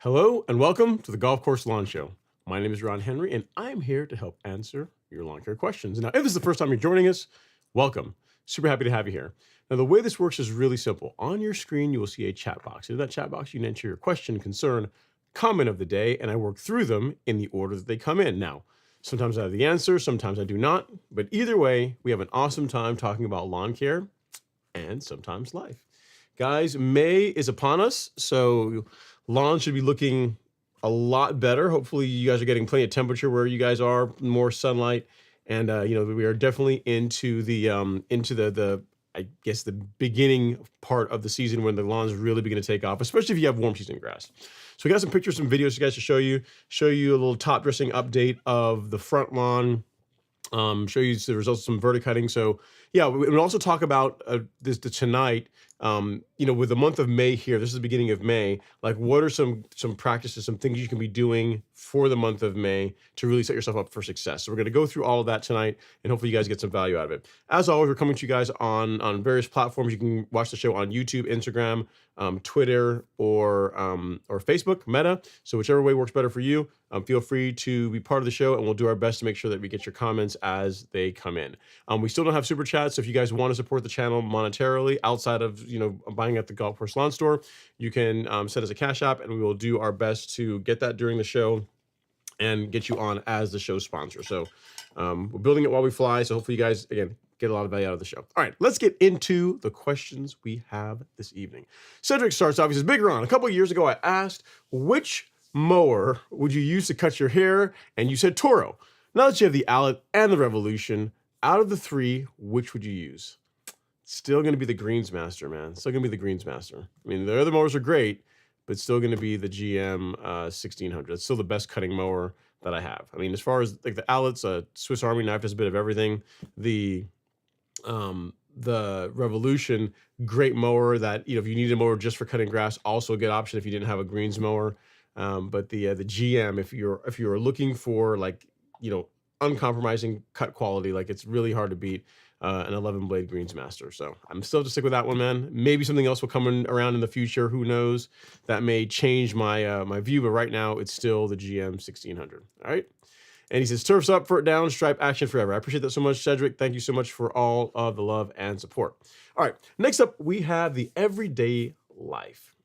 Hello and welcome to the Golf Course Lawn Show. My name is Ron Henry and I'm here to help answer your lawn care questions. Now, if this is the first time you're joining us, welcome. Super happy to have you here. Now, the way this works is really simple. On your screen, you will see a chat box. In that chat box, you can enter your question, concern, comment of the day, and I work through them in the order that they come in. Now, sometimes I have the answer, sometimes I do not, but either way, we have an awesome time talking about lawn care and sometimes life. Guys, May is upon us, so lawn should be looking a lot better. Hopefully you guys are getting plenty of temperature where you guys are, more sunlight, and we are definitely into the I guess the beginning part of the season when the lawns really begin to take off, especially if you have warm season grass. So we got some pictures, some videos you guys to show you a little top dressing update of the front lawn. Show you the results of some verticutting. So yeah, we'll also talk about this tonight. With the month of May here, this is the beginning of May. Like, what are some practices, some things you can be doing for the month of May to really set yourself up for success? So we're going to go through all of that tonight, and hopefully you guys get some value out of it. As always, we're coming to you guys on various platforms. You can watch the show on YouTube, Instagram, Twitter, or Facebook, Meta. So whichever way works better for you. Feel free to be part of the show, and we'll do our best to make sure that we get your comments as they come in. We still don't have super chats, so if you guys want to support the channel monetarily outside of buying at the Golf Course Lawn Store, you can send us a Cash App, and we will do our best to get that during the show and get you on as the show sponsor. So we're building it while we fly, so hopefully you guys, again, get a lot of value out of the show. All right, let's get into the questions we have this evening. Cedric starts off, he says, Big Ron, a couple of years ago I asked, which mower would you use to cut your hair? And you said Toro. Now that you have the Owlet and the Revolution, out of the three, which would you use? Still going to be the Greensmaster, man. Still going to be the Greensmaster. I mean, the other mowers are great, but still going to be the GM 1600. It's still the best cutting mower that I have. I mean, as far as like the outlets, Swiss Army knife does a bit of everything. The Revolution, great mower that, you know, if you need a mower just for cutting grass, also a good option if you didn't have a greens mower. But the GM, if you're looking for, like, you know, uncompromising cut quality, like, it's really hard to beat an 11 blade Greensmaster. So I'm still to stick with that one, man. Maybe something else will come around in the future. Who knows? That may change my my view, but right now it's still the GM 1600. All right. And he says, turfs up, furt down, stripe action forever. I appreciate that so much, Cedric. Thank you so much for all of the love and support. All right, next up, we have the everyday life.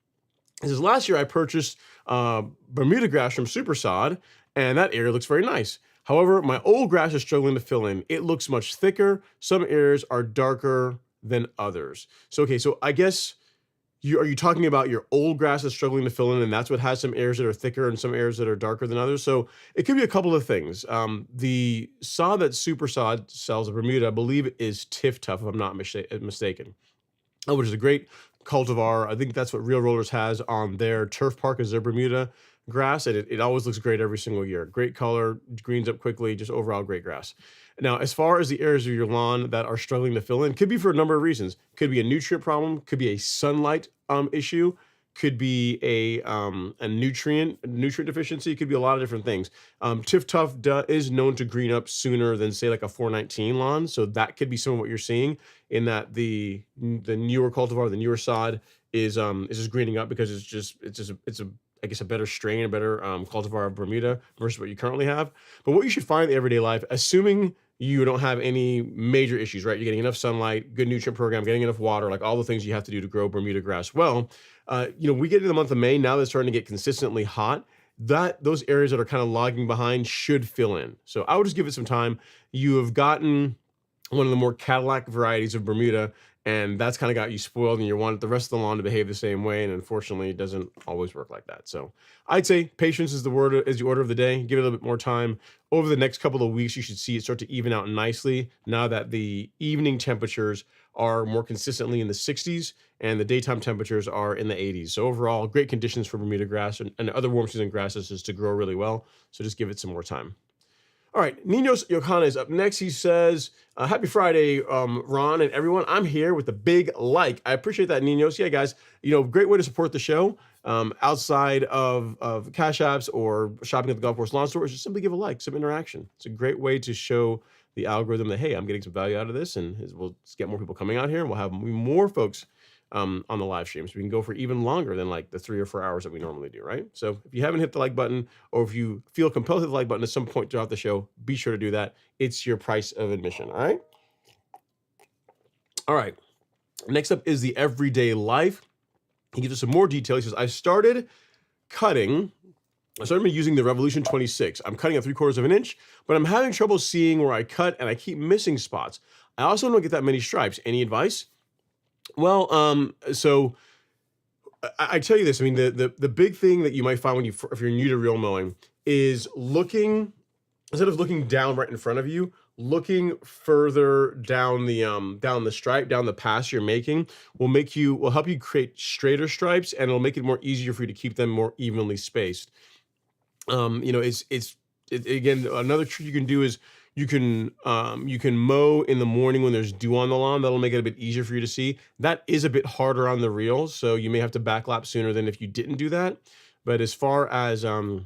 This is last year I purchased Bermuda grass from Supersod, and that area looks very nice. However, my old grass is struggling to fill in. It looks much thicker. Some areas are darker than others. So, okay, so I guess... are you talking about your old grass is struggling to fill in, and that's what has some areas that are thicker and some areas that are darker than others? So it could be a couple of things. The sod that Supersod sells of Bermuda, I believe, is Tiff Tough, if I'm not mistaken, which is a great cultivar. I think that's what Real Rollers has on their turf park, is their Bermuda grass, and it always looks great every single year. Great color, greens up quickly, just overall great grass. Now, as far as the areas of your lawn that are struggling to fill in, could be for a number of reasons. Could be a nutrient problem, could be a sunlight issue, could be a nutrient deficiency, could be a lot of different things. Tiff Tough is known to green up sooner than, say, like a 419 lawn, so that could be some of what you're seeing, in that the newer cultivar, the newer sod is just greening up because it's a I guess a better strain, a better cultivar of Bermuda versus what you currently have. But what you should find in everyday life, assuming you don't have any major issues, right? You're getting enough sunlight, good nutrient program, getting enough water, like all the things you have to do to grow Bermuda grass well. You know, we get into the month of May, now that it's starting to get consistently hot, those areas that are kind of lagging behind should fill in. So I would just give it some time. You have gotten one of the more Cadillac varieties of Bermuda, and that's kind of got you spoiled, and you want the rest of the lawn to behave the same way, and unfortunately it doesn't always work like that. So I'd say patience is the order of the day. Give it a little bit more time. Over the next couple of weeks, you should see it start to even out nicely now that the evening temperatures are more consistently in the 60s and the daytime temperatures are in the 80s. So overall, great conditions for Bermuda grass and other warm season grasses is to grow really well. So just give it some more time. All right, Ninos Yohana is up next. He says, happy Friday, Ron and everyone. I'm here with a big like. I appreciate that, Ninos. Yeah, guys, you know, great way to support the show. Outside of Cash Apps or shopping at the golf course lawn store, is just simply give a like, some interaction. It's a great way to show the algorithm that, hey, I'm getting some value out of this, and we'll get more people coming out here, and we'll have more folks on the live stream, so we can go for even longer than like the 3 or 4 hours that we normally do, right? So if you haven't hit the like button, or if you feel compelled to hit the like button at some point throughout the show, be sure to do that. It's your price of admission, all right? All right, next up is the everyday life. He gives us some more detail. He says, I started using the Revolution 26. I'm cutting at 3/4 of an inch, but I'm having trouble seeing where I cut, and I keep missing spots. I also don't get that many stripes. Any advice? Well, so I tell you this. I mean, the big thing that you might find if you're new to real mowing is looking, instead of looking down right in front of you, looking further down the stripe, down the pass you're making will help you create straighter stripes, and it'll make it more easier for you to keep them more evenly spaced. You know, again, another trick you can do is you can mow in the morning when there's dew on the lawn. That'll make it a bit easier for you to see. That is a bit harder on the reel, so you may have to backlap sooner than if you didn't do that. But as far as cutting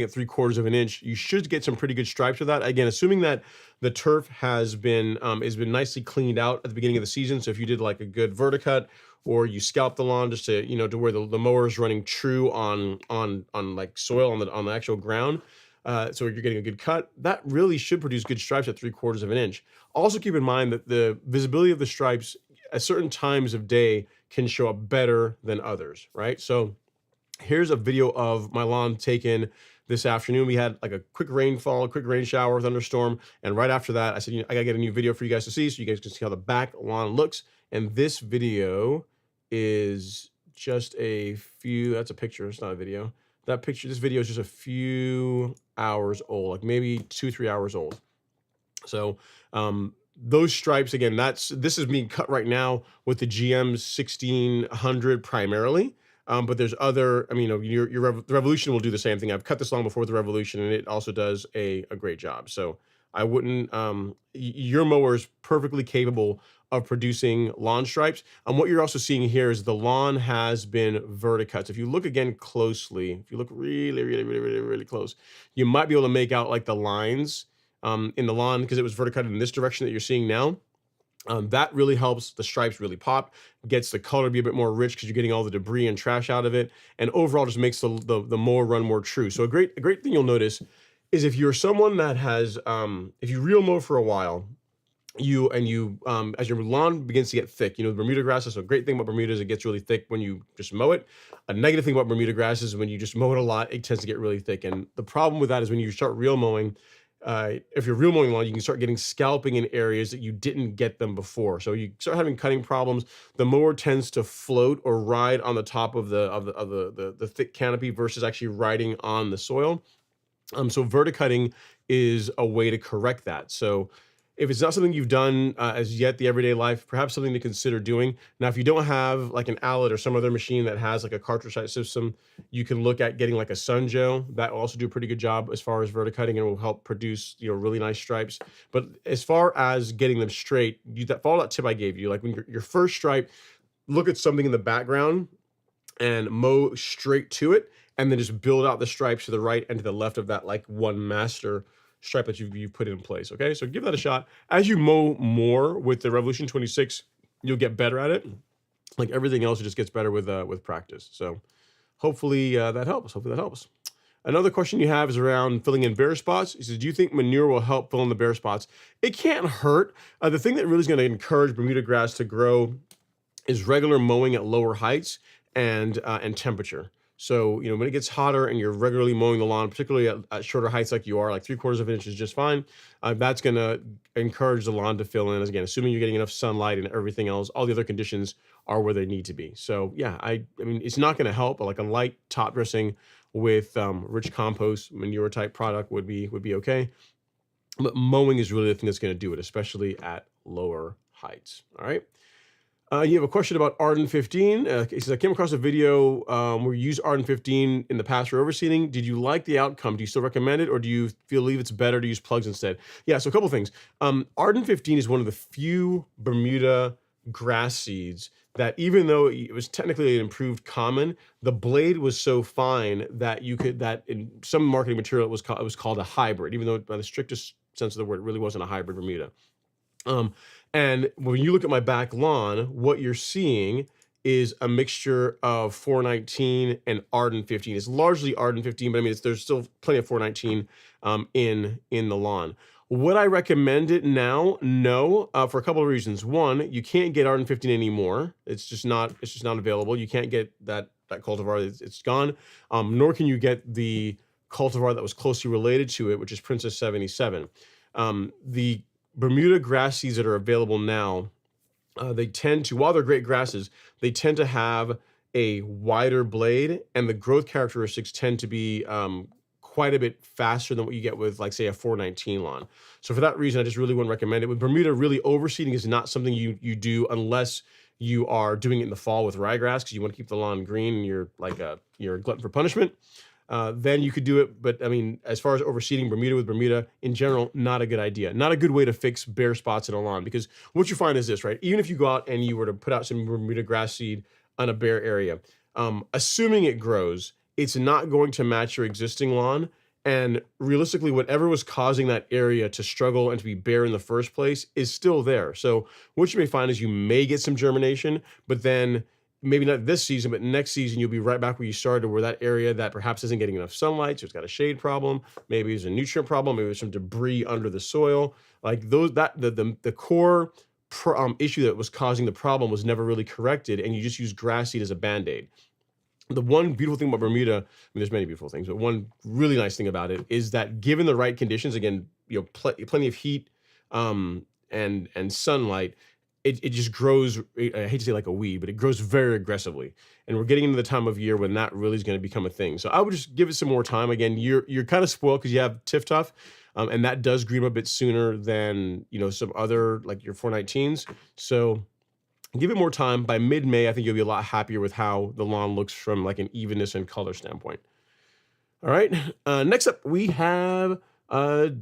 at 3/4 of an inch, you should get some pretty good stripes with that. Again, assuming that the turf has been nicely cleaned out at the beginning of the season. So if you did like a good verticut, or you scalp the lawn just to, you know, to where the mower is running true on like soil on the actual ground. So you're getting a good cut, that really should produce good stripes at 3/4 of an inch. Also keep in mind that the visibility of the stripes at certain times of day can show up better than others, right? So here's a video of my lawn taken this afternoon. We had like a quick rain shower, thunderstorm. And right after that, I said, you know, I gotta get a new video for you guys to see, so you guys can see how the back lawn looks. And this video is just that's a picture, it's not a video. This video is just a few hours old, like maybe 2-3 hours old. So those stripes, again, this is being cut right now with the GM 1600 primarily. But there's other, I mean, the Revolution will do the same thing. I've cut this lawn before with the Revolution, and it also does a great job. So I wouldn't, your mower is perfectly capable of producing lawn stripes. And what you're also seeing here is the lawn has been verticut. So if you look again closely, if you look really, really, really, really, really close, you might be able to make out like the lines in the lawn because it was verticut in this direction that you're seeing now. That really helps the stripes really pop, gets the color to be a bit more rich because you're getting all the debris and trash out of it, and overall just makes the mower run more true. So a great thing you'll notice is if you're someone that has if you reel mow for a while, as your lawn begins to get thick, Bermuda grass is a great thing about Bermuda is it gets really thick when you just mow it. A negative thing about Bermuda grass is when you just mow it a lot, it tends to get really thick. And the problem with that is when you start reel mowing, if you're reel mowing lawn, you can start getting scalping in areas that you didn't get them before. So you start having cutting problems. The mower tends to float or ride on the top of the thick canopy versus actually riding on the soil. So verticutting is a way to correct that. So if it's not something you've done as yet, the everyday life, perhaps something to consider doing. Now, if you don't have like an outlet or some other machine that has like a cartridge type system, you can look at getting like a Sunjo. That will also do a pretty good job as far as verticutting and will help produce, really nice stripes. But as far as getting them straight, follow that tip I gave you. Like when your first stripe, look at something in the background and mow straight to it, and then just build out the stripes to the right and to the left of that like one master stripe that you've put in place. Okay, so give that a shot. As you mow more with the Revolution 26, you'll get better at it. Like everything else, it just gets better with practice. So hopefully that helps. Another question you have is around filling in bare spots. He says, do you think manure will help fill in the bare spots? It can't hurt. The thing that really is going to encourage Bermuda grass to grow is regular mowing at lower heights and temperature. So, when it gets hotter and you're regularly mowing the lawn, particularly at shorter heights like you are, like 3/4 of an inch is just fine. That's going to encourage the lawn to fill in, as again, assuming you're getting enough sunlight and everything else, all the other conditions are where they need to be. So yeah, I mean, it's not going to help, but like a light top dressing with rich compost, manure type product would be okay. But mowing is really the thing that's going to do it, especially at lower heights. All right. You have a question about Arden 15. It says, I came across a video where you used Arden 15 in the past for overseeding. Did you like the outcome? Do you still recommend it, or do you believe it's better to use plugs instead? Yeah, so a couple things. Arden 15 is one of the few Bermuda grass seeds that, even though it was technically an improved common, the blade was so fine that in some marketing material it was called a hybrid, even though by the strictest sense of the word it really wasn't a hybrid Bermuda. And when you look at my back lawn, what you're seeing is a mixture of 419 and Arden 15. It's largely Arden 15, but I mean, there's still plenty of 419 in the lawn. Would I recommend it now? No, for a couple of reasons. One, you can't get Arden 15 anymore. It's just not available. You can't get that cultivar. It's gone. Nor can you get the cultivar that was closely related to it, which is Princess 77. The Bermuda grass seeds that are available now, they tend to, while they're great grasses, they tend to have a wider blade, and the growth characteristics tend to be quite a bit faster than what you get with, like, say, a 419 lawn. So for that reason, I just really wouldn't recommend it. With Bermuda, really, overseeding is not something you do unless you are doing it in the fall with ryegrass because you want to keep the lawn green and you're a glutton for punishment. Then you could do it. But I mean, as far as overseeding Bermuda with Bermuda in general, not a good idea. Not a good way to fix bare spots in a lawn, because what you find is this, right? Even if you go out and you were to put out some Bermuda grass seed on a bare area, assuming it grows, it's not going to match your existing lawn. And realistically, whatever was causing that area to struggle and to be bare in the first place is still there. So what you may find is you may get some germination, but then maybe not this season, but next season, you'll be right back where you started, where that area that perhaps isn't getting enough sunlight, so it's got a shade problem, maybe there's a nutrient problem, maybe there's some debris under the soil. Like those, the core issue that was causing the problem was never really corrected, and you just use grass seed as a Band-Aid. The one beautiful thing about Bermuda, I mean, there's many beautiful things, but one really nice thing about it is that given the right conditions, again, plenty of heat and sunlight, it just grows. I hate to say like a weed, but it grows very aggressively. And we're getting into the time of year when that really is going to become a thing. So I would just give it some more time. Again, you're kind of spoiled because you have Tiff Tuff, and that does green a bit sooner than some other, like your 419s. So Give it more time. By mid-May, I think you'll be a lot happier with how the lawn looks from like an evenness and color standpoint. All right. Next up, we have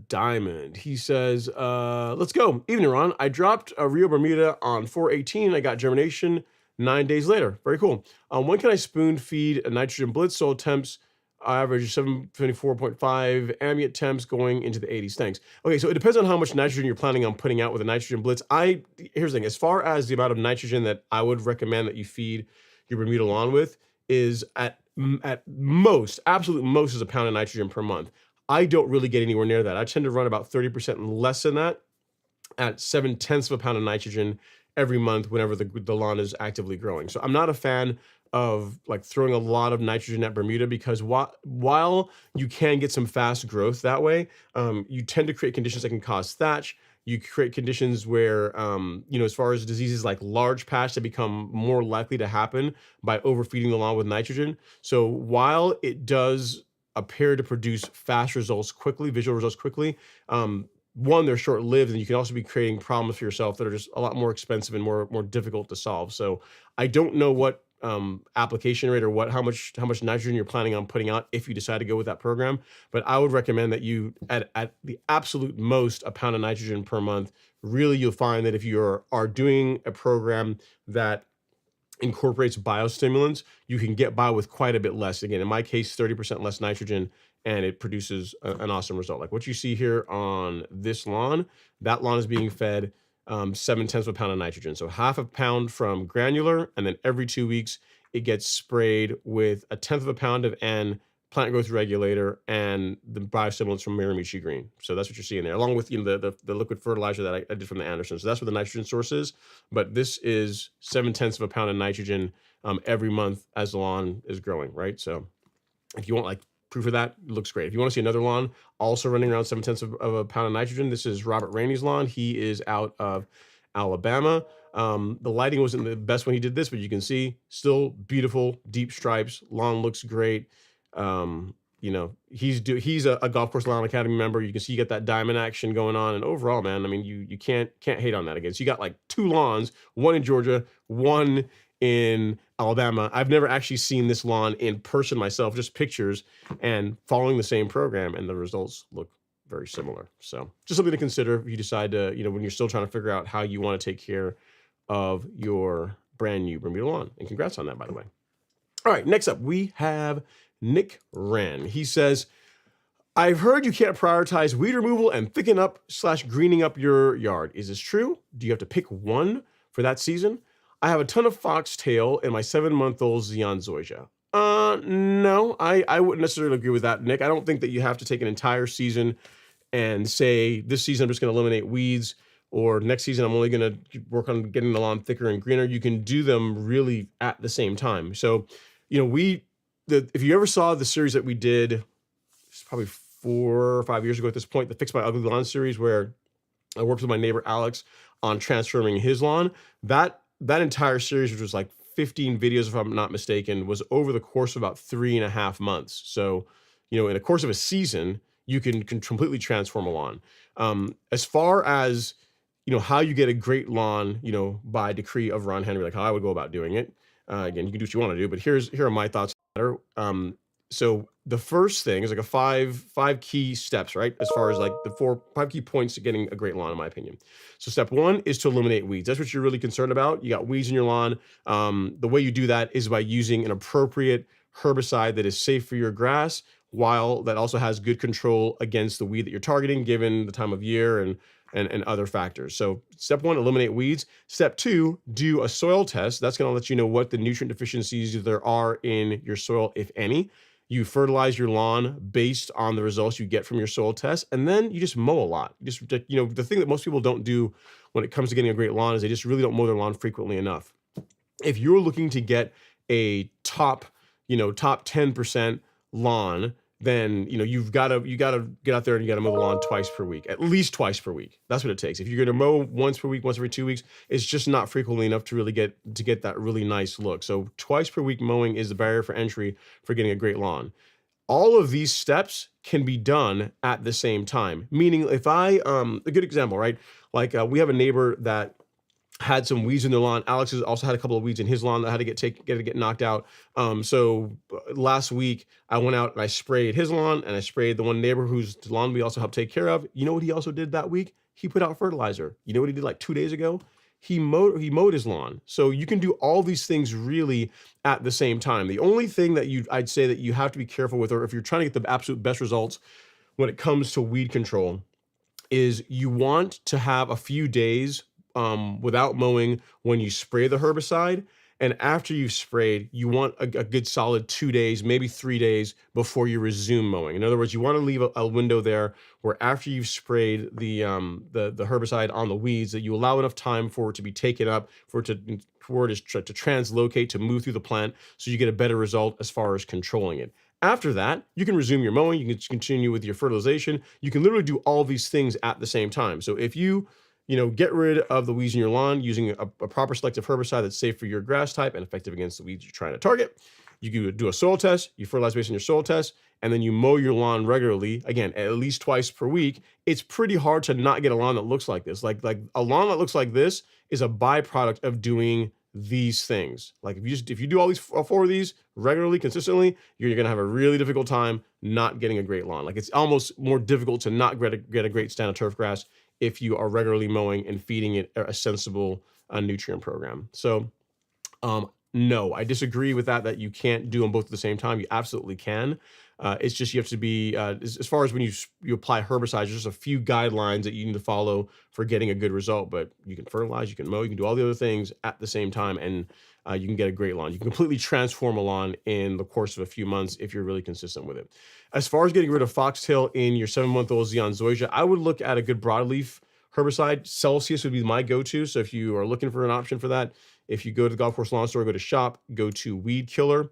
Diamond. He says, let's go. Evening, Ron. I dropped a Rio Bermuda on 4/18. I got germination 9 days later. Very cool. When can I spoon feed a nitrogen blitz? Soil temps average 754.5, ambient temps going into the 80s. Thanks. Okay, so it depends on how much nitrogen you're planning on putting out with a nitrogen blitz. Here's the thing. As far as the amount of nitrogen that I would recommend that you feed your Bermuda lawn with is at most, absolute most, is a pound of nitrogen per month. I don't really get anywhere near that. I tend to run about 30% less than that at 7/10 of a pound of nitrogen every month whenever the lawn is actively growing. So I'm not a fan of like throwing a lot of nitrogen at Bermuda because while you can get some fast growth that way, you tend to create conditions that can cause thatch. You create conditions where, as far as diseases like large patch, that become more likely to happen by overfeeding the lawn with nitrogen. So while it does appear to produce fast results quickly, visual results quickly, one, they're short-lived, and you can also be creating problems for yourself that are just a lot more expensive and more difficult to solve. So I don't know what application rate or how much nitrogen you're planning on putting out if you decide to go with that program, but I would recommend that you at the absolute most a pound of nitrogen per month. Really, you'll find that if you are doing a program that incorporates biostimulants, you can get by with quite a bit less. Again, in my case, 30% less nitrogen, and it produces an awesome result. Like what you see here on this lawn, that lawn is being fed 7/10 of a pound of nitrogen. So half a pound from granular, and then every 2 weeks, it gets sprayed with 1/10 of a pound of N, plant growth regulator, and the biostimulants from Miramichi Green. So that's what you're seeing there, along with the liquid fertilizer that I did from the Anderson. So that's where the nitrogen source is. But this is 7/10 of a pound of nitrogen every month as the lawn is growing, right? So if you want like proof of that, it looks great. If you want to see another lawn also running around 7/10 of a pound of nitrogen, this is Robert Rainey's lawn. He is out of Alabama. The lighting wasn't the best when he did this, but you can see still beautiful, deep stripes. Lawn looks great. He's a Golf Course Lawn Academy member. You can see you get that diamond action going on, and overall, man, I mean, you can't hate on that. Again, so you got like 2 lawns, one in Georgia, one in Alabama. I've never actually seen this lawn in person myself, just pictures, and following the same program, and the results look very similar. So just something to consider if you decide to, when you're still trying to figure out how you want to take care of your brand new Bermuda lawn. And congrats on that, by the way. All right, next up, we have Nick Wren. He says, I've heard you can't prioritize weed removal and thicken up / greening up your yard. Is this true? Do you have to pick one for that season? I have a ton of foxtail in my 7-month-old Xeon Zoysia. No, I wouldn't necessarily agree with that, Nick. I don't think that you have to take an entire season and say, this season I'm just going to eliminate weeds, or next season I'm only going to work on getting the lawn thicker and greener. You can do them really at the same time. So, if you ever saw the series that we did, it's probably 4 or 5 years ago at this point, the Fix My Ugly Lawn series, where I worked with my neighbor Alex on transforming his lawn. That entire series, which was like 15 videos, if I'm not mistaken, was over the course of about 3.5 months. So, in the course of a season, you can completely transform a lawn. As far as, how you get a great lawn, by decree of Ron Henry, like how I would go about doing it. Again, you can do what you want to do, but here are my thoughts. So the first thing is like a five key steps, right? As far as like the 5 key points to getting a great lawn, in my opinion. So step 1 is to eliminate weeds. That's what you're really concerned about. You got weeds in your lawn. The way you do that is by using an appropriate herbicide that is safe for your grass, while that also has good control against the weed that you're targeting, given the time of year and other factors. So step 1, eliminate weeds. Step 2, do a soil test. That's going to let you know what the nutrient deficiencies there are in your soil, if any. You fertilize your lawn based on the results you get from your soil test, and then you just mow a lot. The thing that most people don't do when it comes to getting a great lawn is they just really don't mow their lawn frequently enough. If you're looking to get a top 10% lawn, then you've got to get out there and you got to mow the lawn twice per week, at least twice per week. That's what it takes. If you're going to mow once per week, once every 2 weeks, it's just not frequently enough to really get that really nice look. So twice per week mowing is the barrier for entry for getting a great lawn. All of these steps can be done at the same time. Meaning, if a good example, right? Like we have a neighbor that had some weeds in their lawn. Alex has also had a couple of weeds in his lawn that had to get knocked out. So last week I went out and I sprayed his lawn, and I sprayed the one neighbor whose lawn we also helped take care of. You know what he also did that week? He put out fertilizer. You know what he did like 2 days ago? He mowed his lawn. So you can do all these things really at the same time. The only thing that I'd say that you have to be careful with, or if you're trying to get the absolute best results when it comes to weed control, is you want to have a few days without mowing when you spray the herbicide. And after you've sprayed, you want a good solid 2 days, maybe 3 days before you resume mowing. In other words, you want to leave a window there where after you've sprayed the herbicide on the weeds, that you allow enough time for it to be taken up, for it to translocate, to move through the plant, so you get a better result as far as controlling it. After that, you can resume your mowing. You can continue with your fertilization. You can literally do all these things at the same time. So if you get rid of the weeds in your lawn using a proper selective herbicide that's safe for your grass type and effective against the weeds you're trying to target, you can do a soil test, you fertilize based on your soil test, and then you mow your lawn regularly, again, at least twice per week. It's pretty hard to not get a lawn that looks like this. Like a lawn that looks like this is a byproduct of doing these things. Like if you do all these 4 of these regularly, consistently, you're going to have a really difficult time not getting a great lawn. Like it's almost more difficult to not get a great stand of turf grass if you are regularly mowing and feeding it a sensible nutrient program. So no, I disagree with that you can't do them both at the same time. You absolutely can. It's just you have to be, as far as when you apply herbicides, there's just a few guidelines that you need to follow for getting a good result. But you can fertilize, you can mow, you can do all the other things at the same time, and you can get a great lawn. You can completely transform a lawn in the course of a few months if you're really consistent with it. As far as getting rid of foxtail in your 7-month-old Xeon Zoysia, I would look at a good broadleaf herbicide. Celsius would be my go-to. So if you are looking for an option for that, if you go to the golf course lawn store, go to shop, go to weed killer.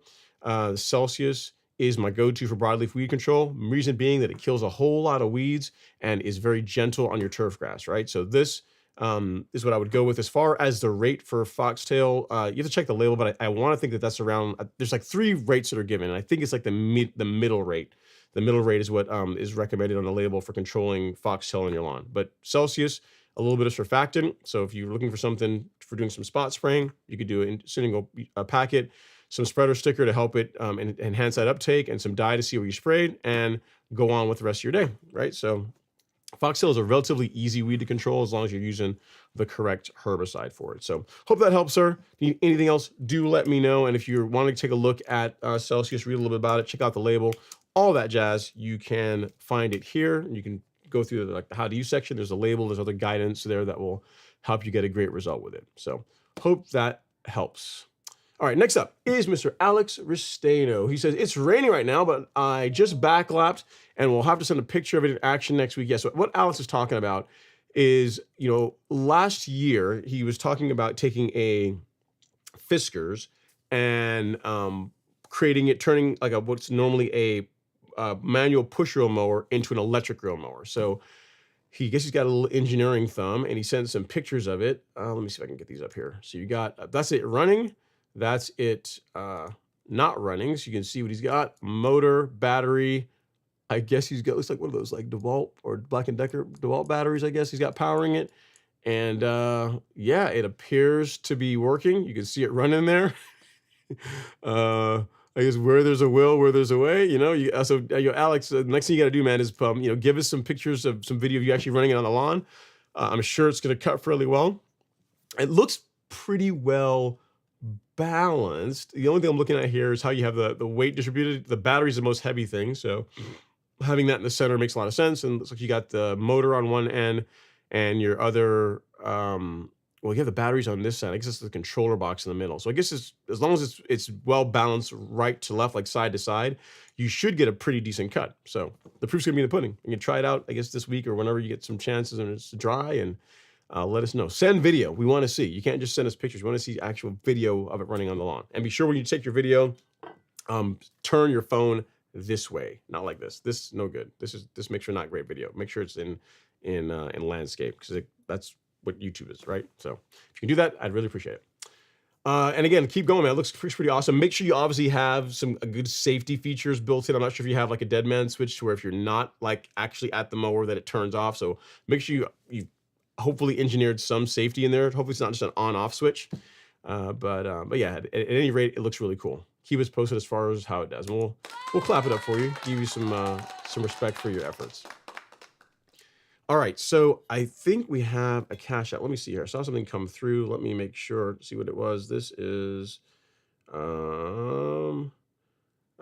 Celsius is my go-to for broadleaf weed control. Reason being that it kills a whole lot of weeds and is very gentle on your turf grass, right? So this is what I would go with. As far as the rate for foxtail, you have to check the label, but I want to think that that's around, there's like 3 rates that are given, and I think it's like the middle rate. The middle rate is what is recommended on the label for controlling foxtail in your lawn. But Celsius, a little bit of surfactant. So if you're looking for something for doing some spot spraying, you could do a single packet, some spreader sticker to help it enhance that uptake, and some dye to see where you sprayed, and go on with the rest of your day, right? So foxtail is a relatively easy weed to control as long as you're using the correct herbicide for it. So hope that helps, sir. Need anything else, do let me know. And if you're wanting to take a look at Celsius, read a little bit about it, check out the label, all that jazz, you can find it here. And you can go through the how to use section. There's a label, there's other guidance there that will help you get a great result with it. So hope that helps. All right, next up is Mr. Alex Ristano. He says, it's raining right now, but I just backlapped and we'll have to send a picture of it in action next week. Yes, so what Alex is talking about is, last year he was talking about taking a Fiskars and turning like what's normally a manual push reel mower into an electric reel mower. So he's got a little engineering thumb, and he sent some pictures of it. Let me see if I can get these up here. So you got, that's it running. That's it not running. So you can see what he's got. Motor, battery. I guess he's got, looks like one of those like DeWalt or Black & Decker DeWalt batteries, I guess he's got powering it. And yeah, it appears to be working. You can see it running there. I guess where there's a will, where there's a way, Alex, the next thing you got to do, man, is, give us some pictures of some video of you actually running it on the lawn. I'm sure it's going to cut fairly well. It looks pretty well balanced. The only thing I'm looking at here is how you have the weight distributed. The battery's the most heavy thing, so having that in the center makes a lot of sense. And it looks like you got the motor on one end and your other, you have the batteries on this side. I guess it's the controller box in the middle. So I guess as long as it's well balanced right to left, like side to side, you should get a pretty decent cut. So the proof's gonna be in the pudding. You can try it out, I guess, this week or whenever you get some chances and it's dry, and let us know. Send video. We want to see. You can't just send us pictures. We want to see actual video of it running on the lawn. And be sure when you take your video, turn your phone this way, not like this. This no good. This makes for not great video. Make sure it's in landscape, because that's what YouTube is, right? So if you can do that, I'd really appreciate it. And again, keep going, man. It looks pretty awesome. Make sure you obviously have some good safety features built in. I'm not sure if you have like a dead man switch to where if you're not like actually at the mower that it turns off. So make sure you hopefully engineered some safety in there. Hopefully it's not just an on-off switch. But yeah, at any rate, it looks really cool. Keep us posted as far as how it does. And we'll clap it up for you, give you some respect for your efforts. All right, so I think we have a cash out. Let me see here. I saw something come through. Let me make sure, see what it was. This is, I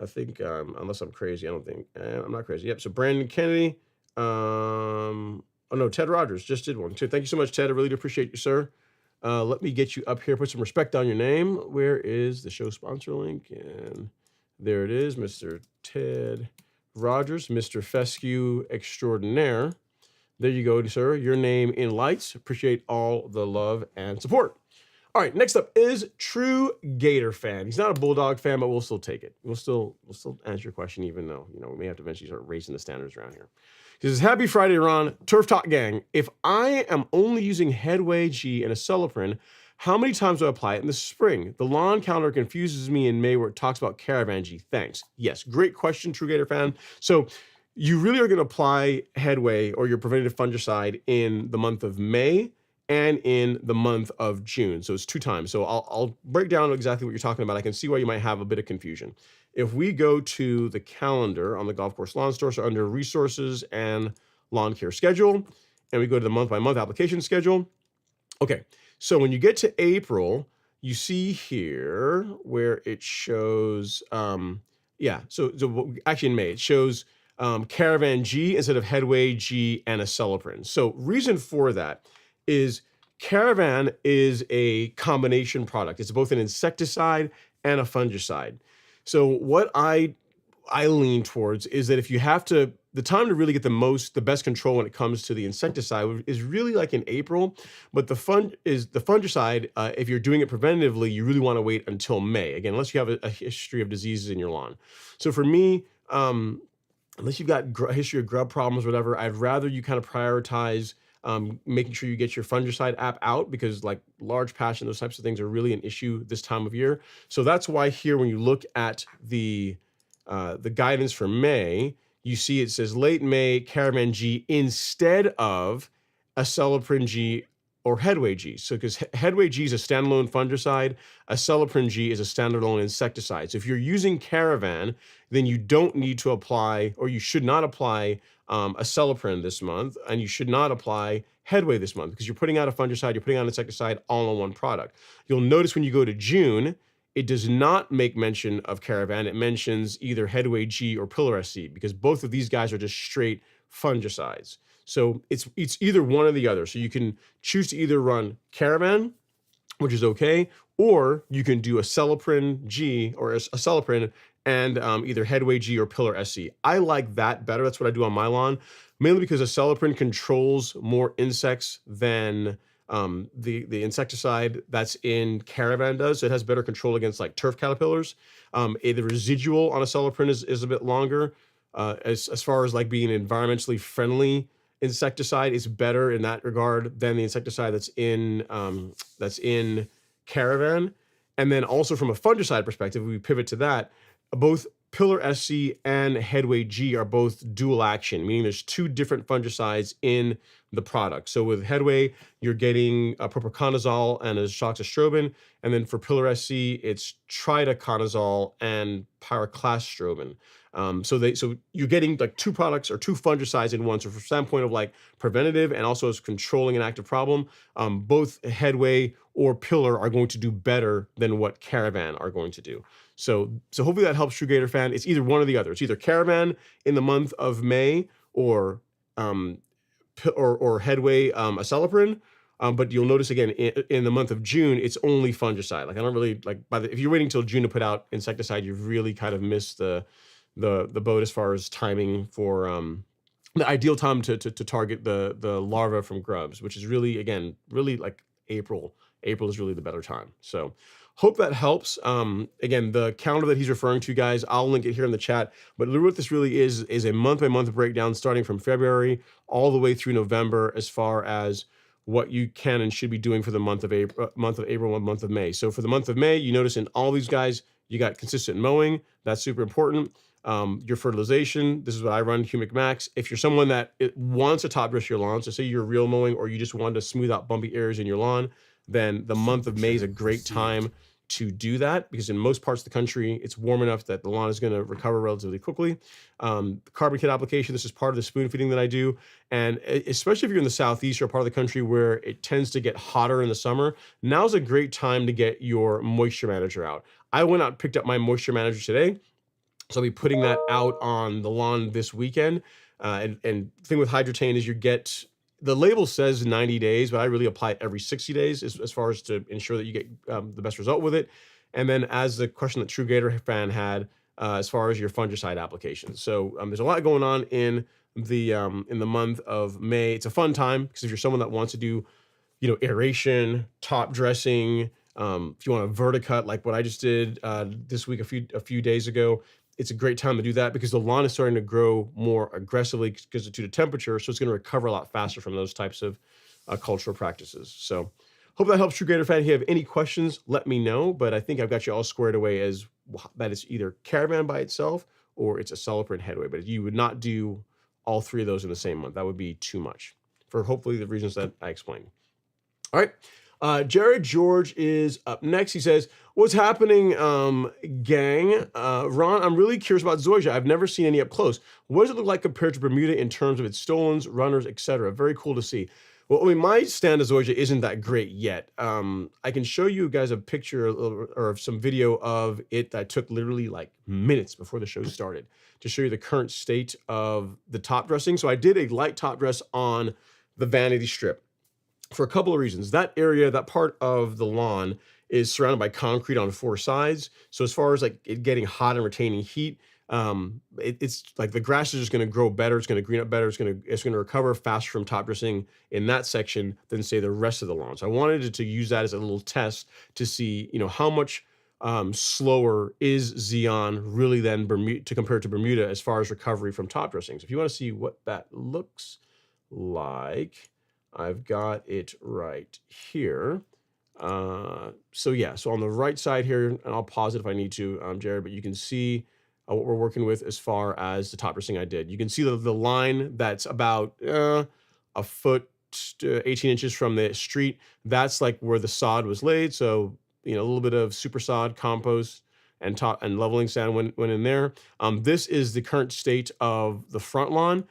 think, unless I'm crazy, I don't think, I'm not crazy. Yep, so Brandon Kennedy, oh no, Ted Rogers just did one too. Thank you so much, Ted. I really do appreciate you, sir. Let me get you up here, put some respect on your name. Where is the show sponsor link? And there it is, Mr. Ted Rogers, Mr. Fescue Extraordinaire. There you go, sir. Your name in lights. Appreciate all the love and support. All right, next up is True Gator Fan. He's not a Bulldog fan, but we'll still take it. We'll still answer your question, even though, you know, we may have to eventually start raising the standards around here. He says, happy Friday, Ron. Turf Talk Gang. If I am only using Headway G and a Celiprin, how many times do I apply it in the spring? The lawn calendar confuses me in May where it talks about Caravan G. Thanks. Yes, great question, True Gator Fan. So you really are going to apply Headway or your preventative fungicide in the month of May and in the month of June. So it's 2 times. So I'll break down exactly what you're talking about. I can see why you might have a bit of confusion. If we go to the calendar on the Golf Course Lawn Store, so under Resources and Lawn Care Schedule, and we go to the month-by-month application schedule. Okay, so when you get to April, you see here where it shows, so actually in May, it shows Caravan G instead of Headway G and a Celiprin. So reason for that is Caravan is a combination product. It's both an insecticide and a fungicide. So what I lean towards is that if you have to, the time to really get the best control when it comes to the insecticide is really like in April, but the fungicide, if you're doing it preventatively, you really want to wait until May. Again, unless you have a history of diseases in your lawn. So for me, unless you've got a history of grub problems or whatever, I'd rather you kind of prioritize making sure you get your fungicide app out, because like large patch and those types of things are really an issue this time of year. So that's why here, when you look at the guidance for May, you see it says late May Caravan G instead of a Celiprin G or Headway G. So because Headway G is a standalone fungicide, a Celiprin G is a standalone insecticide. So if you're using Caravan, then you don't need to apply, or you should not apply a Celiprin this month, and you should not apply Headway this month, because you're putting out a fungicide, you're putting out an insecticide all in one product. You'll notice when you go to June, it does not make mention of Caravan. It mentions either Headway G or Pillar SC, because both of these guys are just straight fungicides. So it's either one or the other. So you can choose to either run Caravan, which is okay, or you can do a Celiprin G or a Celiprin and either Headway G or Pillar SC. I like that better. That's what I do on my lawn, mainly because a Celiprin controls more insects than the insecticide that's in Caravan does. So it has better control against like turf caterpillars. The residual on a Celiprin is a bit longer. As far as like being environmentally friendly insecticide, is better in that regard than the insecticide that's in Caravan. And then also from a fungicide perspective, we pivot to that. Both Pillar SC and Headway G are both dual action, meaning there's 2 different fungicides in the product. So with Headway, you're getting propiconazole and azoxystrobin, and then for Pillar SC, it's tritaconazole and pyraclostrobin. So you're getting like 2 products or 2 fungicides in one. So from the standpoint of like preventative and also as controlling an active problem, both Headway or Pillar are going to do better than what Caravan are going to do. So hopefully that helps, True Gator Fan. It's either one or the other. It's either Caravan in the month of May or Headway a Celiprin. But you'll notice again in the month of June, it's only fungicide. Like I don't really like if you're waiting till June to put out insecticide, you've really kind of missed the boat as far as timing for the ideal time to target the larva from grubs, which is really, again, really like April. April is really the better time. So hope that helps. Again, the calendar that he's referring to, guys, I'll link it here in the chat. But what this really is a month-by-month breakdown starting from February all the way through November as far as what you can and should be doing for the month of April, month of May. So for the month of May, you notice in all these guys, you got consistent mowing. That's super important. Your fertilization, this is what I run, Humic Max. If you're someone that wants to top dress your lawn, so say you're real mowing or you just want to smooth out bumpy areas in your lawn, then the month of May is a great time to do that, because in most parts of the country, it's warm enough that the lawn is going to recover relatively quickly. Carbon kit application, this is part of the spoon feeding that I do. And especially if you're in the Southeast or part of the country where it tends to get hotter in the summer, now's a great time to get your moisture manager out. I went out and picked up my moisture manager today. So I'll be putting that out on the lawn this weekend. And the thing with Hydrotain is the label says 90 days, but I really apply it every 60 days as far as to ensure that you get the best result with it. And then as the question that True Gator fan had, as far as your fungicide applications. So there's a lot going on in the month of May. It's a fun time because if you're someone that wants to do, aeration, top dressing, if you want a verticut like what I just did this week, a few days ago, it's a great time to do that because the lawn is starting to grow more aggressively because due to temperature. So it's going to recover a lot faster from those types of cultural practices. So hope that helps, True Gator fan. If you have any questions, let me know. But I think I've got you all squared away as that it's either caravan by itself or it's a celebrant headway. But you would not do all three of those in the same month. That would be too much for hopefully the reasons that I explained. All right. Jared George is up next. He says, what's happening, gang? Ron, I'm really curious about Zoysia. I've never seen any up close. What does it look like compared to Bermuda in terms of its stolons, runners, etc.? Very cool to see. Well, I mean, my stand of Zoysia isn't that great yet. I can show you guys a picture or some video of it that took literally like minutes before the show started to show you the current state of the top dressing. So I did a light top dress on the vanity strip for a couple of reasons. That area, that part of the lawn is surrounded by concrete on four sides. So as far as like it getting hot and retaining heat, it's like the grass is just going to grow better. It's going to green up better. It's going to recover faster from top dressing in that section than say the rest of the lawn. So I wanted to use that as a little test to see, how much slower is Zeon really than Bermuda to compare to Bermuda as far as recovery from top dressing. So if you want to see what that looks like, I've got it right here. So on the right side here, and I'll pause it if I need to, Jared, but you can see what we're working with as far as the top dressing I did. You can see the line that's about a foot, 18 inches from the street. That's like where the sod was laid. So, a little bit of super sod, compost, and leveling sand went in there. This is the current state of the front lawn.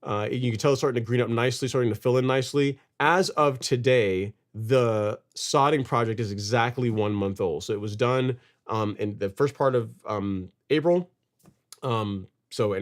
You can tell it's starting to green up nicely, starting to fill in nicely. As of today, the sodding project is exactly 1 month old. So it was done in the first part of April. And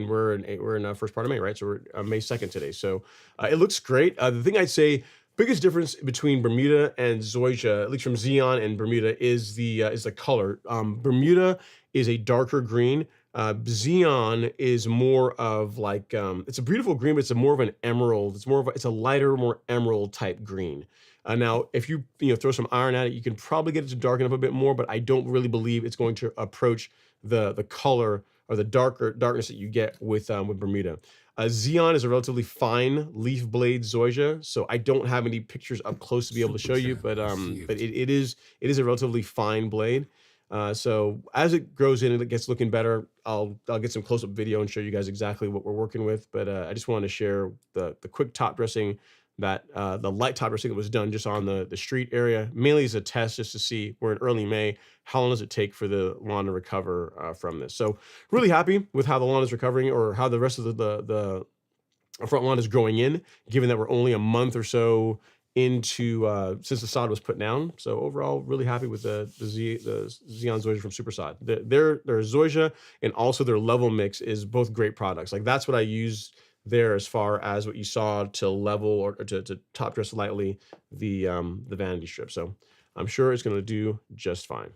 we're in the first part of May, right? So we're May 2nd today. So it looks great. The thing I'd say, biggest difference between Bermuda and Zoysia, at least from Zeon and Bermuda, is the color. Bermuda is a darker green. Zeon is more of like it's a beautiful green, but it's more of an emerald. It's a lighter, more emerald type green. Now, if you throw some iron at it, you can probably get it to darken up a bit more, but I don't really believe it's going to approach the color or the darkness that you get with Bermuda. Zeon is a relatively fine leaf blade Zoysia, so I don't have any pictures up close to be able to show you, but it is a relatively fine blade. So as it grows in and it gets looking better, I'll get some close-up video and show you guys exactly what we're working with. But I just wanted to share the quick top dressing that the light top dressing that was done just on the street area, mainly as a test just to see, we're in early May, how long does it take for the lawn to recover from this. So really happy with how the lawn is recovering, or how the rest of the front lawn is growing in, given that we're only a month or so into since the sod was put down. So overall, really happy with the Zeon Zoysia from Super Sod. Their Zoysia and also their level mix is both great products. Like that's what I use there as far as what you saw to level or to top dress lightly the vanity strip. So I'm sure it's going to do just fine.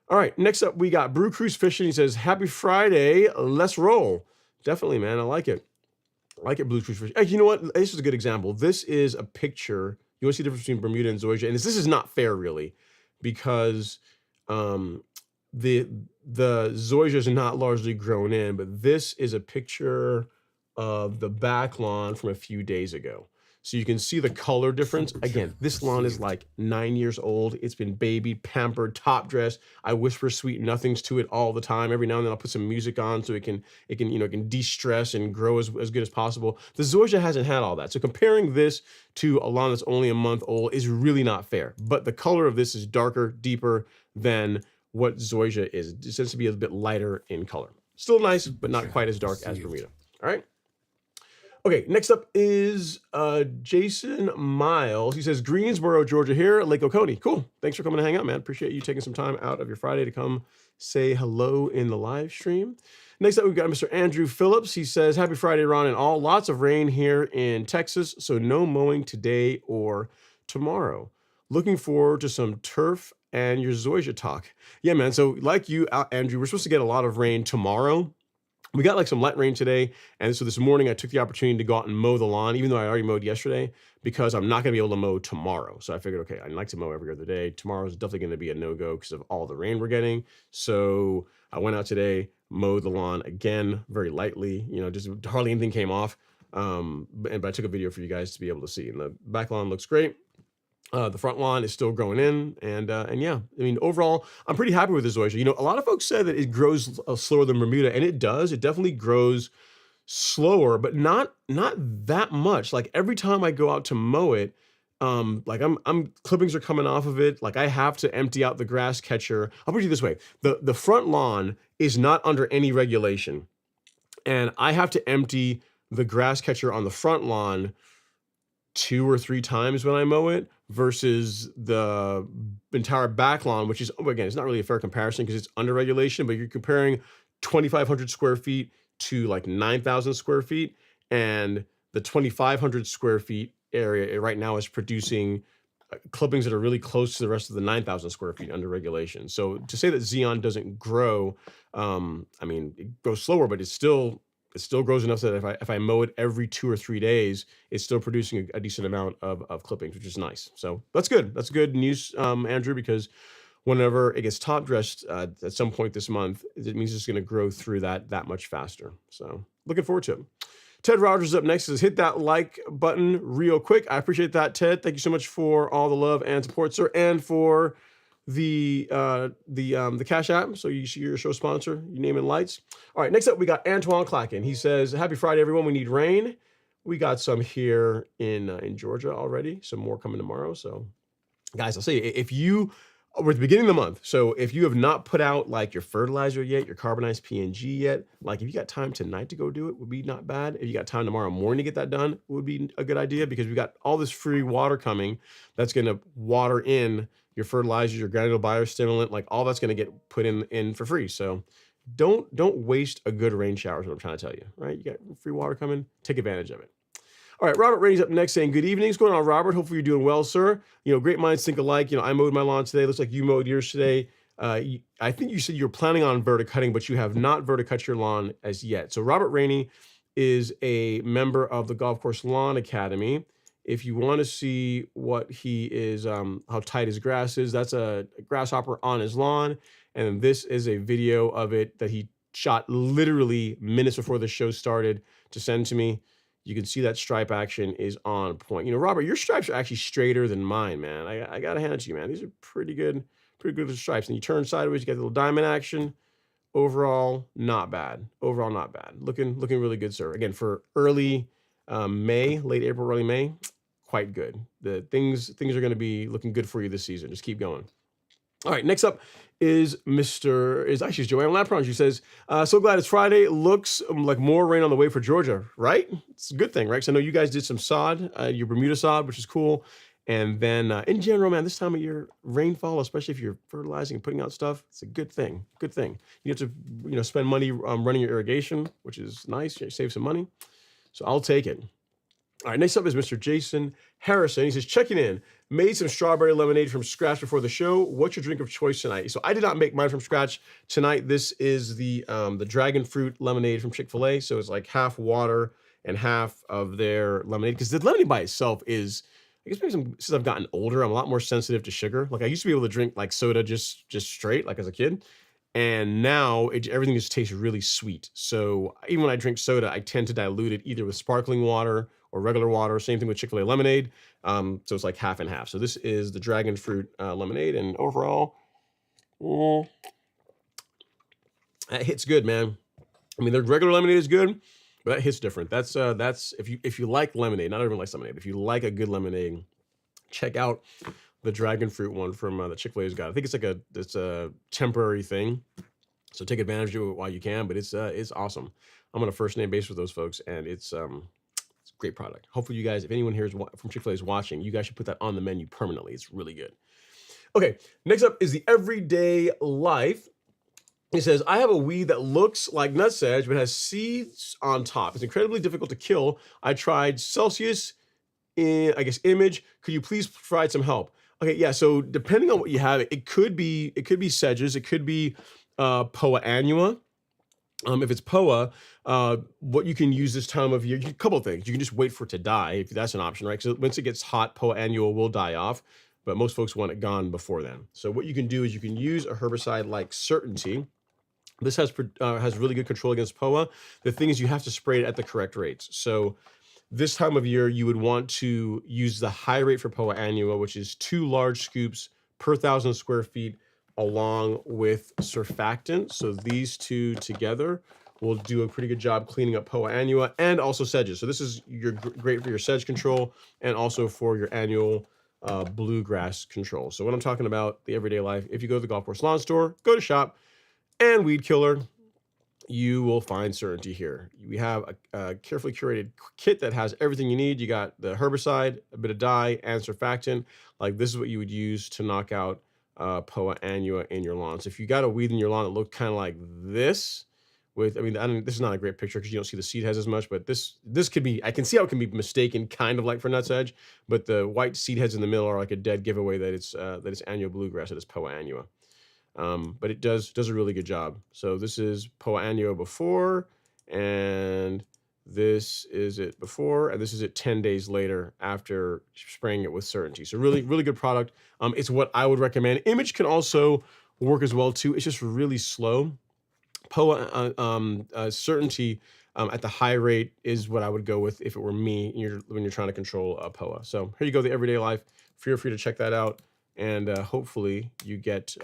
All right, next up we got Brew Cruise Fishing. He says, "Happy Friday, let's roll." Definitely, man, I like it. I like it, Blue Cruise Fishing. Hey, you know what? This is a good example. This is a picture. You want to see the difference between Bermuda and Zoysia, and this is not fair, really, because the Zoysia is not largely grown in, but this is a picture of the back lawn from a few days ago. So you can see the color difference. Again, this lawn is like 9 years old. It's been babied, pampered, top dressed. I whisper sweet nothings to it all the time. Every now and then I'll put some music on so it can de-stress and grow as good as possible. The Zoysia hasn't had all that. So comparing this to a lawn that's only a month old is really not fair. But the color of this is darker, deeper than what Zoysia is. It tends to be a bit lighter in color. Still nice, but not quite as dark as Bermuda. All right. Okay, next up is Jason Miles. He says, Greensboro, Georgia here, Lake Oconee. Cool. Thanks for coming to hang out, man. Appreciate you taking some time out of your Friday to come say hello in the live stream. Next up, we've got Mr. Andrew Phillips. He says, happy Friday, Ron, and all. Lots of rain here in Texas, so no mowing today or tomorrow. Looking forward to some turf and your Zoysia talk. Yeah, man. So like you, Andrew, we're supposed to get a lot of rain tomorrow. We got like some light rain today. And so this morning I took the opportunity to go out and mow the lawn, even though I already mowed yesterday, because I'm not going to be able to mow tomorrow. So I figured, okay, I like to mow every other day. Tomorrow is definitely going to be a no-go because of all the rain we're getting. So I went out today, mowed the lawn again, very lightly, just hardly anything came off. But I took a video for you guys to be able to see. And the back lawn looks great. The front lawn is still growing in, and yeah, I mean, overall, I'm pretty happy with this Zoysia. A lot of folks said that it grows slower than Bermuda, and it does. It definitely grows slower, but not that much. Like every time I go out to mow it, like I'm clippings are coming off of it. Like I have to empty out the grass catcher. I'll put it this way: the front lawn is not under any regulation, and I have to empty the grass catcher on the front lawn 2 or 3 times when I mow it versus the entire back lawn, which is, again, it's not really a fair comparison because it's under regulation, but you're comparing 2,500 square feet to like 9,000 square feet. And the 2,500 square feet area right now is producing clippings that are really close to the rest of the 9,000 square feet under regulation. So to say that Xeon doesn't grow, I mean, it grows slower, but it still grows enough that if I mow it every 2 or 3 days, it's still producing a decent amount of clippings, which is nice. So that's good. That's good news, Andrew, because whenever it gets top dressed at some point this month, it means it's going to grow through that much faster. So looking forward to it. Ted Rogers is up next. Says, hit that like button real quick. I appreciate that, Ted. Thank you so much for all the love and support, sir, and for the Cash App. So you see your show sponsor, you name it, lights. All right, next up we got Antoine Clacken. He says, happy Friday, everyone. We need rain. We got some here in Georgia already. Some more coming tomorrow. So guys, I'll say, if you we're at the beginning of the month, so if you have not put out like your fertilizer yet, your carbonized PNG yet, like if you got time tonight to go do it, would be not bad. If you got time tomorrow morning to get that done, would be a good idea, because we got all this free water coming that's going to water in your fertilizers, your granular biostimulant, like all that's going to get put in for free. So don't waste a good rain shower is what I'm trying to tell you, right? You got free water coming, take advantage of it. All right, Robert Rainey's up next saying, good evening. What's going on, Robert? Hopefully you're doing well, sir. Great minds think alike. I mowed my lawn today. Looks like you mowed yours today. I think you said you're planning on verticutting, but you have not verticut your lawn as yet. So Robert Rainey is a member of the Golf Course Lawn Academy. If you want to see what he is, how tight his grass is, that's a grasshopper on his lawn. And this is a video of it that he shot literally minutes before the show started to send to me. You can see that stripe action is on point. Robert, your stripes are actually straighter than mine, man. I got to hand it to you, man. These are pretty good stripes. And you turn sideways, you get a little diamond action. Overall, not bad. Looking really good, sir. Again, for early May, late April, early May, quite good. The things are going to be looking good for you this season. Just keep going. All right, next up is actually Joanne Lapron. She says, so glad it's Friday. It looks like more rain on the way for Georgia, right? It's a good thing, right? Because I know you guys did some sod, your Bermuda sod, which is cool. And then in general, man, this time of year, rainfall, especially if you're fertilizing and putting out stuff, it's a good thing. You have to, spend money running your irrigation, which is nice. You save some money. So I'll take it. All right, next up is Mr. Jason Harrison. He says, checking in. Made some strawberry lemonade from scratch before the show. What's your drink of choice tonight? So I did not make mine from scratch tonight. This is the dragon fruit lemonade from Chick-fil-A. So it's like half water and half of their lemonade. Because the lemonade by itself is, I guess maybe since I've gotten older, I'm a lot more sensitive to sugar. Like I used to be able to drink like soda just straight, like as a kid. And now everything just tastes really sweet. So even when I drink soda, I tend to dilute it either with sparkling water or regular water. Same thing with Chick-fil-A lemonade. So it's like half and half. So this is the dragon fruit lemonade, and overall, that hits good, man. I mean, their regular lemonade is good, but that hits different. That's if you like lemonade, not everyone likes lemonade. If you like a good lemonade, check out the dragon fruit one from the Chick-fil-A's got. I think it's a temporary thing, so take advantage of it while you can. But it's awesome. I'm on a first name basis with those folks, and it's a great product. Hopefully, you guys, if anyone here is from Chick-fil-A is watching, you guys should put that on the menu permanently. It's really good. Okay, next up is the everyday life. It says, I have a weed that looks like nutsedge, but has seeds on top. It's incredibly difficult to kill. I tried Celsius in, I guess, image. Could you please provide some help? Okay, yeah, so depending on what you have, it could be sedges, it could be Poa annua. If it's Poa, what you can use this time of year, a couple of things. You can just wait for it to die, if that's an option, right? Because once it gets hot, Poa annua will die off, but most folks want it gone before then. So what you can do is you can use a herbicide like Certainty. This has really good control against Poa. The thing is you have to spray it at the correct rates. So this time of year, you would want to use the high rate for Poa annua, which is 2 large scoops per 1,000 square feet, along with surfactant. So these two together will do a pretty good job cleaning up Poa annua and also sedges. So this is great for your sedge control and also for your annual bluegrass control. So when I'm talking about the everyday life, if you go to the golf course lawn store, go to shop, and weed killer, you will find Certainty here. We have a carefully curated kit that has everything you need. You got the herbicide, a bit of dye, and surfactant. Like this is what you would use to knock out Poa annua in your lawn. So if you got a weed in your lawn that looked kind of like this, this is not a great picture because you don't see the seed heads as much, but this could be, I can see how it can be mistaken kind of like for nutsedge, but the white seed heads in the middle are like a dead giveaway that it's annual bluegrass, that it's Poa annua. But it does a really good job. So this is Poa annua before, and this is it before, and this is it 10 days later after spraying it with Certainty. So really, really good product. It's what I would recommend. Image can also work as well too. It's just really slow. Poa Certainty at the high rate is what I would go with if it were me when you're trying to control Poa. So here you go, the everyday life. Feel free to check that out, and hopefully you get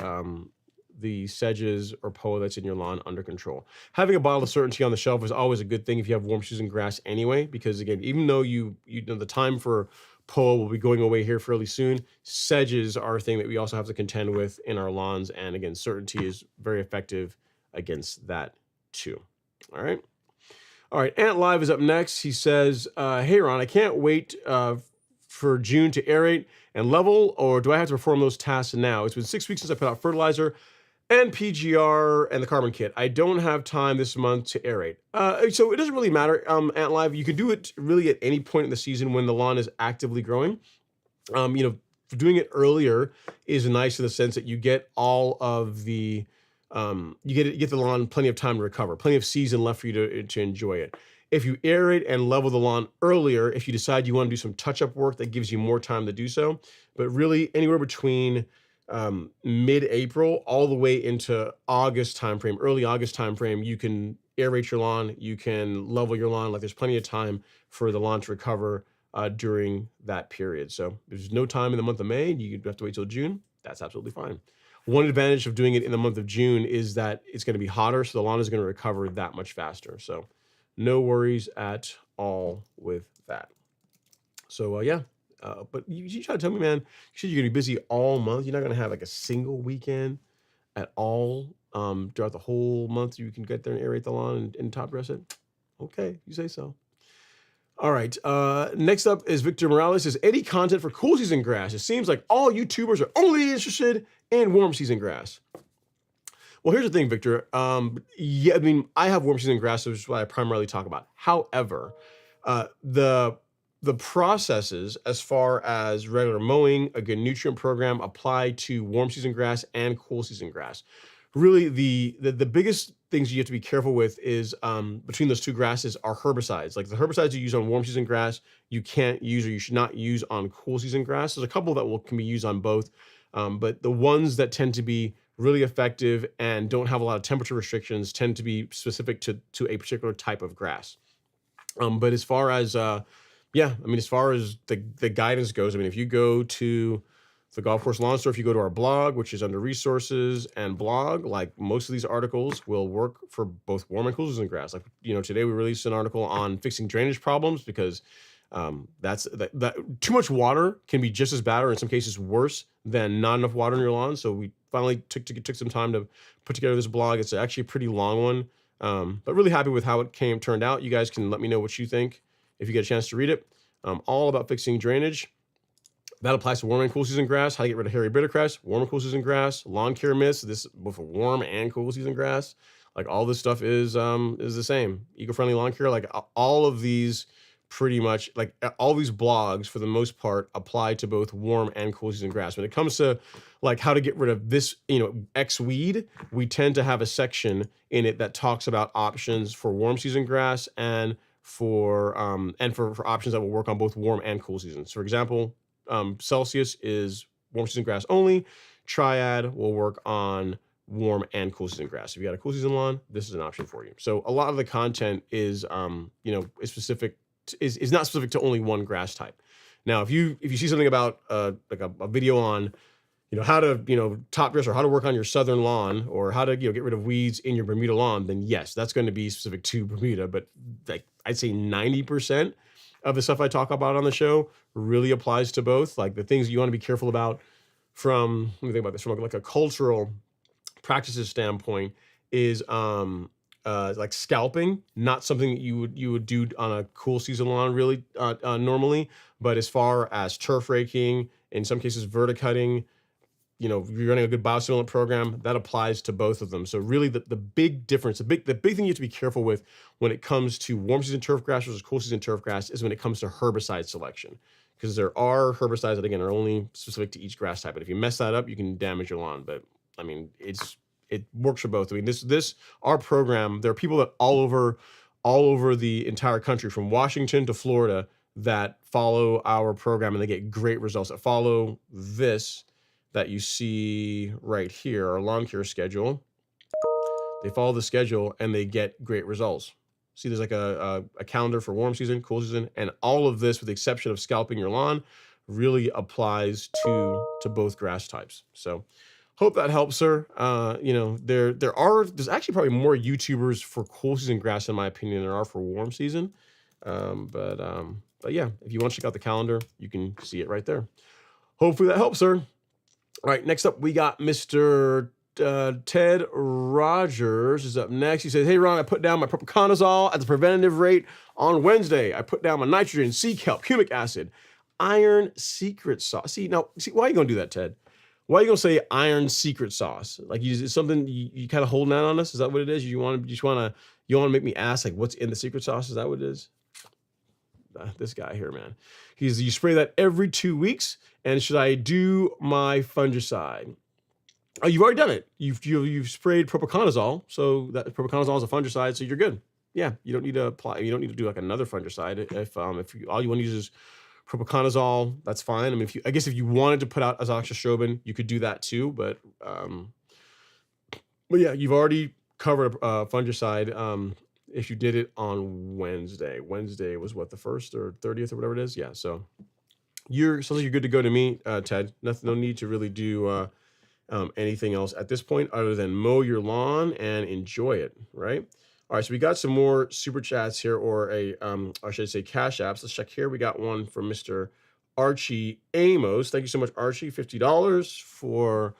the sedges or Poa that's in your lawn under control. Having a bottle of Certainty on the shelf is always a good thing if you have warm season grass anyway, because again, even though you know the time for Poa will be going away here fairly soon, sedges are a thing that we also have to contend with in our lawns, and again, Certainty is very effective against that too. All right. Ant Live is up next. He says, hey Ron, I can't wait for June to aerate and level, or do I have to perform those tasks now? It's been 6 weeks since I put out fertilizer and PGR and the carbon kit. I don't have time this month to aerate. So it doesn't really matter, Ant Live. You can do it really at any point in the season when the lawn is actively growing. Doing it earlier is nice in the sense that you get all of the, you get the lawn plenty of time to recover, plenty of season left for you to enjoy it. If you aerate and level the lawn earlier, if you decide you want to do some touch-up work, that gives you more time to do so. But really, anywhere between mid-April all the way into August timeframe, early August timeframe, you can aerate your lawn, you can level your lawn. Like there's plenty of time for the lawn to recover during that period. So there's no time in the month of May. You have to wait till June. That's absolutely fine. One advantage of doing it in the month of June is that it's going to be hotter, so the lawn is going to recover that much faster. So no worries at all with that. So yeah. But you try to tell me, man, you said you're gonna be busy all month. You're not gonna have like a single weekend at all throughout the whole month. You can get there and aerate the lawn and top dress it. Okay, you say so. All right. Next up is Victor Morales. Says any content for cool season grass? It seems like all YouTubers are only interested in warm season grass. Well, here's the thing, Victor. Yeah, I mean, I have warm season grass, which is what I primarily talk about. However, the processes as far as regular mowing, a good nutrient program apply to warm season grass and cool season grass. Really, the biggest things you have to be careful with is between those two grasses are herbicides. Like the herbicides you use on warm season grass, you can't use or you should not use on cool season grass. There's a couple that can be used on both, but the ones that tend to be really effective, and don't have a lot of temperature restrictions, tend to be specific to a particular type of grass. But as far as yeah, I mean, as far as the guidance goes, I mean, if you go to the Golf Course Lawn Store, if you go to our blog, which is under resources and blog, like most of these articles will work for both warm and cool season grass. Like, today we released an article on fixing drainage problems, because that too much water can be just as bad, or in some cases worse, than not enough water in your lawn. So we finally took some time to put together this blog. It's actually a pretty long one, but really happy with how it turned out. You guys can let me know what you think if you get a chance to read it. All about fixing drainage. That applies to warm and cool season grass. How to get rid of hairy bittercress, warm and cool season grass, lawn care myths. This both for warm and cool season grass. Like, all this stuff is the same. Eco-friendly lawn care. Like, all of these, pretty much, like all these blogs for the most part apply to both warm and cool season grass. When it comes to like how to get rid of this, X weed, we tend to have a section in it that talks about options for warm season grass and for options that will work on both warm and cool seasons. For example, Celsius is warm season grass only. Triad will work on warm and cool season grass. If you got a cool season lawn, this is an option for you. So a lot of the content is is specific, is not specific to only one grass type. Now, if you see something about like a video on how to top dress, or how to work on your southern lawn, or how to get rid of weeds in your Bermuda lawn, then yes, that's going to be specific to Bermuda. But like, I'd say 90% of the stuff I talk about on the show really applies to both. Like, the things you want to be careful about from, let me think about this, from like a cultural practices standpoint, is like scalping, not something that you would do on a cool season lawn really normally. But as far as turf raking, in some cases verticutting, you're running a good biostimulant program, that applies to both of them. So really the big difference, the big thing you have to be careful with when it comes to warm season turf grass versus cool season turf grass is when it comes to herbicide selection. Because there are herbicides that, again, are only specific to each grass type. But if you mess that up, you can damage your lawn. But I mean, it works for both. I mean, our program, there are people that all over the entire country, from Washington to Florida, that follow our program, and they get great results. That follow this that you see right here, our lawn care schedule. They follow the schedule and they get great results. See, there's like a calendar for warm season, cool season, and all of this, with the exception of scalping your lawn, really applies to both grass types. So hope that helps, sir. There's actually probably more YouTubers for cool season grass, in my opinion, than there are for warm season. But yeah, if you want to check out the calendar, you can see it right there. Hopefully that helps, sir. All right, next up, we got Mr. Ted Rogers is up next. He says, "Hey, Ron, I put down my propiconazole at the preventative rate on Wednesday. I put down my nitrogen, sea kelp, humic acid, iron secret sauce." See, why are you going to do that, Ted? Why are you going to say iron secret sauce? Like, is something you kind of holding out on us? Is that what it is? You want to make me ask, like, what's in the secret sauce? Is that what it is? This guy here, man. You spray that every 2 weeks. And should I do my fungicide? Oh, you've already done it. You've sprayed propiconazole, so that propiconazole is a fungicide, so you're good. Yeah, you don't need to apply. You don't need to do like another fungicide. If all you want to use is propiconazole, that's fine. I mean, if you wanted to put out azoxystrobin, you could do that too. But yeah, you've already covered a fungicide. If you did it on Wednesday. Wednesday was what, the 1st or 30th or whatever it is. Yeah, so sounds like you're good to go to me, Ted. No need to really do anything else at this point other than mow your lawn and enjoy it, right? All right, so we got some more super chats here, or I should say cash apps. Let's check here. We got one from Mr. Archie Amos. Thank you so much, Archie. $50 for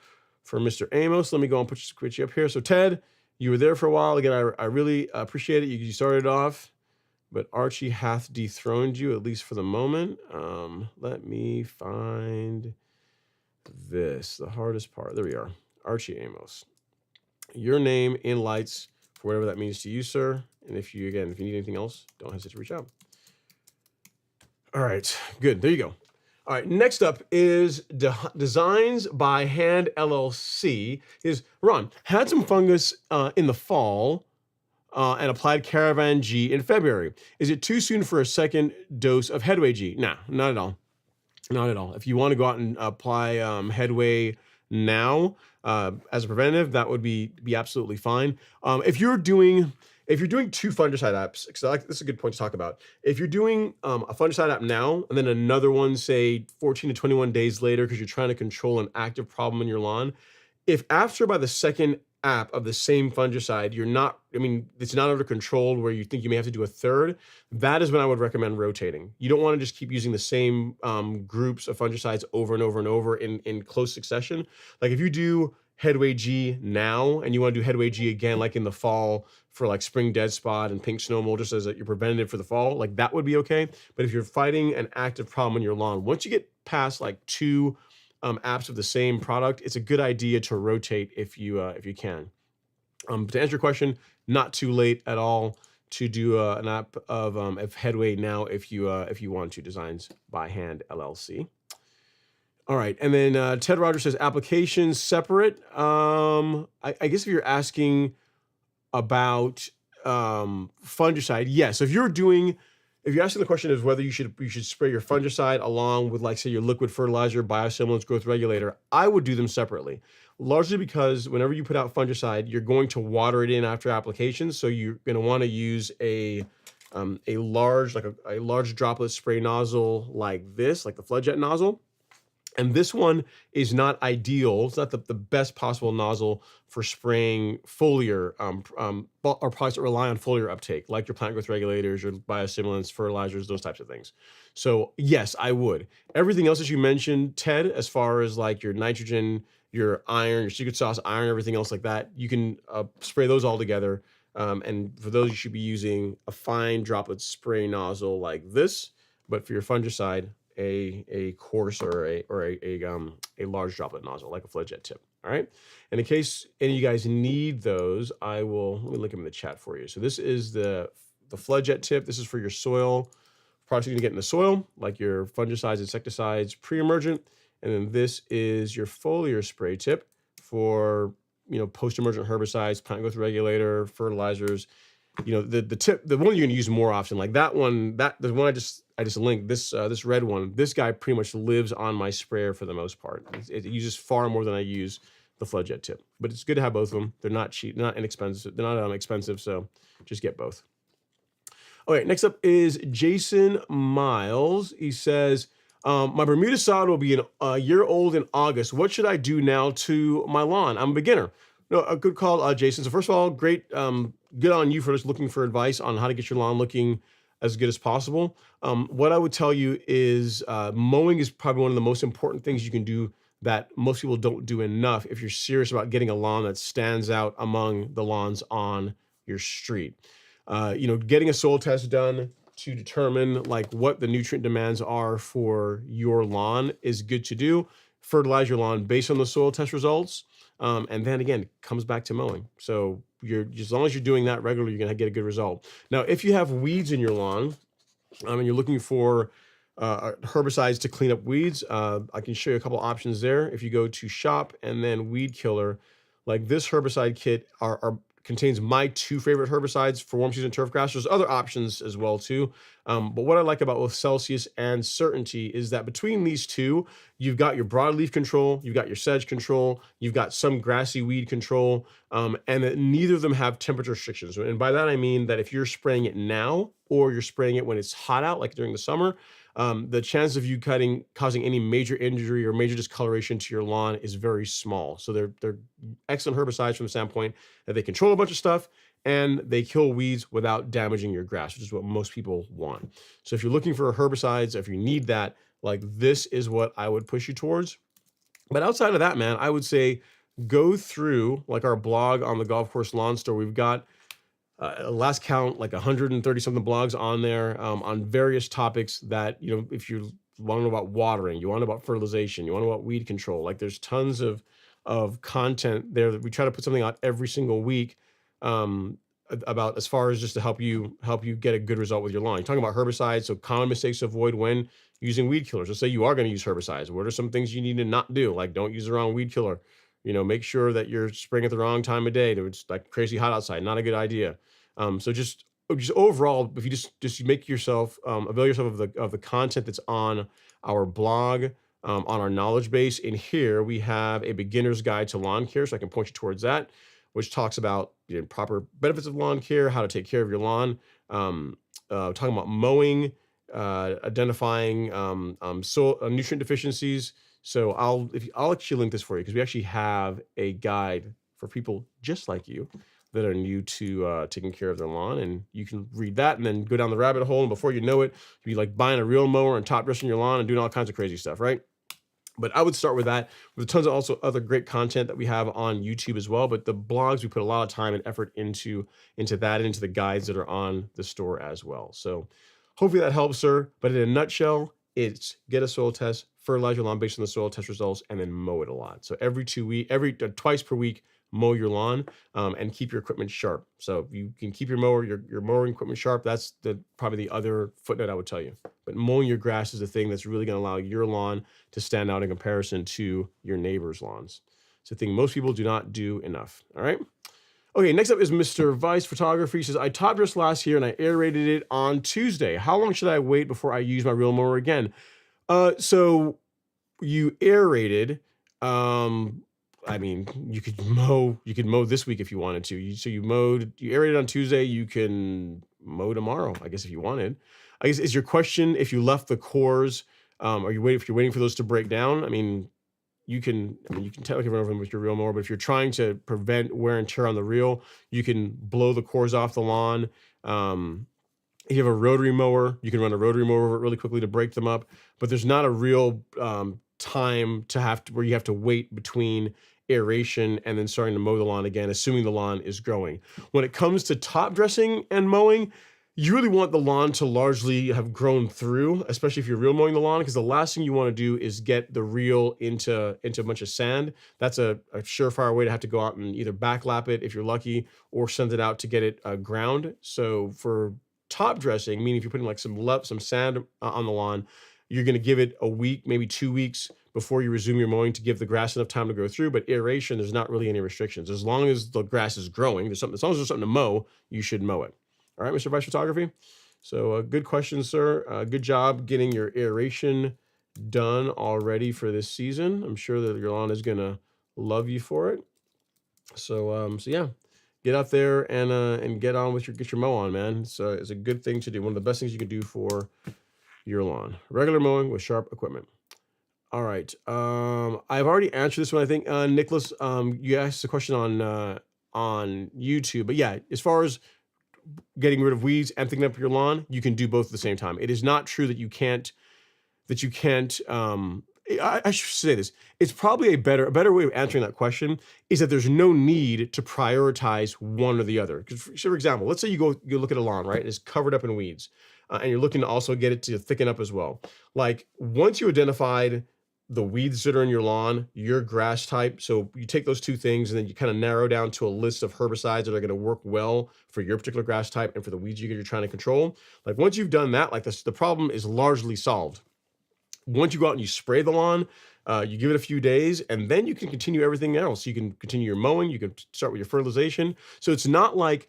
Mr. Amos. Let me go and put you up here. So Ted, you were there for a while. Again, I really appreciate it. You started off, but Archie hath dethroned you, at least for the moment. Let me find this, the hardest part. There we are. Archie Amos. Your name in lights for whatever that means to you, sir. And if you need anything else, don't hesitate to reach out. All right, good. There you go. All right, next up is Designs by Hand LLC. Ron, had some fungus in the fall and applied Caravan G in February. Is it too soon for a second dose of Headway G? Nah, not at all. Not at all. If you want to go out and apply Headway now as a preventative, that would be absolutely fine. If you're doing two fungicide apps, because this is a good point to talk about. If you're doing a fungicide app now and then another one, say 14 to 21 days later, because you're trying to control an active problem in your lawn, if after by the second app of the same fungicide, it's not under control where you think you may have to do a third, that is when I would recommend rotating. You don't want to just keep using the same groups of fungicides over and over and over in close succession. Like if you do Headway G now and you want to do Headway G again, like in the fall for like spring dead spot and pink snow mold, just as your preventative for the fall, like that would be okay. But if you're fighting an active problem in your lawn, once you get past like two apps of the same product, it's a good idea to rotate if you can. To answer your question, not too late at all to do an app of Headway now if you want to. Designs by Hand LLC. All right, and then Ted Rogers says applications separate. I guess if you're asking about fungicide, yes. If you're asking the question is whether you should spray your fungicide along with, like, say, your liquid fertilizer, biostimulants, growth regulator, I would do them separately. Largely because whenever you put out fungicide, you're going to water it in after application, so you're going to want to use a large droplet spray nozzle like this, like the flood jet nozzle. And this one is not ideal. It's not the best possible nozzle for spraying foliar or products that rely on foliar uptake, like your plant growth regulators, your biostimulants, fertilizers, those types of things. So yes, I would. Everything else that you mentioned, Ted, as far as like your nitrogen, your iron, your secret sauce iron, everything else like that, you can spray those all together. And for those, you should be using a fine droplet spray nozzle like this. But for your fungicide, a coarse or a large droplet nozzle like a flood jet tip. All right. And in case any of you guys need those, let me link them in the chat for you. So this is the flood jet tip. This is for your soil products you're gonna get in the soil, like your fungicides, insecticides, pre-emergent. And then this is your foliar spray tip for post-emergent herbicides, plant growth regulator, fertilizers. The one you're gonna use more often, like that one, the one I just linked, this red one, this guy pretty much lives on my sprayer for the most part. It uses far more than I use the flood jet tip, but it's good to have both of them. They're not cheap, they're not inexpensive, they're not expensive, so just get both. Okay, next up is Jason Miles. He says, my Bermuda sod will be a year old in August. What should I do now to my lawn? I'm a beginner. No, a good call, Jason. So first of all, great, good on you for just looking for advice on how to get your lawn looking as good as possible. What I would tell you is mowing is probably one of the most important things you can do that most people don't do enough if you're serious about getting a lawn that stands out among the lawns on your street. Getting a soil test done to determine like what the nutrient demands are for your lawn is good to do. Fertilize your lawn based on the soil test results. And then again, it comes back to mowing. So as long as you're doing that regularly, you're gonna get a good result. Now, if you have weeds in your lawn, and you're looking for herbicides to clean up weeds, I can show you a couple options there. If you go to shop and then weed killer, like this herbicide kit contains my two favorite herbicides for warm season turf grass. There's other options as well too. But what I like about both Celsius and Certainty is that between these two, you've got your broadleaf control, you've got your sedge control, you've got some grassy weed control, and that neither of them have temperature restrictions. And by that, I mean that if you're spraying it now or you're spraying it when it's hot out, like during the summer, the chance of you causing any major injury or major discoloration to your lawn is very small. So they're excellent herbicides from the standpoint that they control a bunch of stuff and they kill weeds without damaging your grass, which is what most people want. So if you're looking for herbicides, if you need that, like this is what I would push you towards. But outside of that, man, I would say go through like our blog on the Golf Course Lawn Store. We've got last count, like 130 something blogs on there on various topics that, if you want to know about watering, you want to know about fertilization, you want to know about weed control, like there's tons of content there that we try to put something out every single week about as far as just to help you get a good result with your lawn. You're talking about herbicides, so common mistakes to avoid when using weed killers. Let's say you are going to use herbicides. What are some things you need to not do? Like don't use the wrong weed killer. Make sure that you're spraying at the wrong time of day. It's like crazy hot outside, not a good idea. So just overall, if you just make yourself avail yourself of the content that's on our blog, on our knowledge base. In here, we have a beginner's guide to lawn care, so I can point you towards that, which talks about proper benefits of lawn care, how to take care of your lawn, talking about mowing, identifying soil nutrient deficiencies. So I'll actually link this for you because we actually have a guide for people just like you that are new to taking care of their lawn, and you can read that and then go down the rabbit hole, and before you know it, you'll be like buying a real mower and top dressing your lawn and doing all kinds of crazy stuff, right? But I would start with that, with tons of also other great content that we have on YouTube as well. But the blogs, we put a lot of time and effort into that and into the guides that are on the store as well. So hopefully that helps, sir. But in a nutshell, it's get a soil test, fertilize your lawn based on the soil test results, and then mow it a lot. So twice per week, mow your lawn, and keep your equipment sharp. So if you can keep your mowing equipment sharp, that's probably the other footnote I would tell you. But mowing your grass is the thing that's really going to allow your lawn to stand out in comparison to your neighbor's lawns. It's a thing most people do not do enough. All right. Okay, next up is Mr. Vice Photography. He says, I top dressed last year and I aerated it on Tuesday. How long should I wait before I use my real mower again? So you aerated. I mean, you could mow this week if you wanted to. You aerated on Tuesday, you can mow tomorrow, I guess, if you wanted. I guess, is your question if you left the cores, if you're waiting for those to break down? I mean, you can technically run over them with your reel mower, but if you're trying to prevent wear and tear on the reel, you can blow the cores off the lawn. If you have a rotary mower, you can run a rotary mower over it really quickly to break them up, but there's not a real time where you have to wait between aeration and then starting to mow the lawn again, assuming the lawn is growing. When it comes to top dressing and mowing, you really want the lawn to largely have grown through, especially if you're reel mowing the lawn, because the last thing you want to do is get the reel into a bunch of sand. That's a surefire way to have to go out and either backlap it if you're lucky, or send it out to get it ground. So for top dressing, meaning if you're putting like some sand on the lawn, you're going to give it a week, maybe 2 weeks before you resume your mowing to give the grass enough time to go through. But aeration, there's not really any restrictions. As long as the grass is growing, as long as there's something to mow, you should mow it. All right, Mr. Vice Photography. So good question, sir. Good job getting your aeration done already for this season. I'm sure that your lawn is going to love you for it. So yeah, get out there and get on with get your mow on, man. So it's a good thing to do. One of the best things you can do for your lawn. Regular mowing with sharp equipment. All right. I've already answered this one, I think. Nicholas, you asked a question on YouTube, but yeah, as far as getting rid of weeds and thickening up your lawn, you can do both at the same time. It is not true that you can't. I should say this. It's probably a better way of answering that question is that there's no need to prioritize one or the other. Because, for example, let's say you look at a lawn, right? It's covered up in weeds, and you're looking to also get it to thicken up as well. Like once you identified the weeds that are in your lawn, your grass type, so you take those two things and then you kind of narrow down to a list of herbicides that are going to work well for your particular grass type and for the weeds you're trying to control. Like once you've done that, like the problem is largely solved. Once you go out and you spray the lawn, you give it a few days, and then you can continue everything else. You can continue your mowing. You can start with your fertilization. So it's not like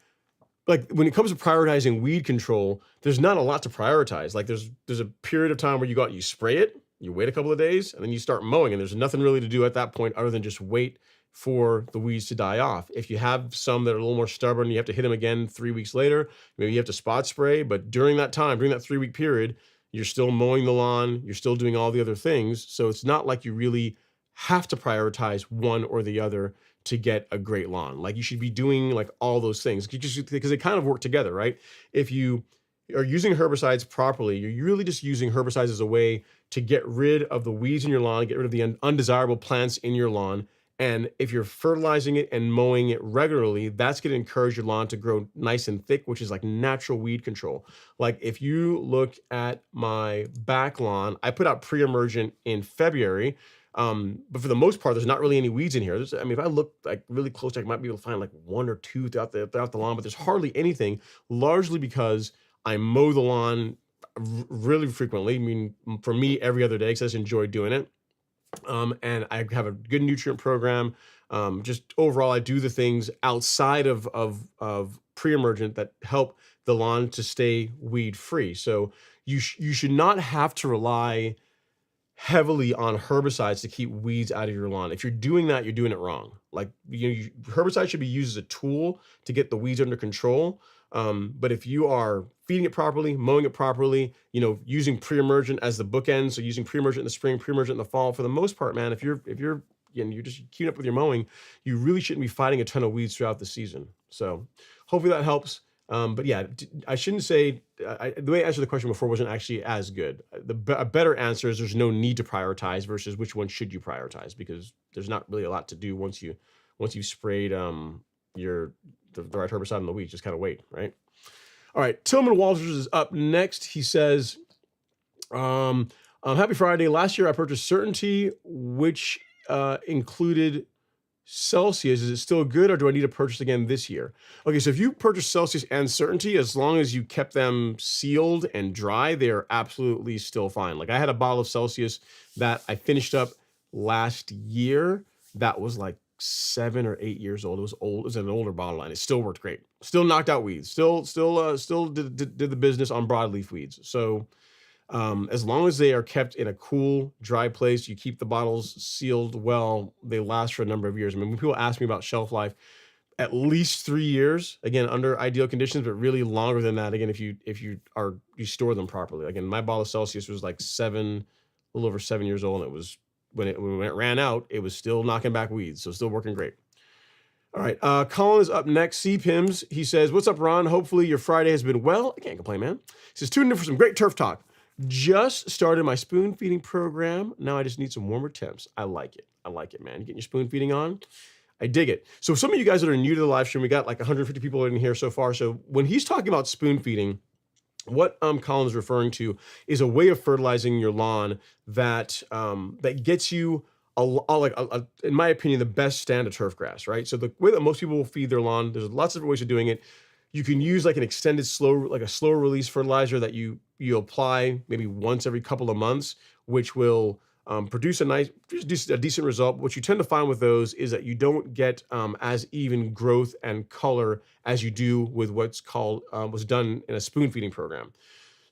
when it comes to prioritizing weed control, there's not a lot to prioritize. Like there's a period of time where you go out and you spray it, you wait a couple of days, and then you start mowing, and there's nothing really to do at that point other than just wait for the weeds to die off. If you have some that are a little more stubborn, you have to hit them again 3 weeks later. Maybe you have to spot spray, but during that 3-week period, you're still mowing the lawn, you're still doing all the other things. So it's not like you really have to prioritize one or the other to get a great lawn. Like you should be doing like all those things because they kind of work together, right? If you are using herbicides properly, you're really just using herbicides as a way to get rid of the weeds in your lawn, get rid of the undesirable plants in your lawn. And if you're fertilizing it and mowing it regularly, that's going to encourage your lawn to grow nice and thick, which is like natural weed control. Like if you look at my back lawn, I put out pre-emergent in February, but for the most part, there's not really any weeds in here. If I look like really close, I might be able to find like 1 or 2 throughout the lawn, but there's hardly anything, largely because I mow the lawn really frequently. I mean, for me, every other day, because I just enjoy doing it. And I have a good nutrient program. Just overall, I do the things outside of pre-emergent that help the lawn to stay weed free. So you should not have to rely heavily on herbicides to keep weeds out of your lawn. If you're doing that, you're doing it wrong. Like, herbicide should be used as a tool to get the weeds under control. But if you are feeding it properly, mowing it properly, using pre-emergent as the bookend, so using pre-emergent in the spring, pre-emergent in the fall, for the most part, man, if you're you're just keeping up with your mowing, you really shouldn't be fighting a ton of weeds throughout the season. So hopefully that helps. But yeah, I shouldn't say, the way I answered the question before wasn't actually as good. A better answer is there's no need to prioritize versus which one should you prioritize, because there's not really a lot to do once you've sprayed the right herbicide on the weeds. Just kind of wait, right? All right, Tillman Walters is up next. He says, happy Friday. Last year I purchased Certainty, which included Celsius. Is it still good, or do I need to purchase again this year? Okay, so if you purchase Celsius and Certainty, as long as you kept them sealed and dry, they are absolutely still fine. Like, I had a bottle of Celsius that I finished up last year that was like 7 or 8 years old. It was old. It was an older bottle, and it still worked great. Still knocked out weeds. Still did the business on broadleaf weeds. So as long as they are kept in a cool, dry place, you keep the bottles sealed well, they last for a number of years. I mean, when people ask me about shelf life, at least 3 years, again, under ideal conditions, but really longer than that, again, if you store them properly. Again, my bottle of Celsius was like a little over 7 years old, and it was, when it ran out, it was still knocking back weeds, so still working great. All right, Colin is up next. C-Pims, he says, what's up, Ron? Hopefully your Friday has been well. I can't complain, man. He says, tuning in for some great turf talk. Just started my spoon feeding program. Now I just need some warmer temps. I like it. I like it, man. You getting your spoon feeding on? I dig it. So some of you guys that are new to the live stream, we got like 150 people in here so far. So when he's talking about spoon feeding, what Colin is referring to is a way of fertilizing your lawn that that gets you in my opinion, the best stand of turf grass, right? So the way that most people will feed their lawn, there's lots of different ways of doing it. You can use like an extended slow release fertilizer that you apply maybe once every couple of months, which will produce a decent result. What you tend to find with those is that you don't get as even growth and color as you do with what's done in a spoon feeding program.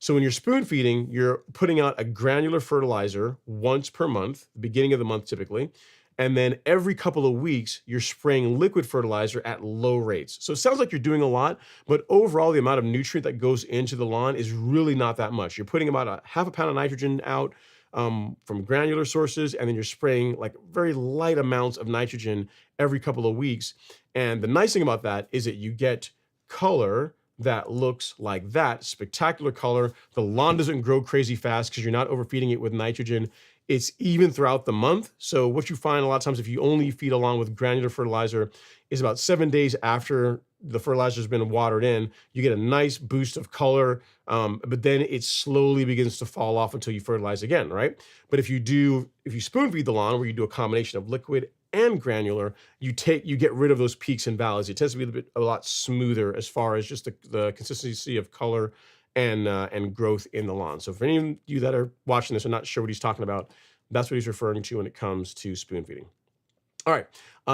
So when you're spoon feeding, you're putting out a granular fertilizer once per month, the beginning of the month typically. And then every couple of weeks, you're spraying liquid fertilizer at low rates. So it sounds like you're doing a lot, but overall, the amount of nutrient that goes into the lawn is really not that much. You're putting about a half a pound of nitrogen out from granular sources, and then you're spraying like very light amounts of nitrogen every couple of weeks. And the nice thing about that is that you get color that looks like that, spectacular color. The lawn doesn't grow crazy fast because you're not overfeeding it with nitrogen. It's even throughout the month. So what you find a lot of times, if you only feed along with granular fertilizer, is about 7 days after the fertilizer has been watered in, you get a nice boost of color, but then it slowly begins to fall off until you fertilize again, right? But if you spoon feed the lawn, where you do a combination of liquid and granular, you get rid of those peaks and valleys. It tends to be a lot smoother as far as just the consistency of color and growth in the lawn. So for any of you that are watching this and not sure what he's talking about, that's what he's referring to when it comes to spoon feeding. All right,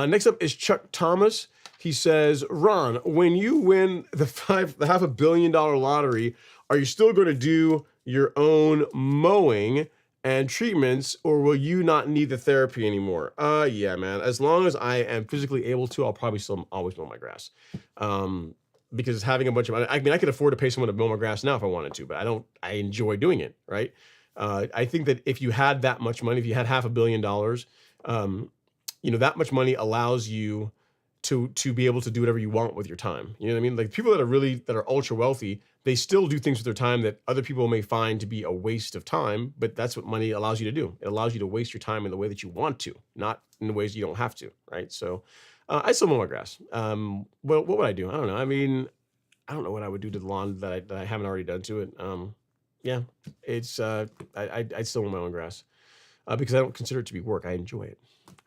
next up is Chuck Thomas. He says, Ron, when you win the $500 million lottery, are you still going to do your own mowing and treatments, or will you not need the therapy anymore? Yeah, man. As long as I am physically able to, I'll probably still always mow my grass. Because having a bunch of, I mean, I could afford to pay someone to mow my grass now if I wanted to, but I enjoy doing it, right? I think that if you had that much money, if you had $500 million, that much money allows you to be able to do whatever you want with your time. You know what I mean? Like people that are ultra wealthy, they still do things with their time that other people may find to be a waste of time, but that's what money allows you to do. It allows you to waste your time in the way that you want to, not in the ways you don't have to, right? So I still mow my grass. Well, what would I do? I don't know. I mean, I don't know what I would do to the lawn that I haven't already done to it. Yeah, it's I still mow my own grass because I don't consider it to be work. I enjoy it.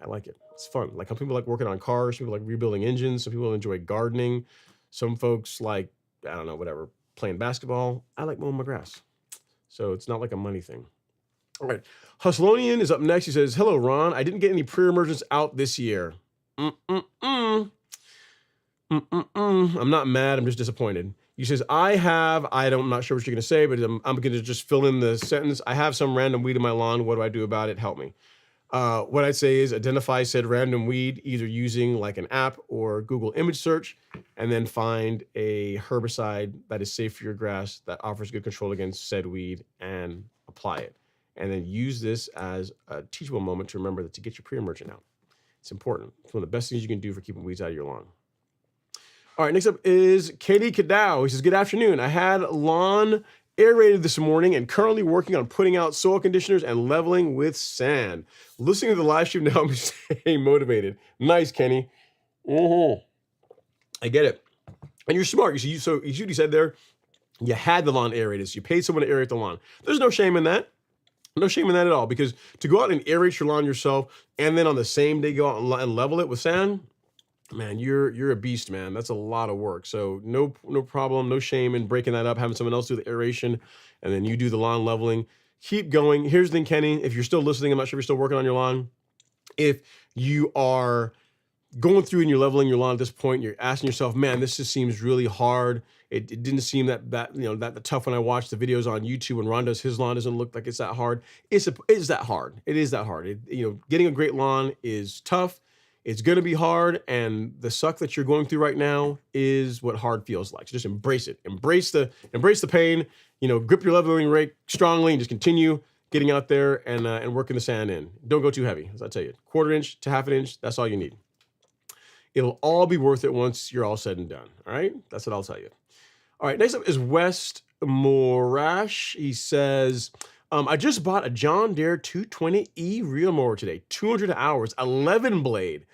I like it. It's fun. Like some people like working on cars. Some people like rebuilding engines. Some people enjoy gardening. Some folks like, I don't know, whatever, playing basketball. I like mowing my grass. So it's not like a money thing. All right. Huslonian is up next. He says, hello, Ron. I didn't get any pre-emergents out this year. I'm not mad. I'm just disappointed. He says, I'm not sure what you're going to say, but I'm going to just fill in the sentence. I have some random weed in my lawn. What do I do about it? Help me. What I'd say is identify said random weed, either using like an app or Google image search, and then find a herbicide that is safe for your grass that offers good control against said weed and apply it. And then use this as a teachable moment to remember that to get your pre-emergent out. It's important. It's one of the best things you can do for keeping weeds out of your lawn. All right, next up is Katie Kadow. He says, good afternoon. I had lawn aerated this morning and currently working on putting out soil conditioners and leveling with sand. Listening to the live stream to help me stay motivated. Nice, Kenny. I get it. And you're smart. So you said there, you had the lawn aerated. So you paid someone to aerate the lawn. There's no shame in that. No shame in that at all, because to go out and aerate your lawn yourself and then on the same day go out and level it with sand, man, you're a beast, man. That's a lot of work. So no problem, no shame in breaking that up, having someone else do the aeration, and then you do the lawn leveling. Keep going. Here's the thing, Kenny, if you're still listening, I'm not sure if you're still working on your lawn. If you are going through and you're leveling your lawn at this point, you're asking yourself, man, this just seems really hard. It didn't seem that tough when I watched the videos on YouTube when Ron does his lawn. Doesn't look like it's that hard. It is that hard. It is that hard. Getting a great lawn is tough. It's going to be hard, and the suck that you're going through right now is what hard feels like. So just embrace it. Embrace the pain. Grip your leveling rake strongly and just continue getting out there and working the sand in. Don't go too heavy, as I tell you. 1/4 inch to 1/2 inch. That's all you need. It'll all be worth it once you're all said and done. All right, that's what I'll tell you. All right, next up is West Morash. He says, I just bought a John Deere 220E reel mower today, 200 hours, 11 blade.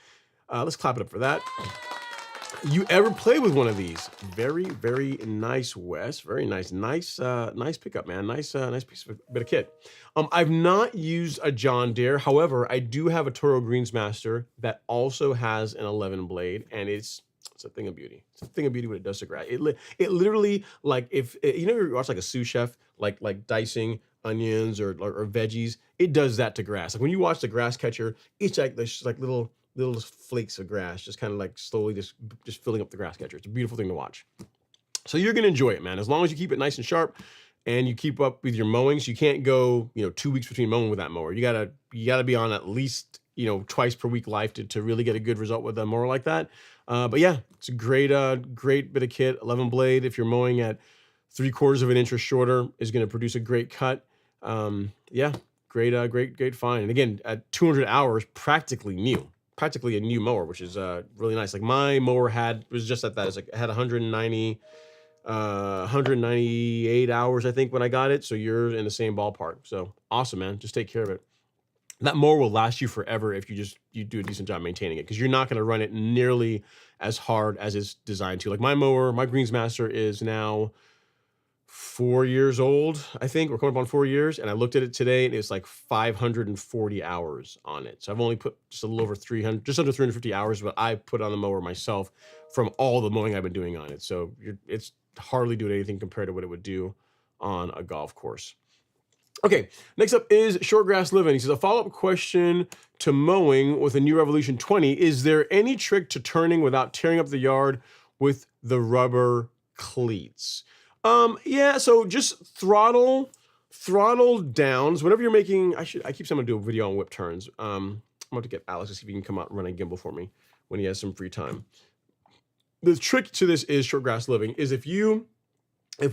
Let's clap it up for that. You ever play with one of these? Very, very nice, Wes. Very nice. Nice pickup, man. Nice piece of bit of kit. I've not used a John Deere. However, I do have a Toro Greensmaster that also has an 11 blade, and it's a thing of beauty. It's a thing of beauty what it does to grass. It literally, like, if you watch like a sous chef, like dicing onions or veggies, it does that to grass. Like when you watch the grass catcher, it's like there's like little flakes of grass, just kind of like slowly just filling up the grass catcher. It's a beautiful thing to watch. So you're gonna enjoy it, man. As long as you keep it nice and sharp and you keep up with your mowing. So you can't go 2 weeks between mowing with that mower. You gotta be on at least twice per week life to really get a good result with a mower like that. But yeah, it's a great bit of kit. 11 blade. If you're mowing at 3/4 inch or shorter, is going to produce a great cut. Yeah, great find. And again, at 200 hours, practically a new mower, which is really nice. Like my mower was just at that. It's like it had 198 hours, I think, when I got it. So you're in the same ballpark. So awesome, man. Just take care of it. That mower will last you forever if you do a decent job maintaining it, because you're not going to run it nearly as hard as it's designed to. Like my mower, my Greensmaster is now 4 years old, I think. We're coming up on 4 years, and I looked at it today, and it's like 540 hours on it. So I've only put just a little over 300, just under 350 hours, but I put on the mower myself from all the mowing I've been doing on it. So it's hardly doing anything compared to what it would do on a golf course. Okay, next up is Shortgrass Living. He says, a follow-up question to mowing with a new Revolution 20. Is there any trick to turning without tearing up the yard with the rubber cleats? Yeah, so just throttle down. So whenever you're making, I keep someone do a video on whip turns. I'm about to get Alex to see if he can come out and run a gimbal for me when he has some free time. The trick to this is Shortgrass Living is if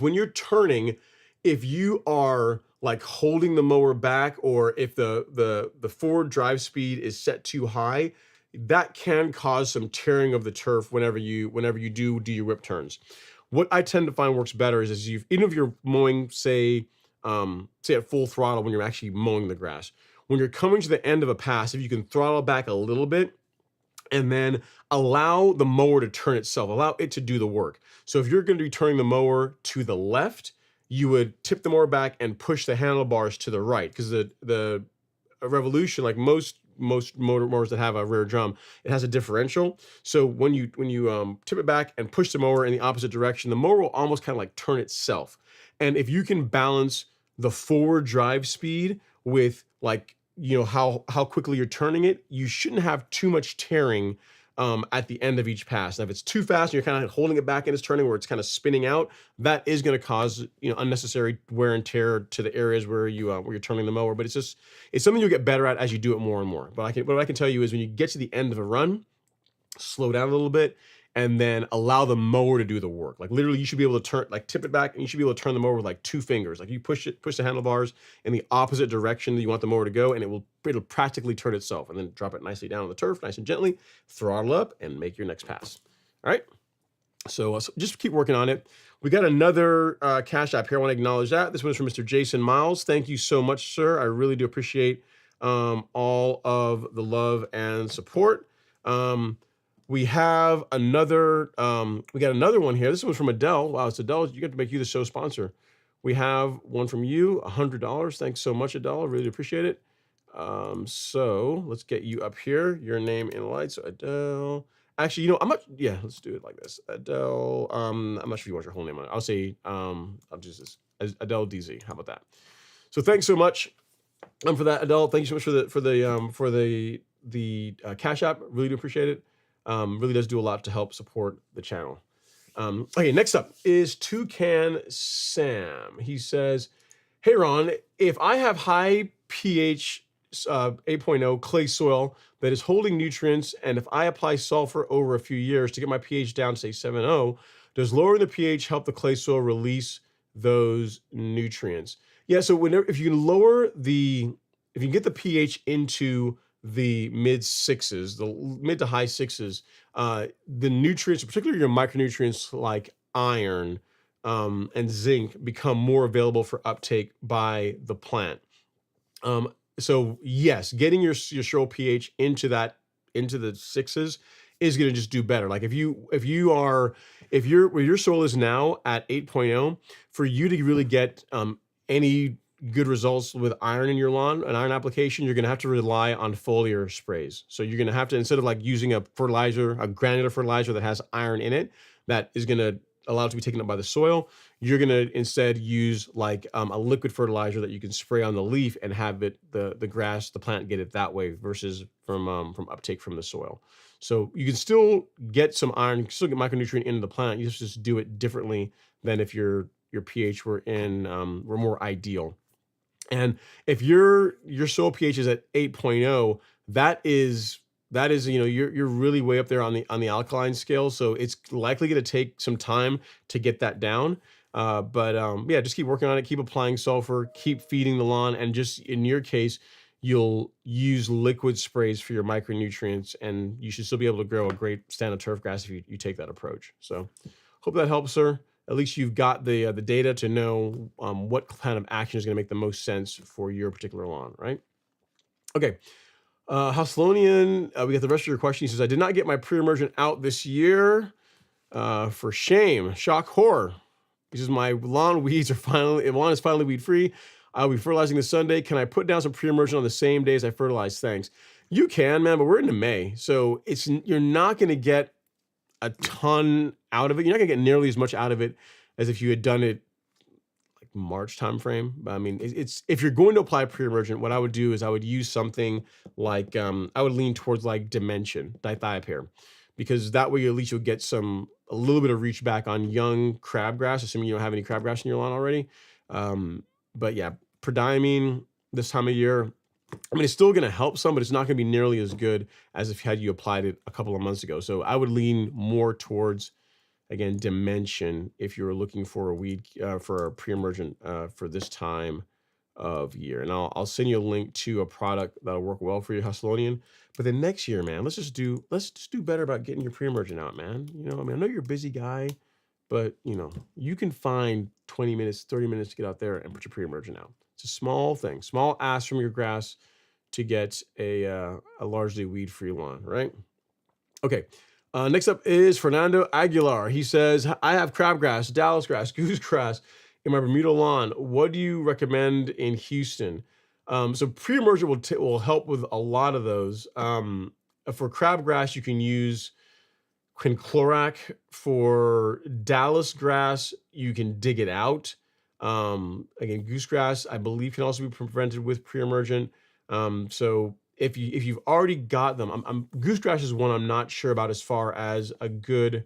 when you're turning, if you are like holding the mower back, or if the forward drive speed is set too high, that can cause some tearing of the turf whenever you do your whip turns. What I tend to find works better is even if you're mowing, say at full throttle when you're actually mowing the grass, when you're coming to the end of a pass, if you can throttle back a little bit and then allow the mower to turn itself, allow it to do the work. So if you're going to be turning the mower to the left, you would tip the mower back and push the handlebars to the right, because the Revolution, like most mowers that have a rear drum, it has a differential. So when you tip it back and push the mower in the opposite direction, the mower will almost kind of like turn itself. And if you can balance the forward drive speed with how quickly you're turning it, you shouldn't have too much tearing at the end of each pass. Now, if it's too fast and you're kind of holding it back and it's turning where it's kind of spinning out, that is going to cause unnecessary wear and tear to the areas where you're turning the mower. But it's something you'll get better at as you do it more and more. But what I can tell you is when you get to the end of a run, slow down a little bit, and then allow the mower to do the work. Like literally you should be able to tip it back, and you should be able to turn the mower with like 2 fingers. Like you push the handlebars in the opposite direction that you want the mower to go, and it'll practically turn itself, and then drop it nicely down on the turf, nice and gently, throttle up, and make your next pass. All right. So just keep working on it. We got another Cash App here. I want to acknowledge that. This one's from Mr. Jason Miles. Thank you so much, sir. I really do appreciate all of the love and support. We have another, we got another one here. This was from Adele. Wow, it's Adele. You got to make you the show sponsor. We have one from you, $100. Thanks so much, Adele. I really appreciate it. So let's get you up here. Your name in lights. So Adele. Actually, I'm not, yeah, let's do it like this. Adele, I'm not sure if you want your whole name on it. I'll say, I'll do this. Adele DZ. How about that? So thanks so much for that, Adele. Thank you so much for the Cash App. Really do appreciate it. Really does do a lot to help support the channel. Okay, next up is Toucan Sam. He says, hey, Ron, if I have high pH 8.0 clay soil that is holding nutrients, and if I apply sulfur over a few years to get my pH down to say 7.0, does lowering the pH help the clay soil release those nutrients? Yeah, so if you can get the pH into the mid 6s, the mid to high 6s, the nutrients, particularly your micronutrients like iron and zinc, become more available for uptake by the plant. So yes, getting your soil pH into the 6s is going to just do better. Like if your soil is now at 8.0, for you to really get any good results with iron in your lawn, an iron application, you're going to have to rely on foliar sprays. So you're going to have to, instead of like using a granular fertilizer that has iron in it, that is going to allow it to be taken up by the soil, you're going to instead use like a liquid fertilizer that you can spray on the leaf and have it, the plant get it that way versus from uptake from the soil. So you can still get some iron, you can still get micronutrient into the plant. You just do it differently than if your pH were more ideal. And if your soil pH is at 8.0, that is you're really way up there on the alkaline scale. So it's likely going to take some time to get that down. But just keep working on it. Keep applying sulfur. Keep feeding the lawn, and just in your case, you'll use liquid sprays for your micronutrients, and you should still be able to grow a great stand of turf grass if you take that approach. So, hope that helps, sir. At least you've got the data to know what kind of action is going to make the most sense for your particular lawn, right? Okay. Hauslonian, we got the rest of your question. He says, I did not get my pre-emergent out this year. For shame. Shock horror. He says, my lawn is finally weed free. I'll be fertilizing this Sunday. Can I put down some pre-emergent on the same day as I fertilize? Thanks. You can, man, but we're into May. So you're not going to get a ton out of it. You're not gonna get nearly as much out of it as if you had done it like March timeframe. But I mean, it's if you're going to apply pre-emergent, what I would do is I would use something like I would lean towards like Dimension, dithiopyr, because that way at least you'll get a little bit of reach back on young crabgrass, assuming you don't have any crabgrass in your lawn already. But yeah, prodiamine this time of year, I mean, it's still going to help some, but it's not going to be nearly as good as if you applied it a couple of months ago. So I would lean more towards, again, Dimension if you were looking for a pre-emergent for this time of year. And I'll send you a link to a product that'll work well for your Hauslonian. But then next year, man, let's just do better about getting your pre-emergent out, man. I know you're a busy guy, but you can find 20 minutes, 30 minutes to get out there and put your pre-emergent out. It's a small thing, small ask from your grass to get a largely weed-free lawn, right? Okay, next up is Fernando Aguilar. He says, I have crabgrass, Dallas grass, goosegrass in my Bermuda lawn. What do you recommend in Houston? So pre-emergent will help with a lot of those. For crabgrass, you can use quinclorac. For Dallas grass, you can dig it out. Again, goosegrass, I believe, can also be prevented with pre-emergent. So if you've already got them, goosegrass is one I'm not sure about as far as a good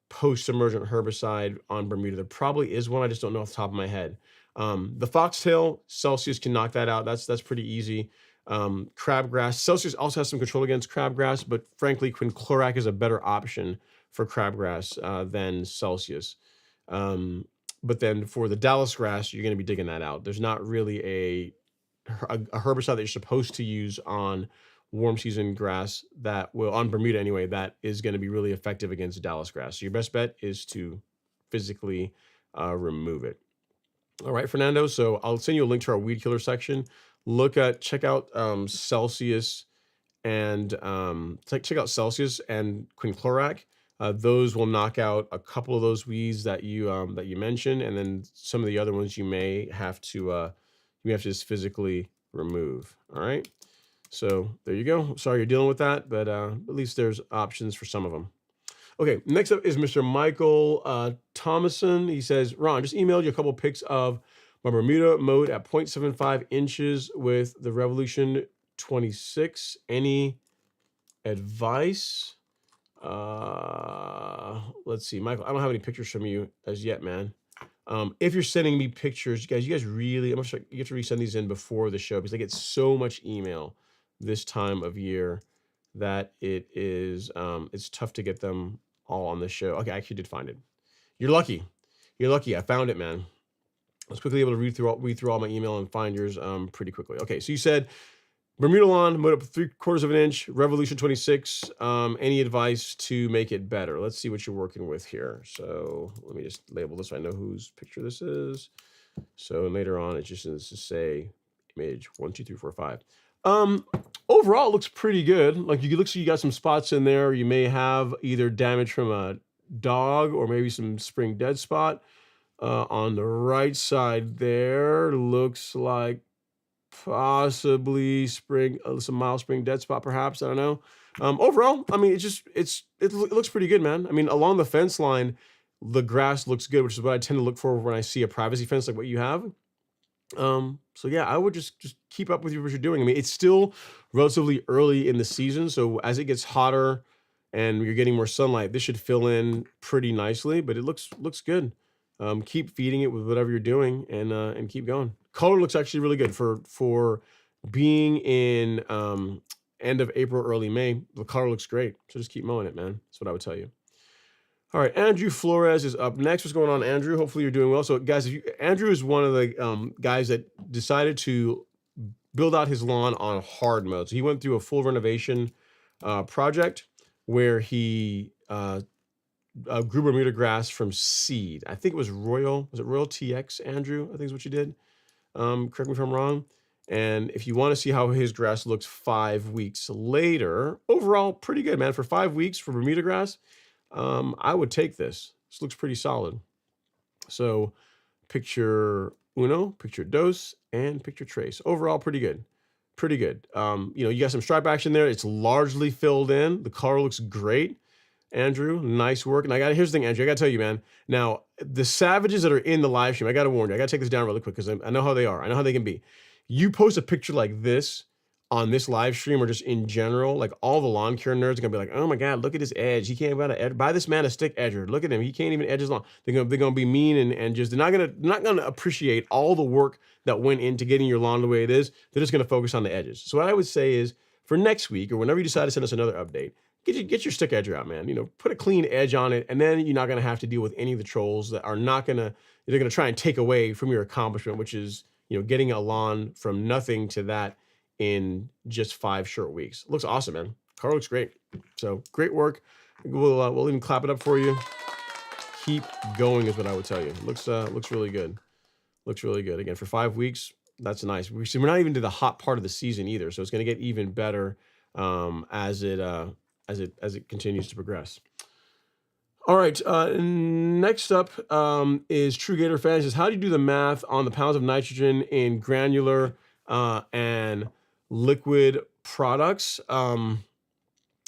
post-emergent herbicide on Bermuda. There probably is one. I just don't know off the top of my head. The foxtail, Celsius can knock that out. That's pretty easy. Crabgrass, Celsius also has some control against crabgrass, but frankly, quinclorac is a better option for crabgrass than Celsius. But then for the Dallas grass, you're going to be digging that out. There's not really a herbicide that you're supposed to use on warm season grass that will, on Bermuda anyway, that is going to be really effective against Dallas grass. So your best bet is to physically remove it. All right, Fernando. So I'll send you a link to our weed killer section. Check out Celsius and check out Celsius and quinclorac. Those will knock out a couple of those weeds that you mentioned, and then some of the other ones you may have to just physically remove. All right. So there you go. Sorry you're dealing with that, but at least there's options for some of them. Okay, next up is Mr. Michael Thomason. He says, Ron, just emailed you a couple pics of my Bermuda mowed at 0.75 inches with the Revolution 26. Any advice? Let's see, Michael, I don't have any pictures from you as yet, man. If you're sending me pictures, you guys really, I'm sure you have to resend these in before the show because I get so much email this time of year that it is, it's tough to get them all on the show. Okay, I actually did find it. You're lucky. You're lucky. I found it, man. I was quickly able to read through all my email and find yours pretty quickly. Okay, so you said Bermuda lawn, mowed up 3/4 of an inch, Revolution 26. Any advice to make it better? Let's see what you're working with here. So let me just label this so I know whose picture this is. So later on, it's just to say image 1, 2, 3, 4, 5. Overall, it looks pretty good. Like you look, so you got some spots in there. You may have either damage from a dog or maybe some spring dead spot. On the right side there, looks like possibly some mild spring dead spot, perhaps. I don't know. Overall, I mean, it looks pretty good, man. I mean, along the fence line, the grass looks good, which is what I tend to look for when I see a privacy fence like what you have. So yeah, I would just keep up with what you're doing. I mean, it's still relatively early in the season, so as it gets hotter and you're getting more sunlight, this should fill in pretty nicely. But it looks good. Keep feeding it with whatever you're doing, and keep going. Color looks actually really good for being in end of April, early May. The color looks great. So just keep mowing it, man. That's what I would tell you. All right, Andrew Flores is up next. What's going on, Andrew? Hopefully you're doing well. So, guys, Andrew is one of the guys that decided to build out his lawn on hard mode. So he went through a full renovation project where he grew Bermuda grass from seed. I think it was Royal. Was it Royal TX, Andrew? I think is what you did. Correct me if I'm wrong. And if you want to see how his grass looks 5 weeks later, overall, pretty good, man. For 5 weeks for Bermuda grass, I would take this. This looks pretty solid. So picture uno, picture dos, and picture tres. Overall, pretty good. Pretty good. You got some stripe action there. It's largely filled in. The color looks great. Andrew, nice work. And here's the thing, Andrew, I gotta tell you, man. Now, the savages that are in the live stream, I gotta warn you, I gotta take this down really quick because I know how they are. I know how they can be. You post a picture like this on this live stream or just in general, like all the lawn care nerds are gonna be like, oh my God, look at his edge. He can't even buy this man a stick edger. Look at him. He can't even edge his lawn. They're gonna be mean and just they're not gonna appreciate all the work that went into getting your lawn the way it is. They're just gonna focus on the edges. So what I would say is for next week or whenever you decide to send us another update, get your stick edger out, man. Put a clean edge on it, and then you're not gonna have to deal with any of the trolls that are they're gonna try and take away from your accomplishment, which is getting a lawn from nothing to that in just 5 short weeks. Looks awesome, man. Car looks great. So great work. We'll even clap it up for you. Keep going is what I would tell you. Looks really good. Looks really good. Again, for 5 weeks, that's nice. We're not even to the hot part of the season either, so it's going to get even better as it continues to progress. All right, next up is True Gator Fan. He says, how do you do the math on the pounds of nitrogen in granular and liquid products?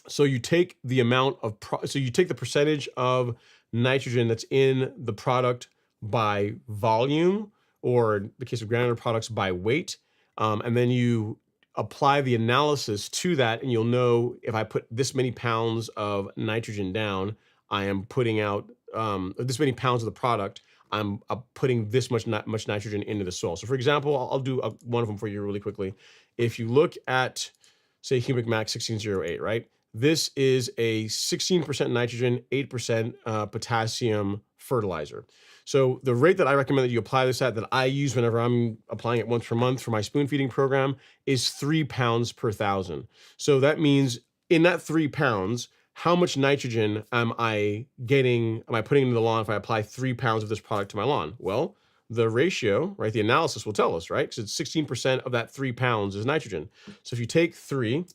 So you take the amount of, so you take the percentage of nitrogen that's in the product by volume, or in the case of granular products by weight, and then you apply the analysis to that, and you'll know if I put this many pounds of nitrogen down, I am putting out this many pounds of the product, I'm putting this much nitrogen into the soil. So for example, I'll do one of them for you really quickly. If you look at, say, Humic Max 1608, right? This is a 16% nitrogen, 8% potassium fertilizer. So the rate that I recommend that you apply this at, that I use whenever I'm applying it once per month for my spoon feeding program, is 3 pounds per thousand. So that means in that 3 pounds, how much nitrogen am I putting into the lawn if I apply 3 pounds of this product to my lawn? Well, the ratio, right, the analysis will tell us, right? Because it's 16% of that 3 pounds is nitrogen. So if you take 3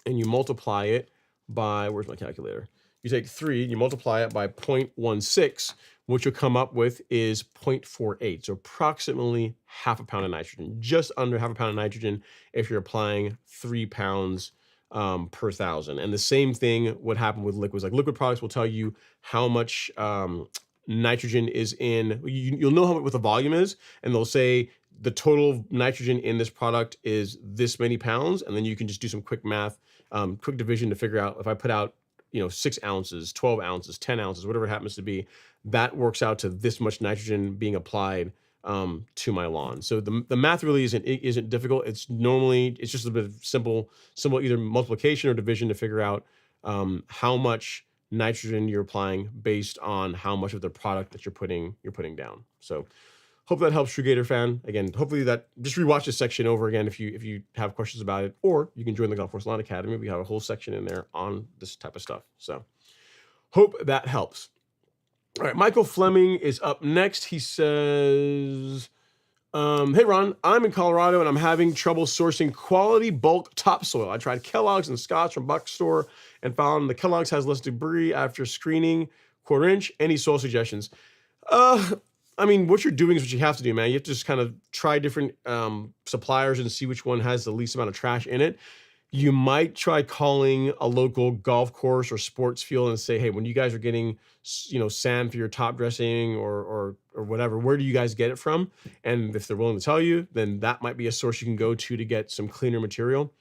and you multiply it by, where's my calculator? You take 3 and you multiply it by 0.16, what you'll come up with is 0.48. So approximately half a pound of nitrogen, just under half a pound of nitrogen if you're applying 3 pounds per thousand. And the same thing would happen with liquids. Like liquid products will tell you how much nitrogen is in, you'll know what the volume is, and they'll say the total nitrogen in this product is this many pounds. And then you can just do some quick math, quick division to figure out if I put out, 6 ounces, 12 ounces, 10 ounces, whatever it happens to be, that works out to this much nitrogen being applied to my lawn. So the math really isn't difficult. It's just a bit of simple either multiplication or division to figure out how much nitrogen you're applying based on how much of the product that you're putting down. So hope that helps, Irrigator fan. Again, hopefully that, just rewatch this section over again if you have questions about it, or you can join the Golf Course Lawn Academy. We have a whole section in there on this type of stuff. So hope that helps. All right, Michael Fleming is up next. He says, hey, Ron, I'm in Colorado and I'm having trouble sourcing quality bulk topsoil. I tried Kellogg's and Scott's from Buck Store and found the Kellogg's has less debris after screening, 1/4 inch. Any soil suggestions? I mean, what you're doing is what you have to do, man. You have to just kind of try different suppliers and see which one has the least amount of trash in it. You might try calling a local golf course or sports field and say, hey, when you guys are getting, sand for your top dressing or whatever, where do you guys get it from? And if they're willing to tell you, then that might be a source you can go to get some cleaner material.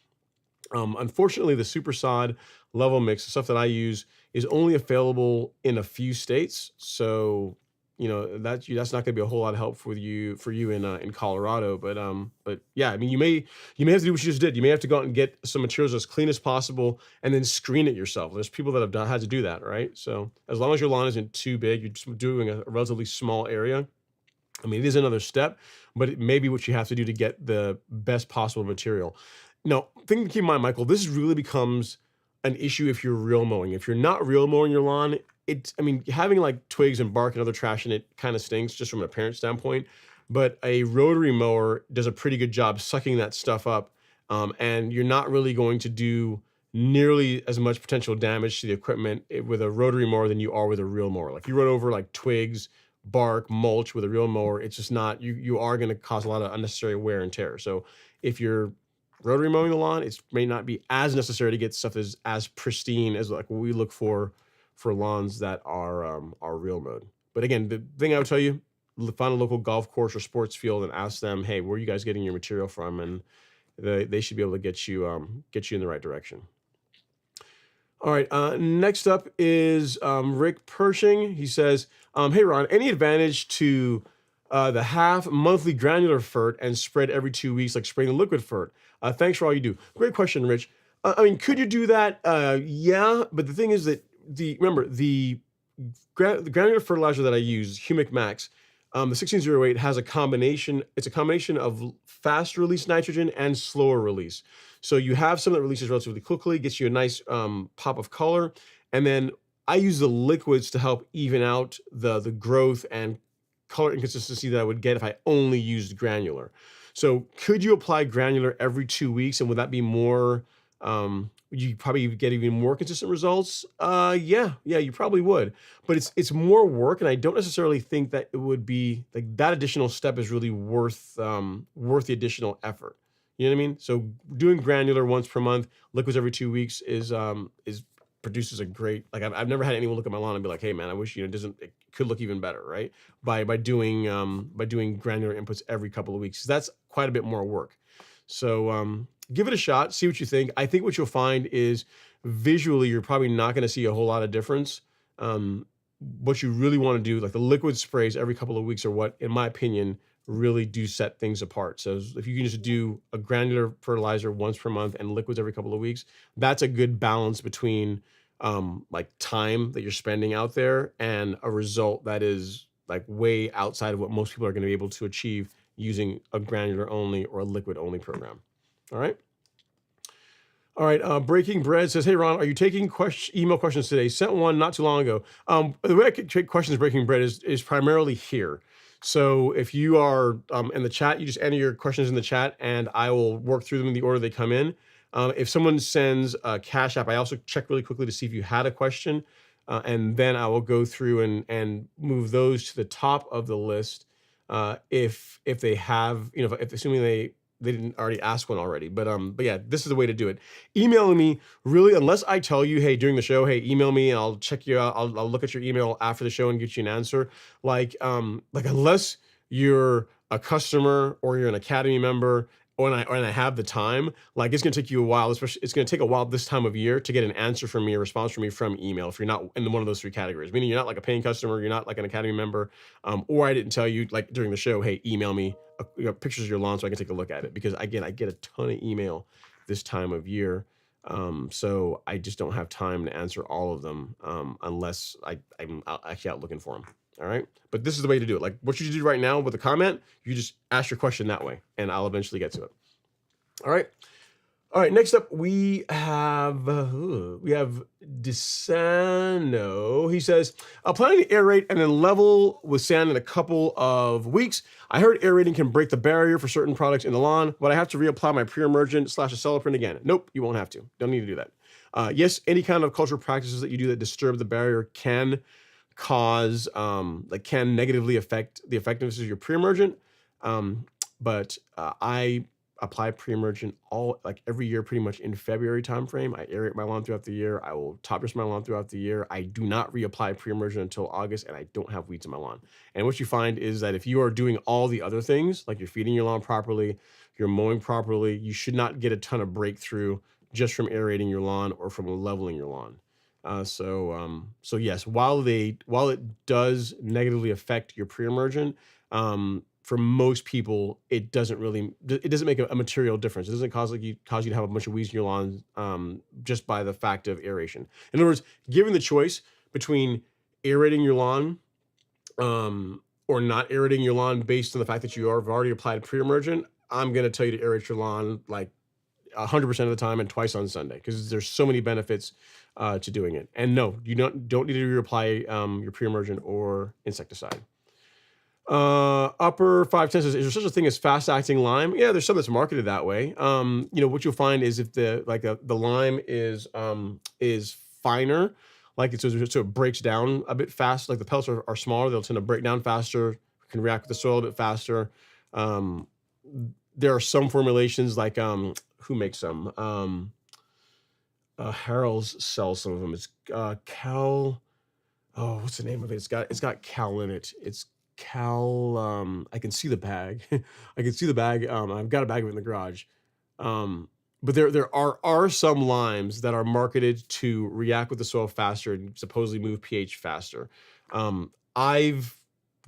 Unfortunately, the Super Sod level mix, the stuff that I use, is only available in a few states. So that's not going to be a whole lot of help for you in Colorado. But yeah, I mean, you may have to do what you just did. You may have to go out and get some materials as clean as possible and then screen it yourself. There's people that have had to do that, right? So as long as your lawn isn't too big, you're just doing a relatively small area. I mean, it is another step, but it may be what you have to do to get the best possible material. Now, thing to keep in mind, Michael, this really becomes an issue if you're real mowing. If you're not real mowing your lawn, having like twigs and bark and other trash in it kind of stinks just from an appearance standpoint, but a rotary mower does a pretty good job sucking that stuff up, and you're not really going to do nearly as much potential damage to the equipment with a rotary mower than you are with a real mower. Like you run over like twigs, bark, mulch with a real mower, it's just not, you are going to cause a lot of unnecessary wear and tear. So if you're rotary mowing the lawn, it may not be as necessary to get stuff as pristine as like what we look for lawns that are real mowed. But again, the thing I would tell you, find a local golf course or sports field and ask them, hey, where are you guys getting your material from? And they should be able to get you in the right direction. All right, next up is Rick Pershing. He says, hey, Ron, any advantage to the half monthly granular fert and spread every 2 weeks, like spraying the liquid fert? Thanks for all you do. Great question, Rich. Could you do that? Yeah, but the thing is that the granular fertilizer that I use, Humic Max, the 1608 has a combination. It's a combination of fast release nitrogen and slower release. So you have some that releases relatively quickly, gets you a nice pop of color, and then I use the liquids to help even out the growth and color inconsistency that I would get if I only used granular. So could you apply granular every 2 weeks, and would that be more? Would you probably get even more consistent results? Yeah, you probably would. But it's more work, and I don't necessarily think that it would be like that additional step is really worth the additional effort. You know what I mean? So doing granular once per month, liquids every 2 weeks produces a great, like I've never had anyone look at my lawn and be like, hey man, I wish it could look even better, right? By doing granular inputs every couple of weeks. That's quite a bit more work. So give it a shot, see what you think. I think what you'll find is visually, you're probably not going to see a whole lot of difference. What you really want to do, like the liquid sprays every couple of weeks, are what, in my opinion, really do set things apart. So if you can just do a granular fertilizer once per month and liquids every couple of weeks, that's a good balance between like time that you're spending out there and a result that is like way outside of what most people are going to be able to achieve using a granular only or a liquid only program. All right. All right. Breaking Bread says, "Hey Ron, are you taking email questions today? Sent one not too long ago." The way I can take questions, Breaking Bread, is primarily here. So if you are in the chat, you just enter your questions in the chat, and I will work through them in the order they come in. If someone sends a Cash App, I also check really quickly to see if you had a question, and then I will go through and move those to the top of the list if they have, if assuming they didn't already ask one already. But yeah, this is the way to do it. Emailing me, really, unless I tell you, hey, during the show, hey, email me and I'll check you out. I'll look at your email after the show and get you an answer. Like unless you're a customer or you're an Academy member, and I have the time, like it's gonna take you a while, especially it's gonna take a while this time of year to get an answer from me, a response from me from email, if you're not in one of those three categories, meaning you're not like a paying customer, you're not like an Academy member, or I didn't tell you like during the show, hey, email me pictures of your lawn so I can take a look at it, because again, I get a ton of email this time of year. So I just don't have time to answer all of them unless I'm actually out looking for them. All right. But this is the way to do it. Like what you do right now with a comment, you just ask your question that way and I'll eventually get to it. All right. All right. Next up, we have Desano. He says, planning to aerate and then level with sand in a couple of weeks. I heard aerating can break the barrier for certain products in the lawn, but I have to reapply my pre-emergent / aceleprint again. Nope, you won't have to. Don't need to do that. Yes, any kind of cultural practices that you do that disturb the barrier can cause can negatively affect the effectiveness of your pre-emergent. But I apply pre-emergent every year, pretty much in February timeframe. I aerate my lawn throughout the year. I will top dress my lawn throughout the year. I do not reapply pre-emergent until August, and I don't have weeds in my lawn. And what you find is that if you are doing all the other things, like you're feeding your lawn properly, you're mowing properly, you should not get a ton of breakthrough just from aerating your lawn or from leveling your lawn. So yes, while it does negatively affect your pre-emergent, for most people, it doesn't make a material difference. It doesn't cause you to have a bunch of weeds in your lawn just by the fact of aeration. In other words, given the choice between aerating your lawn or not aerating your lawn based on the fact that you have already applied pre-emergent, I'm going to tell you to aerate your lawn like 100% of the time and twice on Sunday, because there's so many benefits to doing it. And no, you don't need to reapply your pre-emergent or insecticide. Upper 510 says, is there such a thing as fast-acting lime? Yeah, there's some that's marketed that way. What you'll find is if the lime is finer, so it breaks down a bit fast. Like the pellets are smaller, they'll tend to break down faster, can react with the soil a bit faster. There are some formulations like who makes some? Harold's sells some of them. It's Cal. Oh, what's the name of it? It's got Cal in it. It's Cal. I can see the bag. I can see the bag. I've got a bag of it in the garage. But there are some limes that are marketed to react with the soil faster and supposedly move pH faster. I've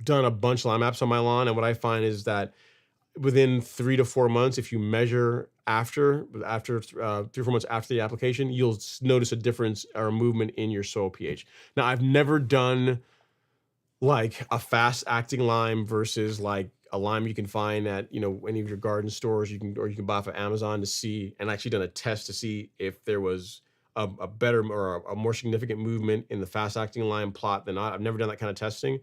done a bunch of lime apps on my lawn, and what I find is that within 3 to 4 months, if you measure after 3 or 4 months after the application, you'll notice a difference or a movement in your soil pH. Now, I've never done like a fast acting lime versus like a lime you can find at any of your garden stores, you can buy off of Amazon to see, and actually done a test to see if there was a better or a more significant movement in the fast acting lime plot than not. I've never done that kind of testing.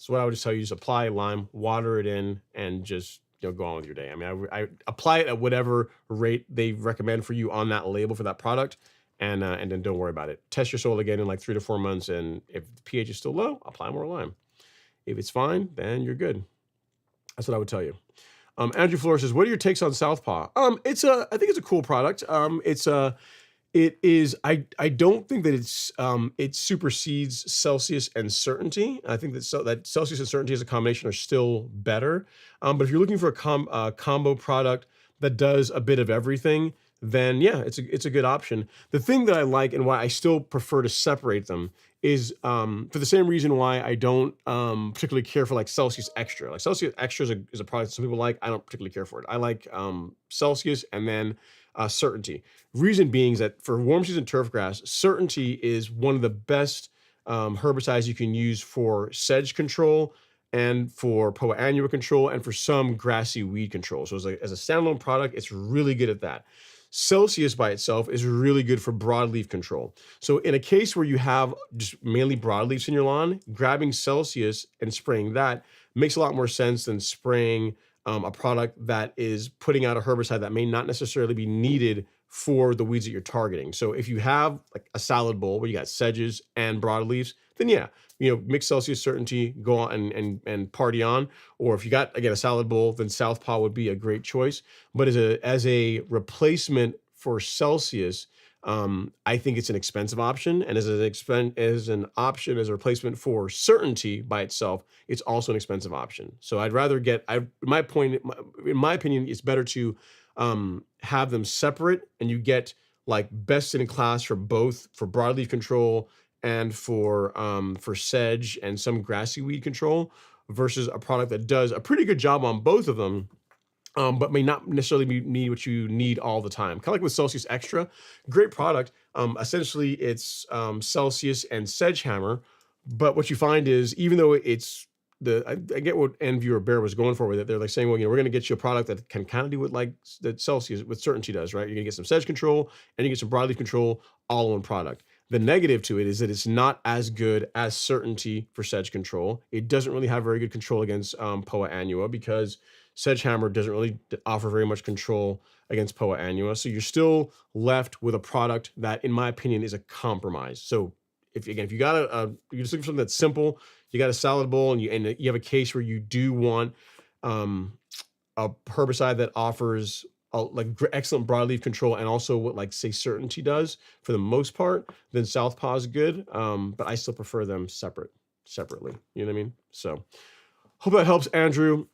So what I would just tell you is apply lime, water it in, and just go on with your day. I mean, I apply it at whatever rate they recommend for you on that label for that product, and then don't worry about it. Test your soil again in like 3 to 4 months, and if the pH is still low, apply more lime. If it's fine, then you're good. That's what I would tell you. Andrew Flores says, "What are your takes on Southpaw?" I think it's a cool product. It is. I don't think that it supersedes Celsius and Certainty. I think that Celsius and Certainty as a combination are still better. But if you're looking for a combo product that does a bit of everything, then yeah, it's a good option. The thing that I like and why I still prefer to separate them is for the same reason why I don't particularly care for like Celsius Extra. Like Celsius Extra is a product that some people like. I don't particularly care for it. I like Celsius and then Certainty. Reason being is that for warm season turf grass, Certainty is one of the best herbicides you can use for sedge control and for Poa annua control and for some grassy weed control. So as a standalone product, it's really good at that. Celsius by itself is really good for broadleaf control. So in a case where you have just mainly broadleaves in your lawn, grabbing Celsius and spraying that makes a lot more sense than spraying a product that is putting out a herbicide that may not necessarily be needed for the weeds that you're targeting. So if you have like a salad bowl where you got sedges and broadleaves, then yeah, mix Celsius Certainty, go on and party on. Or if you got, again, a salad bowl, then Southpaw would be a great choice. But as a replacement for Celsius, I think it's an expensive option. And as an option, as a replacement for Certainty by itself, it's also an expensive option. So I'd rather in my opinion, it's better to have them separate, and you get like best in class for both, for broadleaf control and for sedge and some grassy weed control, versus a product that does a pretty good job on both of them, but may not necessarily need what you need all the time. Kind of like with Celsius Extra, great product. Essentially, it's Celsius and Sedge Hammer, but what you find is, even though it's I get what End Viewer Bear was going for with it. They're like saying, well, we're going to get you a product that can kind of do what like that Celsius with Certainty does, right? You're going to get some sedge control and you get some broadleaf control all in one product. The negative to it is that it's not as good as Certainty for sedge control. It doesn't really have very good control against Poa annua, because Sedge Hammer doesn't really offer very much control against Poa annua. So you're still left with a product that, in my opinion, is a compromise. So if you got you're just looking for something that's simple, you got a salad bowl, and you have a case where you do want a herbicide that offers excellent broadleaf control and also what like say Certainty does for the most part, then Southpaw is good. But I still prefer them separately. You know what I mean? So hope that helps, Andrew.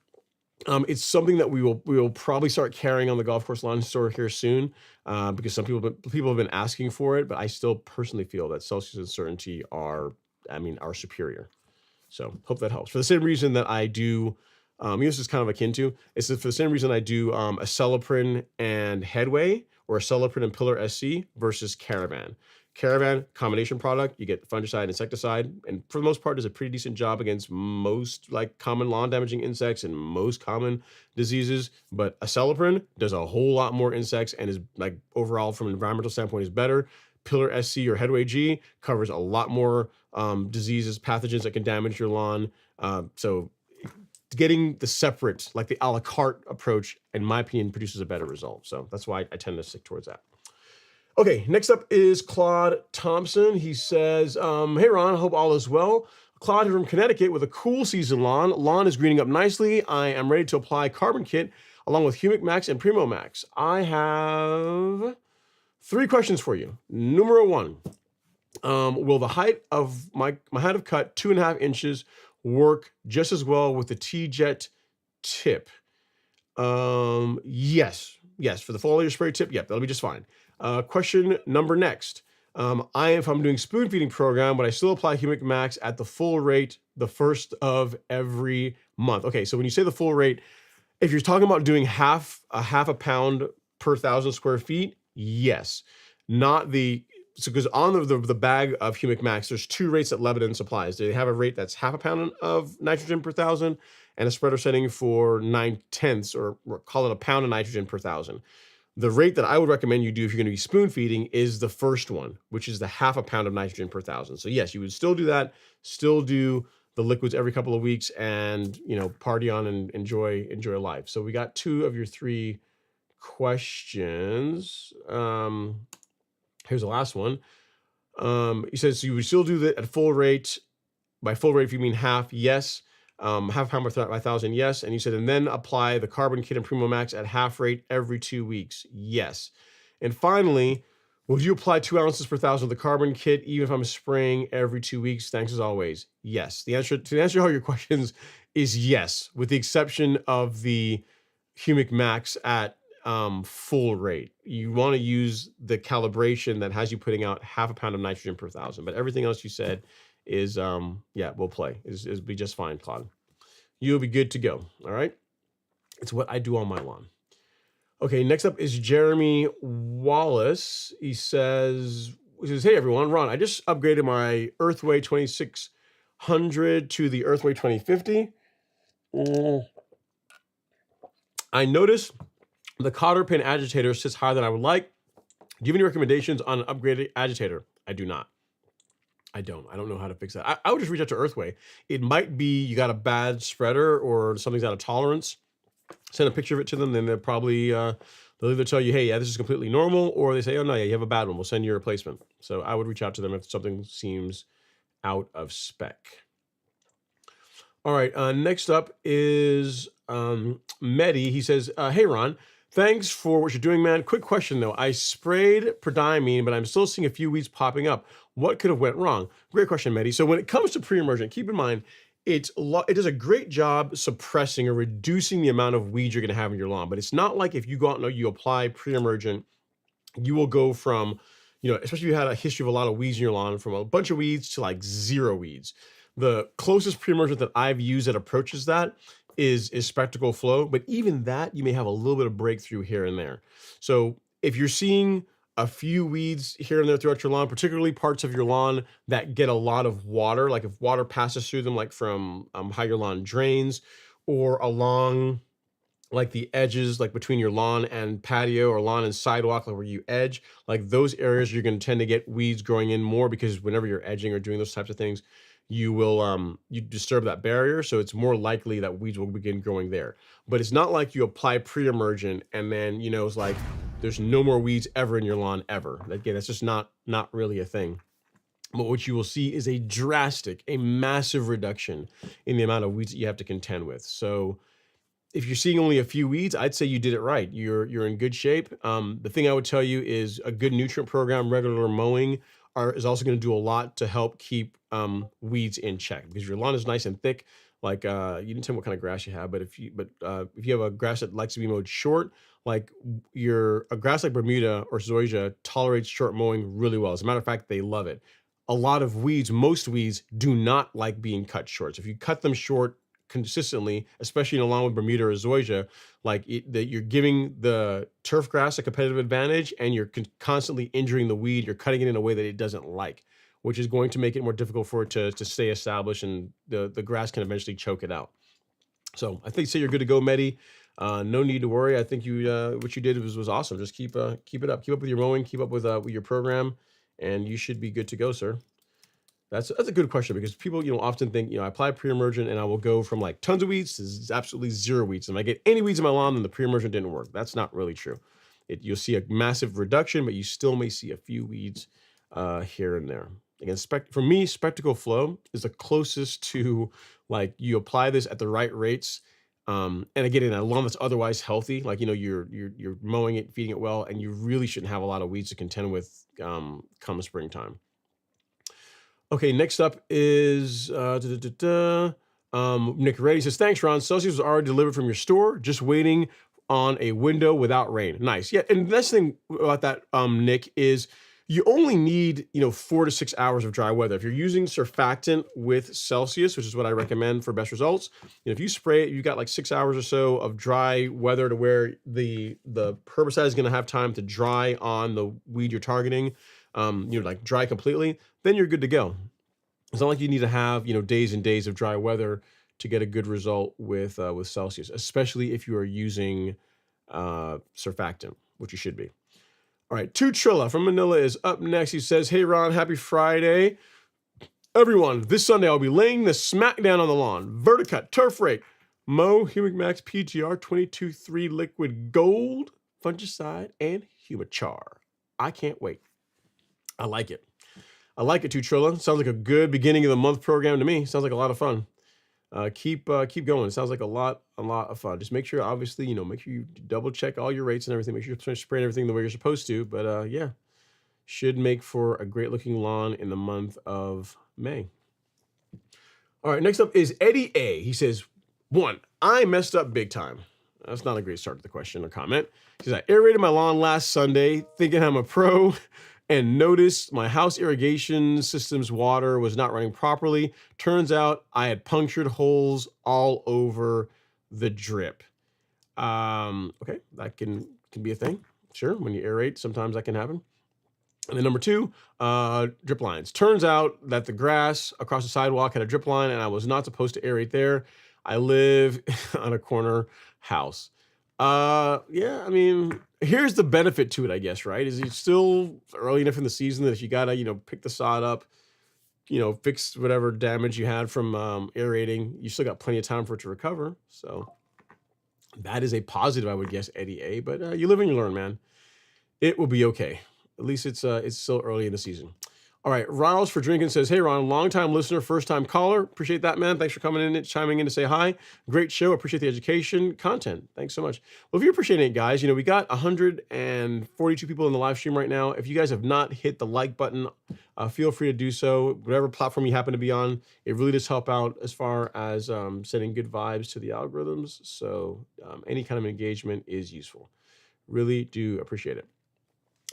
It's something that we will probably start carrying on the golf course lawn store here soon, because some people have been asking for it, but I still personally feel that Celsius and Certainty are superior. So hope that helps. For the same reason that I do, this is kind of akin to, it's for the same reason I do Acelepryn and Headway, or Acelepryn and Pillar SC versus Caravan. Caravan, combination product, you get fungicide, insecticide, and for the most part does a pretty decent job against most like common lawn damaging insects and most common diseases. But Acelepryn does a whole lot more insects and is like overall from an environmental standpoint is better. Pillar SC or Headway G covers a lot more diseases, pathogens that can damage your lawn. So getting the separate, like the a la carte approach, in my opinion, produces a better result. So that's why I tend to stick towards that. Okay, next up is Claude Thompson. He says, hey, Ron, hope all is well. Claude here from Connecticut with a cool season lawn. Lawn is greening up nicely. I am ready to apply Carbon Kit along with Humic Max and Primo Max. I have 3 questions for you. Numero 1, will the height of my height of cut 2.5 inches work just as well with the T-Jet tip? Yes, for the foliar spray tip, yep, that'll be just fine. Question number next. If I'm doing spoon feeding program, but I still apply Humic Max at the full rate the first of every month. Okay, so when you say the full rate, if you're talking about doing half a pound per 1,000 square feet, yes. Not because on the bag of Humic Max, there's 2 rates that Lebanon supplies. They have a rate that's half a pound of nitrogen per 1,000 and a spreader setting for 9/10, or call it a pound of nitrogen per 1,000. The rate that I would recommend you do if you're going to be spoon feeding is the first one, which is the half a pound of nitrogen per 1,000. So yes, you would still do that, still do the liquids every couple of weeks, and party on and enjoy life. So we got 2 of your 3 questions. Here's the last one. He says, so you would still do that at full rate. By full rate, if you mean half, yes. Half pound per 1,000, yes. And you said, and then apply the Carbon Kit and Primo Max at half rate every 2 weeks, yes. And finally, would you apply 2 ounces per 1,000 of the Carbon Kit even if I'm spraying every 2 weeks? Thanks as always, yes. To answer all your questions is yes, with the exception of the Humic Max at full rate. You want to use the calibration that has you putting out 0.5 pound of nitrogen per 1,000. But everything else you said is, yeah, we'll play. Is be just fine, Claude. You'll be good to go. All right. It's what I do on my lawn. Okay, next up is Jeremy Wallace. He says, hey everyone, Ron, I just upgraded my Earthway 2600 to the Earthway 2050. I noticed the cotter pin agitator sits higher than I would like. Do you have any recommendations on an upgraded agitator? I do not. I don't know how to fix that. I would just reach out to Earthway. It might be you got a bad spreader or something's out of tolerance. Send a picture of it to them, then they'll probably, they'll either tell you, hey, yeah, this is completely normal, or they say, oh, no, yeah, you have a bad one. We'll send you a replacement. So I would reach out to them if something seems out of spec. All right, next up is Mehdi. He says, hey, Ron, thanks for what you're doing, man. Quick question, though. I sprayed prodiamine, but I'm still seeing a few weeds popping up. What could have went wrong? Great question, Mehdi. So when it comes to pre-emergent, keep in mind, it does a great job suppressing or reducing the amount of weeds you're going to have in your lawn. But it's not like if you go out and you apply pre-emergent, you will go from, especially if you had a history of a lot of weeds in your lawn, from a bunch of weeds to like 0 weeds. The closest pre-emergent that I've used that approaches that is Spectacle Flow. But even that, you may have a little bit of breakthrough here and there. So if you're seeing a few weeds here and there throughout your lawn, particularly parts of your lawn that get a lot of water, like if water passes through them, like from how your lawn drains, or along like the edges, like between your lawn and patio or lawn and sidewalk, like where you edge, like those areas you're going to tend to get weeds growing in more, because whenever you're edging or doing those types of things, you will you disturb that barrier, so it's more likely that weeds will begin growing there. But it's not like you apply pre-emergent and then it's like there's no more weeds ever in your lawn ever. Again, that's just not really a thing. But what you will see is a massive reduction in the amount of weeds that you have to contend with. So if you're seeing only a few weeds, I'd say you did it right. You're in good shape. The thing I would tell you is a good nutrient program, regular mowing, is also going to do a lot to help keep weeds in check, because your lawn is nice and thick. Like you didn't tell me what kind of grass you have, but if you have a grass that likes to be mowed short, like a grass like Bermuda or Zoysia tolerates short mowing really well. As a matter of fact, they love it. A lot of weeds, most weeds, do not like being cut short. So if you cut them short consistently, especially in a lawn with Bermuda or Zoysia, that you're giving the turf grass a competitive advantage, and you're constantly injuring the weed. You're cutting it in a way that it doesn't like, which is going to make it more difficult for it to stay established, and the grass can eventually choke it out. So I think you're good to go, Mehdi. No need to worry. I think what you did was awesome. Just keep it up. Keep up with your mowing. Keep up with your program, and you should be good to go, sir. That's a good question, because people often think I apply pre-emergent and I will go from like tons of weeds to absolutely 0 weeds. And if I get any weeds in my lawn, then the pre-emergent didn't work. That's not really true. You'll see a massive reduction, but you still may see a few weeds here and there. Again, for me, Spectacle Flow is the closest to, like, you apply this at the right rates. And again, in a lawn that's otherwise healthy, like you're mowing it, feeding it well, and you really shouldn't have a lot of weeds to contend with come springtime. Okay, next up is Nick Reddy says, thanks, Ron. Celsius was already delivered from your store, just waiting on a window without rain. Nice. Yeah, and the best thing about that, Nick, is you only need 4 to 6 hours of dry weather. If you're using surfactant with Celsius, which is what I recommend for best results, if you spray it, you got like 6 hours or so of dry weather to where the herbicide is going to have time to dry on the weed you're targeting, like dry completely, then you're good to go. It's not like you need to have days and days of dry weather to get a good result with Celsius, especially if you are using surfactant, which you should be. All right, Trilla from Manila is up next. He says, hey, Ron, happy Friday. Everyone, this Sunday I'll be laying the smack down on the lawn. Verticut, turf rake, Mow, Humic Max PGR 22-3 liquid gold, fungicide, and Humachar. I can't wait. I like it. I like it too, Trilla. Sounds like a good beginning of the month program to me. Sounds like a lot of fun. Keep going. It sounds like a lot of fun. Just make sure, obviously, make sure you double check all your rates and everything. Make sure you're spraying everything the way you're supposed to. But yeah, should make for a great looking lawn in the month of May. All right, next up is Eddie A. He says, 1, I messed up big time. That's not a great start to the question or comment. She says, I aerated my lawn last Sunday thinking I'm a pro and noticed my house irrigation system's water was not running properly. Turns out I had punctured holes all over the drip. Okay, that can be a thing. Sure, when you aerate, sometimes that can happen. And then number two, drip lines. Turns out that the grass across the sidewalk had a drip line and I was not supposed to aerate there. I live on a corner house. Yeah, I mean, here's the benefit to it, I guess, right? Is it's still early enough in the season that if you gotta, pick the sod up, fix whatever damage you had from aerating, you still got plenty of time for it to recover. So that is a positive, I would guess, Eddie A. But you live and you learn, man. It will be okay. At least it's still early in the season. All right, Ronald's for Drinking says, hey, Ron, long-time listener, first-time caller. Appreciate that, man. Thanks for coming in and chiming in to say hi. Great show. Appreciate the education content. Thanks so much. Well, if you're appreciating it, guys, we got 142 people in the live stream right now. If you guys have not hit the like button, feel free to do so. Whatever platform you happen to be on, it really does help out as far as sending good vibes to the algorithms. So any kind of engagement is useful. Really do appreciate it.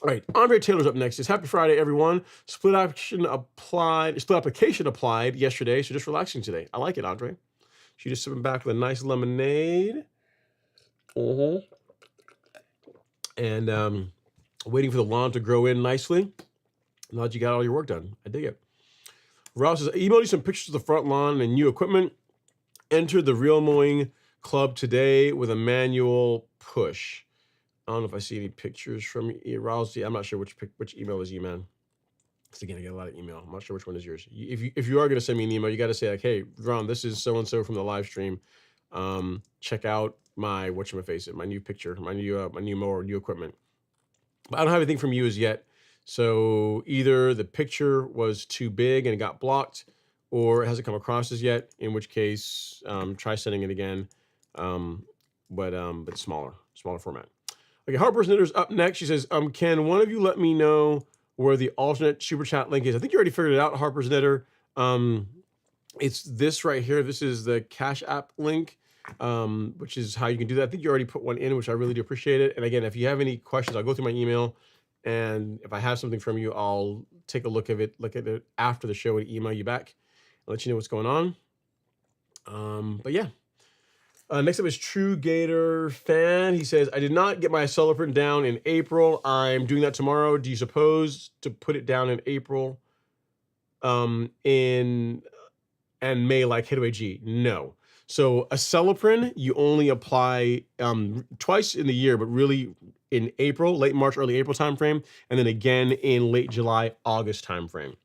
All right, Andre Taylor's up next. It's Happy Friday, everyone. Split application applied yesterday, so just relaxing today. I like it, Andre. She just sipping back with a nice lemonade. And waiting for the lawn to grow in nicely. Now that you got all your work done. I dig it. Ross says, I emailed you some pictures of the front lawn and new equipment. Entered the Real Mowing Club today with a manual push. I don't know if I see any pictures from you, Ross. I'm not sure which email is you, man. Because again, I get a lot of email. I'm not sure which one is yours. If you are going to send me an email, you got to say like, hey, Ron, this is so-and-so from the live stream. Check out my, my new picture, my new mower, new equipment. But I don't have anything from you as yet. So either the picture was too big and it got blocked, or it hasn't come across as yet, in which case, try sending it again, but smaller format. Okay, Harper's Knitter's up next. She says, can one of you let me know where the alternate super chat link is? I think you already figured it out, Harper's Knitter. It's this right here. This is the Cash App link, which is how you can do that. I think you already put one in, which I really do appreciate it. And again, if you have any questions, I'll go through my email. And if I have something from you, I'll take a look at it after the show and email you back. I'll let you know what's going on. But yeah. Next up is True Gator Fan. He says, I did not get my accelerant down in April. I'm doing that tomorrow. Do you suppose to put it down in April and May like Headway G? No. So acelepryn, you only apply twice in the year, but really in April, late March, early April timeframe, and then again in late July, August timeframe.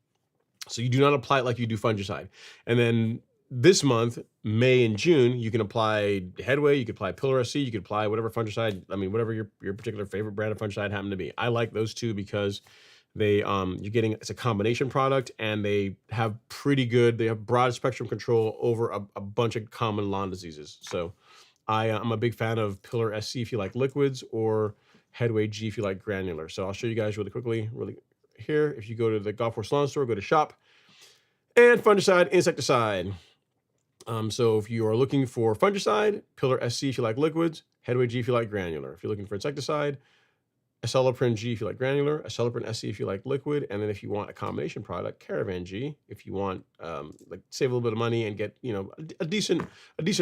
So you do not apply it like you do fungicide. And then this month, May and June, you can apply Headway, you could apply Pillar SC, you could apply whatever fungicide, whatever your particular favorite brand of fungicide happen to be. I like those two because they it's a combination product and they have broad spectrum control over a bunch of common lawn diseases. So I'm a big fan of Pillar SC if you like liquids, or Headway G if you like granular. So I'll show you guys really quickly, here. If you go to the Golf Course Lawn Store, go to shop, and fungicide, insecticide. So if you are looking for fungicide, Pillar SC if you like liquids, Headway G if you like granular. If you're looking for insecticide, acelepryn G if you like granular, acelepryn SC if you like liquid, and then if you want a combination product, Caravan G if you want save a little bit of money and get a decent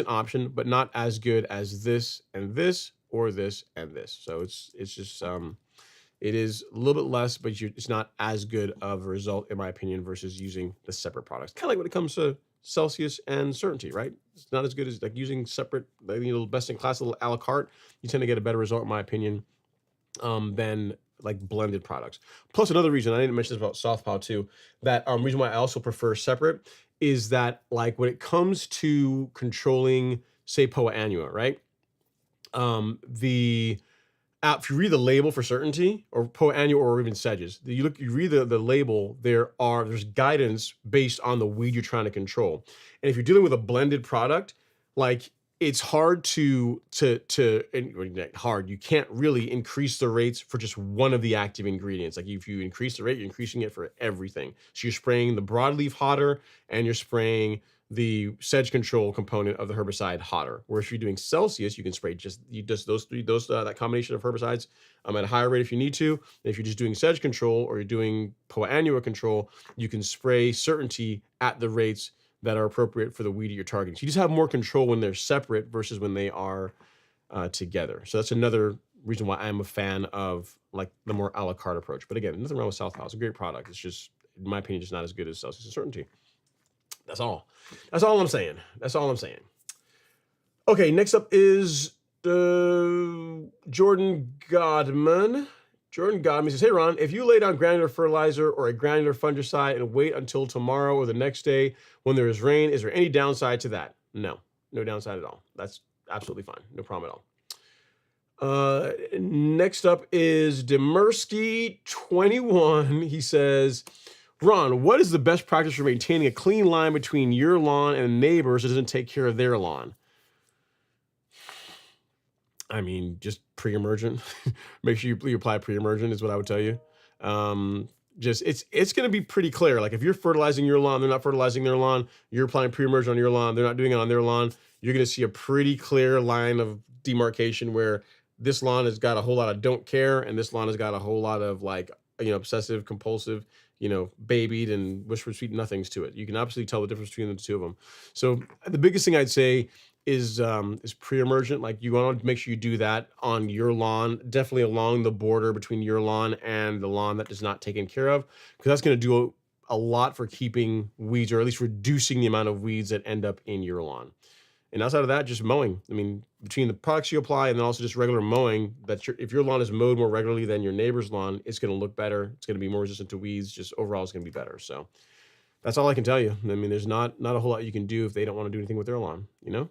option, but not as good as this and this, or this and this. So it's just it is a little bit less, but it's not as good of a result, in my opinion, versus using the separate products. Kind of like when it comes to Celsius and Certainty, right? It's not as good as like using separate, best in class little a la carte. You tend to get a better result, in my opinion, than like blended products. Plus, another reason, I didn't mention this about Softpaw too, that reason why I also prefer separate is that, like, when it comes to controlling, say, Poa annua, right? If you read the label for Certainty or Poa annua or even Sedges, you read the label, there's guidance based on the weed you're trying to control. And if you're dealing with a blended product, like, it's hard you can't really increase the rates for just one of the active ingredients. Like, if you increase the rate, you're increasing it for everything. So you're spraying the broadleaf hotter and you're spraying the sedge control component of the herbicide hotter. Whereas if you're doing Celsius, you can spray just that combination of herbicides at a higher rate if you need to. And if you're just doing sedge control or you're doing Poa annua control, you can spray certainty at the rates that are appropriate for the weed you're targeting. So you just have more control when they're separate versus when they are together. So that's another reason why I'm a fan of like the more a la carte approach. But again, nothing wrong with Southpaw. It's a great product. It's just, in my opinion, just not as good as Celsius and Certainty. That's all. That's all I'm saying. That's all I'm saying. Okay, next up is Jordan Godman. Jordan Godman says, hey, Ron, if you lay down granular fertilizer or a granular fungicide and wait until tomorrow or the next day when there is rain, is there any downside to that? No, no downside at all. That's absolutely fine. No problem at all. Next up is Demersky21. He says, Ron, what is the best practice for maintaining a clean line between your lawn and neighbors that doesn't take care of their lawn? I mean, just pre-emergent. Make sure you apply pre-emergent is what I would tell you. Just it's going to be pretty clear. Like if you're fertilizing your lawn, they're not fertilizing their lawn. You're applying pre-emergent on your lawn, they're not doing it on their lawn. You're going to see a pretty clear line of demarcation where this lawn has got a whole lot of don't care, and this lawn has got a whole lot of like, obsessive, compulsive, babied and wish for sweet nothings to it. You can absolutely tell the difference between the two of them. So the biggest thing I'd say is pre-emergent. Like you want to make sure you do that on your lawn, definitely along the border between your lawn and the lawn that is not taken care of, because that's going to do a lot for keeping weeds, or at least reducing the amount of weeds that end up in your lawn. And outside of that, just mowing. I mean, between the products you apply and then also just regular mowing, if your lawn is mowed more regularly than your neighbor's lawn, it's going to look better. It's going to be more resistant to weeds. Just overall, it's going to be better. So that's all I can tell you. I mean, there's not a whole lot you can do if they don't want to do anything with their lawn, All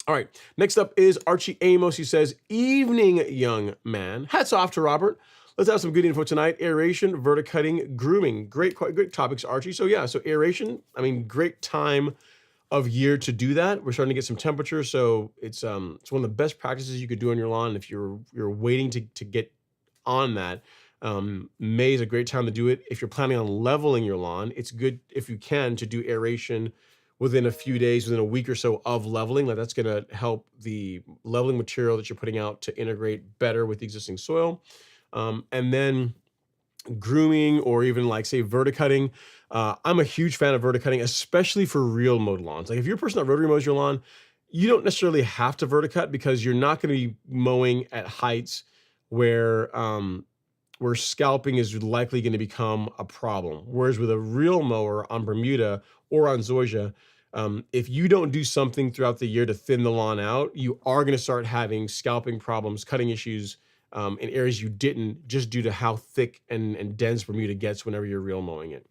right, next up is Archie Amos. He says, evening, young man. Hats off to Robert. Let's have some good info tonight. Aeration, verticutting, grooming. Great topics, Archie. So yeah, so aeration, I mean, great time of year to do that. We're starting to get some temperature, so it's one of the best practices you could do on your lawn. If you're waiting to get on that, May is a great time to do it. If you're planning on leveling your lawn, it's good if you can to do aeration within a few days, within a week or so of leveling. Like that's going to help the leveling material that you're putting out to integrate better with the existing soil. And then grooming, or even like say verticutting. I'm a huge fan of verticutting, especially for real mowed lawns. Like if you're a person that rotary mows your lawn, you don't necessarily have to verticut, because you're not going to be mowing at heights where scalping is likely going to become a problem. Whereas with a real mower on Bermuda or on Zoysia, if you don't do something throughout the year to thin the lawn out, you are going to start having scalping problems, cutting issues in areas you didn't, just due to how thick and dense Bermuda gets whenever you're real mowing it.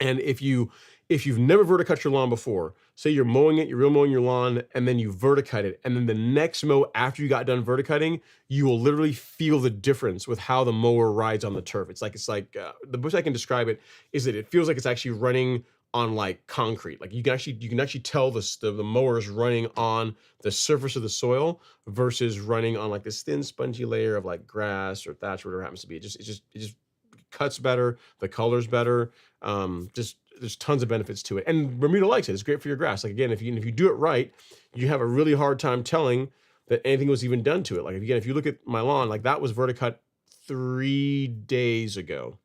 And if you've never verticut your lawn before, say you're mowing it, you're real mowing your lawn, and then you verticut it, and then the next mow after you got done verticutting, you will literally feel the difference with how the mower rides on the turf. It's like the best I can describe it is that it feels like it's actually running on like concrete. Like you can actually tell the mower is running on the surface of the soil versus running on like this thin spongy layer of like grass or thatch or whatever it happens to be. It just cuts better, the color's better. Just there's tons of benefits to it, and Bermuda likes it. It's great for your grass. Like again, if you do it right, you have a really hard time telling that anything was even done to it. Like again, if you look at my lawn, like that was verticut 3 days ago,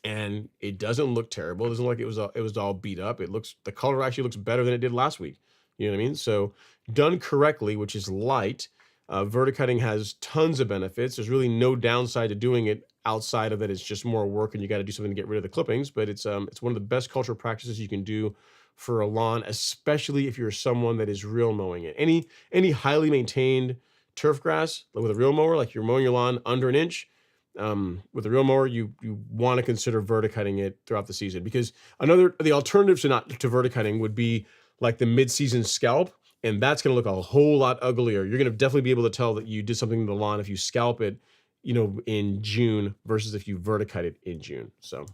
and it doesn't look terrible. It doesn't look like it was all beat up. The color actually looks better than it did last week. You know what I mean? So done correctly, which is light, verticutting has tons of benefits. There's really no downside to doing it outside of that. It's just more work, and you got to do something to get rid of the clippings. But it's one of the best cultural practices you can do for a lawn, especially if you're someone that is real mowing it. Any highly maintained turf grass with a real mower, like you're mowing your lawn under an inch, with a real mower, you want to consider verticutting it throughout the season, because the alternative to verticutting would be like the mid-season scalp, and that's going to look a whole lot uglier. You're going to definitely be able to tell that you did something to the lawn if you scalp it, in June versus if you verticut it in June. So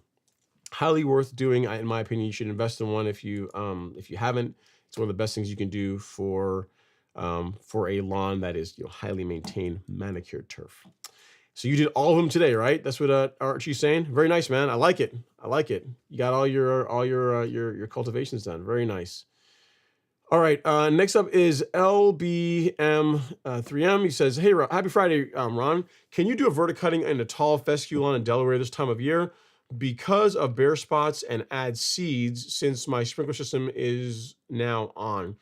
highly worth doing. In my opinion, you should invest in one if you haven't. It's one of the best things you can do for a lawn that is highly maintained, manicured turf. So you did all of them today, right? That's what Archie's saying. Very nice, man. I like it. I like it. You got all your cultivations done. Very nice. All right. Next up is LBM3M. He says, "Hey, happy Friday, Ron. Can you do a verticutting in a tall fescue lawn in Delaware this time of year because of bare spots and add seeds since my sprinkler system is now on?"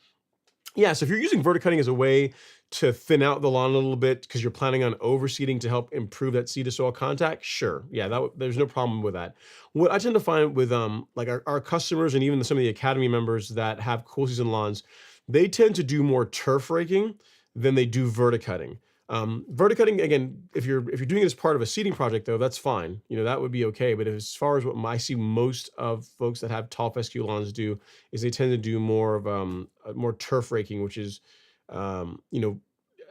Yeah, so if you're using verticutting as a way to thin out the lawn a little bit because you're planning on overseeding to help improve that seed to soil contact, sure. Yeah, there's no problem with that. What I tend to find with like our customers and even some of the academy members that have cool season lawns, they tend to do more turf raking than they do verticutting. Verticutting, again, if you're doing it as part of a seeding project, though, that's fine. You know, that would be okay. But as far as what I see most of folks that have tall fescue lawns do is they tend to do more of more turf raking, which is you know,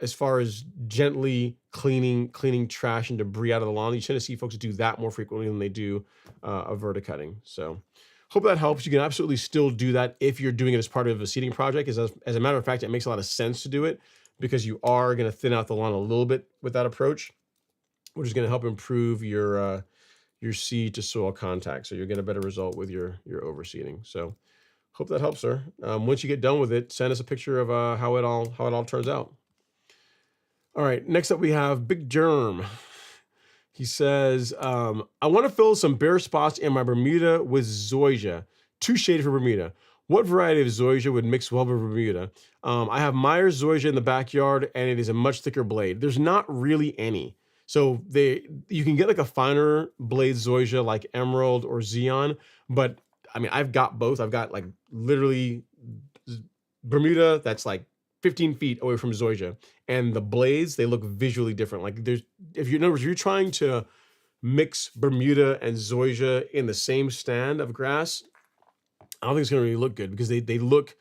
as far as gently cleaning trash and debris out of the lawn. You tend to see folks do that more frequently than they do a verticutting. So hope that helps. You can absolutely still do that if you're doing it as part of a seeding project. As a matter of fact, it makes a lot of sense to do it because you are going to thin out the lawn a little bit with that approach, which is going to help improve your seed to soil contact. So you'll get a better result with your overseeding. So hope that helps, sir. Once you get done with it, send us a picture of how it all turns out. All right, next up we have Big Germ. He says, I want to fill some bare spots in my Bermuda with Zoysia. Too shady for Bermuda. What variety of Zoysia would mix well with Bermuda? I have Myers Zoysia in the backyard, and it is a much thicker blade. There's not really any. So you can get like a finer blade Zoysia like Emerald or Xeon, but I mean, I've got both. I've got like literally Bermuda that's like 15 feet away from Zoysia, and the blades, they look visually different. Like if you're trying to mix Bermuda and Zoysia in the same stand of grass, I don't think it's going to really look good because they look,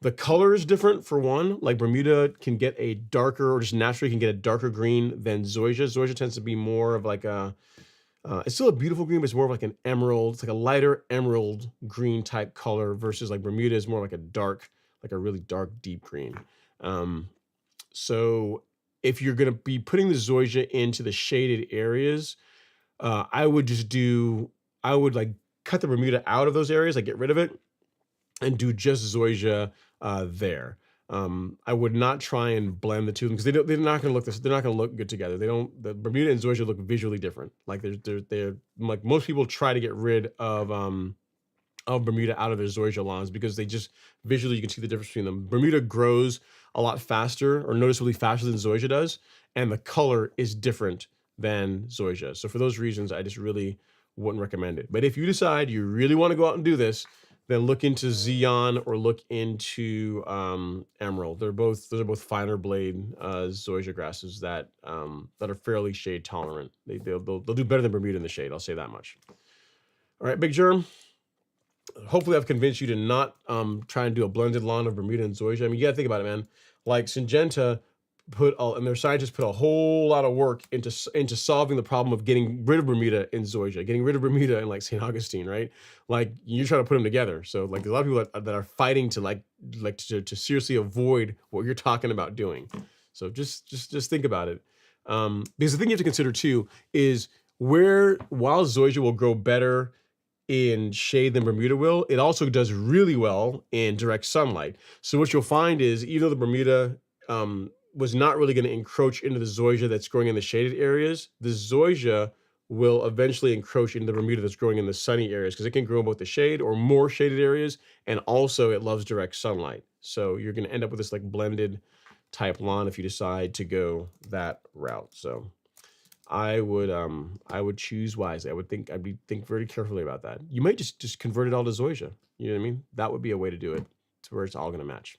the color is different for one. Like Bermuda can get a darker, or just naturally can get a darker green than Zoysia. Zoysia tends to be more of like it's still a beautiful green, but it's more of like an emerald. It's like a lighter emerald green type color versus like Bermuda is more like a really dark, deep green. So if you're going to be putting the Zoysia into the shaded areas, I would like cut the Bermuda out of those areas, like get rid of it, and do just Zoysia there. I would not try and blend the two of them because they're not going to look good together. The Bermuda and Zoysia look visually different. Like they're like, most people try to get rid of Bermuda out of their Zoysia lawns because they just visually, you can see the difference between them. Bermuda grows a lot faster, or noticeably faster than Zoysia does, and the color is different than Zoysia. So for those reasons, I just really wouldn't recommend it. But if you decide you really want to go out and do this, then look into Xeon or look into Emerald. Those are both finer blade Zoysia grasses that are fairly shade tolerant. They'll do better than Bermuda in the shade. I'll say that much. All right, Big Germ. Hopefully I've convinced you to not try and do a blended lawn of Bermuda and Zoysia. I mean, you got to think about it, man. Like Syngenta and their scientists put a whole lot of work into solving the problem of getting rid of Bermuda in Zoysia, getting rid of Bermuda in like St. Augustine, right? Like you try to put them together. So like a lot of people that are fighting to seriously avoid what you're talking about doing. So just think about it. Because the thing you have to consider too is while Zoysia will grow better in shade than Bermuda will, it also does really well in direct sunlight. So what you'll find is, even though the Bermuda was not really going to encroach into the Zoysia that's growing in the shaded areas, the Zoysia will eventually encroach into the Bermuda that's growing in the sunny areas because it can grow in both the shade or more shaded areas, and also it loves direct sunlight. So you're going to end up with this like blended type lawn if you decide to go that route. So I would choose wisely. I'd think very carefully about that. You might just convert it all to Zoysia. You know what I mean? That would be a way to do it, to where it's all going to match.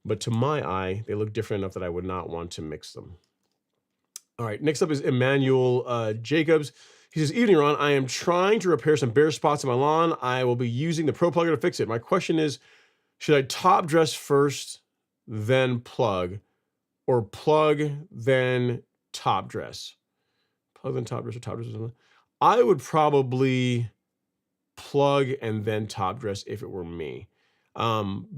But to my eye, they look different enough that I would not want to mix them. All right, next up is Emmanuel Jacobs. He says, "Evening, Ron. I am trying to repair some bare spots in my lawn. I will be using the Pro Plugger to fix it. My question is, should I top dress first, then plug, or plug, then top dress?" Plug, then top dress, or top dress or something. I would probably plug and then top dress if it were me.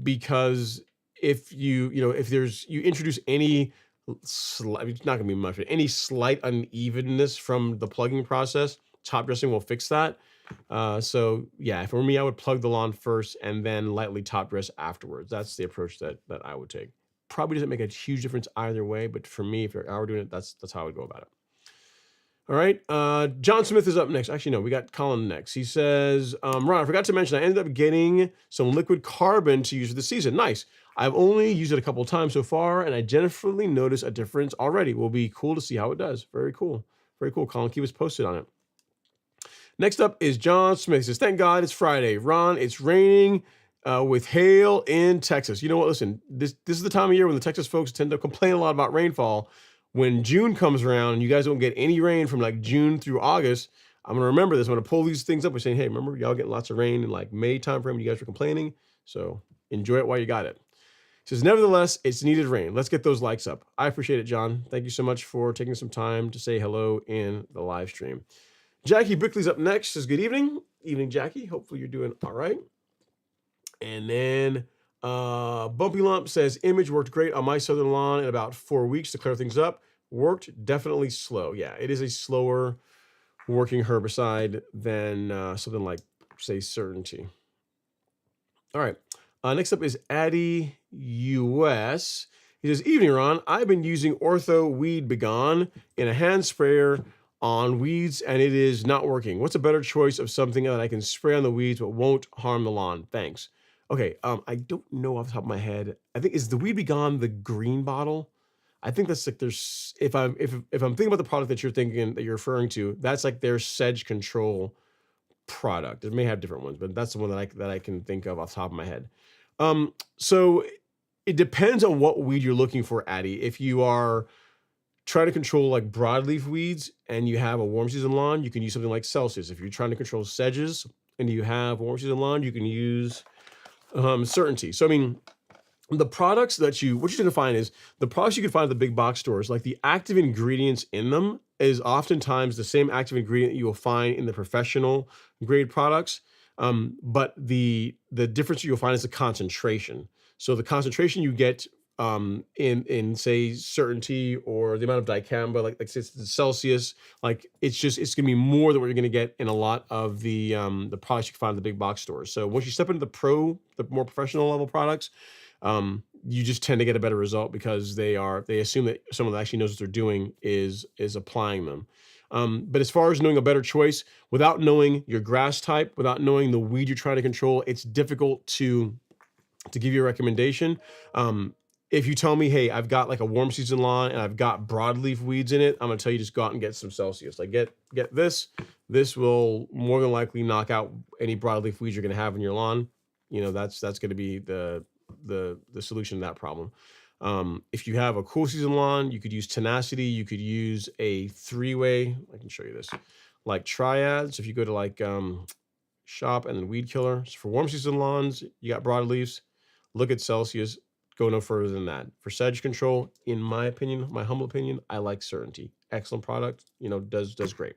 Because if you introduce any it's not going to be much, but any slight unevenness from the plugging process, top dressing will fix that. So yeah, for me, I would plug the lawn first and then lightly top dress afterwards. That's the approach that I would take. Probably doesn't make a huge difference either way, but for me, if I were doing it, that's how I would go about it. All right. John Smith is up next. Actually, no, we got Colin next. He says, Ron, I forgot to mention I ended up getting some liquid carbon to use for the season. Nice. I've only used it a couple of times so far, and I definitely notice a difference already. Will be cool to see how it does. Very cool. Very cool, Colin. Keep us posted on it. Next up is John Smith. He says, thank God it's Friday. Ron, it's raining with hail in Texas. You know what? Listen, this is the time of year when the Texas folks tend to complain a lot about rainfall. When June comes around and you guys don't get any rain from like June through August, I'm going to remember this. I'm going to pull these things up and saying, hey, remember y'all getting lots of rain in like May timeframe. You guys were complaining. So enjoy it while you got it. He says, nevertheless, it's needed rain. Let's get those likes up. I appreciate it, John. Thank you so much for taking some time to say hello in the live stream. Jackie Brickley's up next. Says, good evening. Evening, Jackie. Hopefully you're doing all right. And then Bumpy Lump says, image worked great on my southern lawn in about 4 weeks to clear things up. Worked definitely slow. Yeah, it is a slower working herbicide than something like, say, Certainty. All right. Next up is Addy US. He says, evening, Ron. I've been using Ortho Weed Begone in a hand sprayer on weeds, and it is not working. What's a better choice of something that I can spray on the weeds but won't harm the lawn? Thanks. Okay, I don't know off the top of my head. I think, is the Weed Begone the green bottle? I think that's like there's, if I'm thinking about the product that you're thinking, that you're referring to, that's like their sedge control product. It may have different ones, but that's the one that I can think of off the top of my head. So it depends on what weed you're looking for, Addy. If you are trying to control like broadleaf weeds and you have a warm season lawn, you can use something like Celsius. If you're trying to control sedges and you have a warm season lawn, you can use Certainty. So I mean, the products that what you're going to find is the products you can find at the big box stores, like the active ingredients in them is oftentimes the same active ingredient you will find in the professional grade products. But the difference you'll find is the concentration. So the concentration you get in say Certainty or the amount of dicamba, like say it's Celsius, like it's gonna be more than what you're gonna get in a lot of the products you can find in the big box stores. So once you step into the more professional level products, you just tend to get a better result because they assume that someone that actually knows what they're doing is applying them. But as far as knowing a better choice, without knowing your grass type, without knowing the weed you're trying to control, it's difficult to give you a recommendation. If you tell me, hey, I've got like a warm season lawn and I've got broadleaf weeds in it, I'm gonna tell you just go out and get some Celsius. Like get this. This will more than likely knock out any broadleaf weeds you're gonna have in your lawn. You know, that's gonna be the solution to that problem. If you have a cool season lawn, you could use Tenacity. You could use a 3-way. I can show you this, like Triads. If you go to like shop and then Weed Killer. So for warm season lawns, you got broadleaves. Look at Celsius. Go no further than that. For sedge control, in my opinion, my humble opinion, I like Certainty. Excellent product. You know, does great.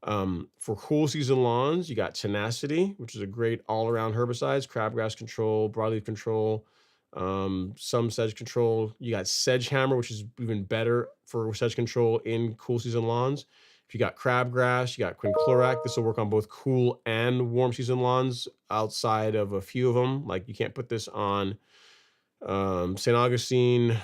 For cool season lawns, you got Tenacity, which is a great all-around herbicides, crabgrass control, broadleaf control, some sedge control. You got Sedge Hammer, which is even better for sedge control in cool season lawns. If you got crabgrass, you got quinclorac. This will work on both cool and warm season lawns outside of a few of them. Like you can't put this on St. Augustine,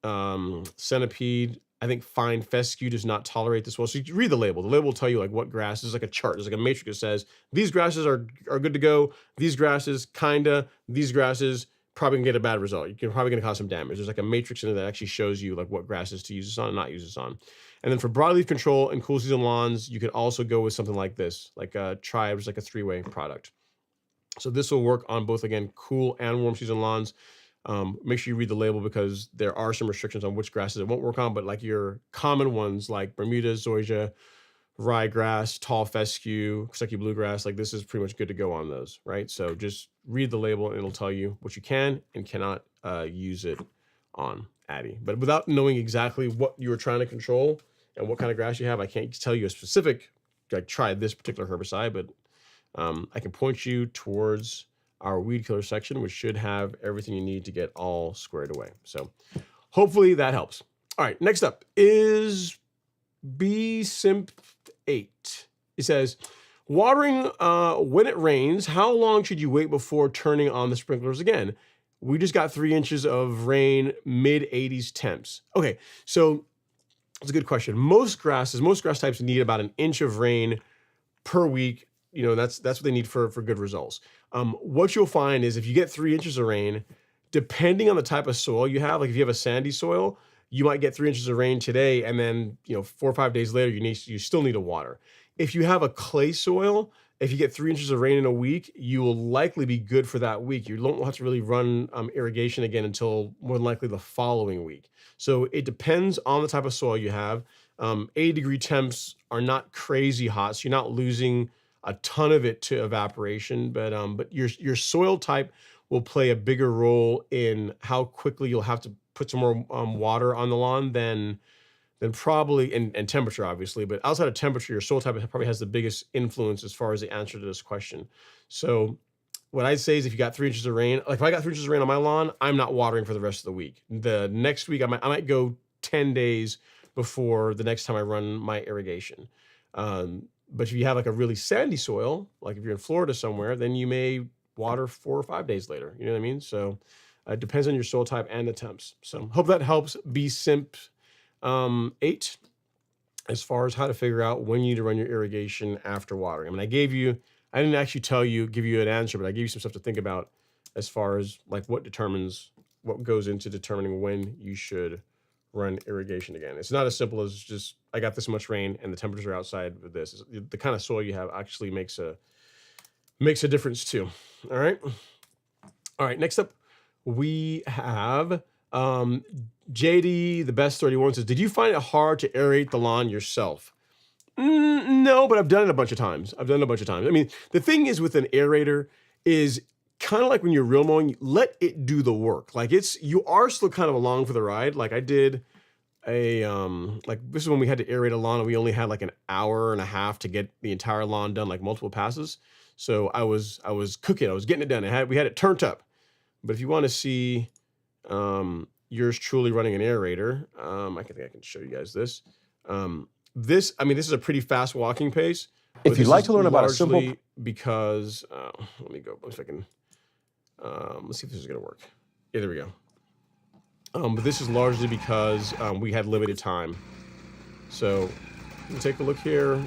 Centipede. I think Fine Fescue does not tolerate this well. So you read the label. The label will tell you like what grass. There's like a chart. There's like a matrix that says these grasses are good to go. These grasses kinda. These grasses probably can get a bad result. You're probably going to cause some damage. There's like a matrix in it that actually shows you like what grasses to use this on and not use this on. And then for broadleaf control and cool season lawns, you can also go with something like this, like a Triad, which is like a 3-way product. So this will work on both, again, cool and warm season lawns. Make sure you read the label because there are some restrictions on which grasses it won't work on, but like your common ones like Bermuda, Zoysia, ryegrass, tall fescue, Kentucky bluegrass, like this is pretty much good to go on those, right? So just read the label and it'll tell you what you can and cannot use it on, Addy. But without knowing exactly what you were trying to control and what kind of grass you have, I can't tell you a specific, like try this particular herbicide, but I can point you towards our weed killer section, which should have everything you need to get all squared away. So hopefully that helps. All right, next up is B-Simp 8. It says, watering when it rains, how long should you wait before turning on the sprinklers again? We just got 3 inches of rain, mid-80s temps. Okay, so it's a good question. Most grass types need about an inch of rain per week. You know, that's what they need for good results. What you'll find is if you get 3 inches of rain, depending on the type of soil you have, like if you have a sandy soil, you might get 3 inches of rain today, and then 4 or 5 days later, you still need to water. If you have a clay soil, if you get 3 inches of rain in a week, you will likely be good for that week. You don't have to really run irrigation again until more than likely the following week. So it depends on the type of soil you have. 80-degree temps are not crazy hot, so you're not losing a ton of it to evaporation, but your soil type will play a bigger role in how quickly you'll have to put some more water on the lawn than probably, and temperature obviously, but outside of temperature, your soil type probably has the biggest influence as far as the answer to this question. So what I'd say is if you got 3 inches of rain, like if I got 3 inches of rain on my lawn, I'm not watering for the rest of the week. The next week, I might go 10 days before the next time I run my irrigation. But if you have like a really sandy soil, like if you're in Florida somewhere, then you may water 4 or 5 days later. You know what I mean? So it depends on your soil type and the temps. So hope that helps. B-Simp 8 as far as how to figure out when you need to run your irrigation after watering. I mean, I didn't actually give you an answer, but I gave you some stuff to think about as far as like what goes into determining when you should run irrigation again. It's not as simple as just, I got this much rain and the temperatures are outside with this. The kind of soil you have actually makes a difference too. All right. Next up, we have JD, the best 31 says, did you find it hard to aerate the lawn yourself? No, but I've done it a bunch of times. I mean, the thing is with an aerator is kind of like when you're real mowing, let it do the work. Like you are still kind of along for the ride. Like I did like this is when we had to aerate a lawn and we only had like an hour and a half to get the entire lawn done, like multiple passes. So I was cooking, I was getting it done. We had it turned up. But if you want to see yours truly running an aerator, I think I can show you guys this. This is a pretty fast walking pace. If you'd like to learn about a simple, because let me go. If I can, let's see if this is going to work. Yeah, there we go. But this is largely because we had limited time. So we'll take a look here.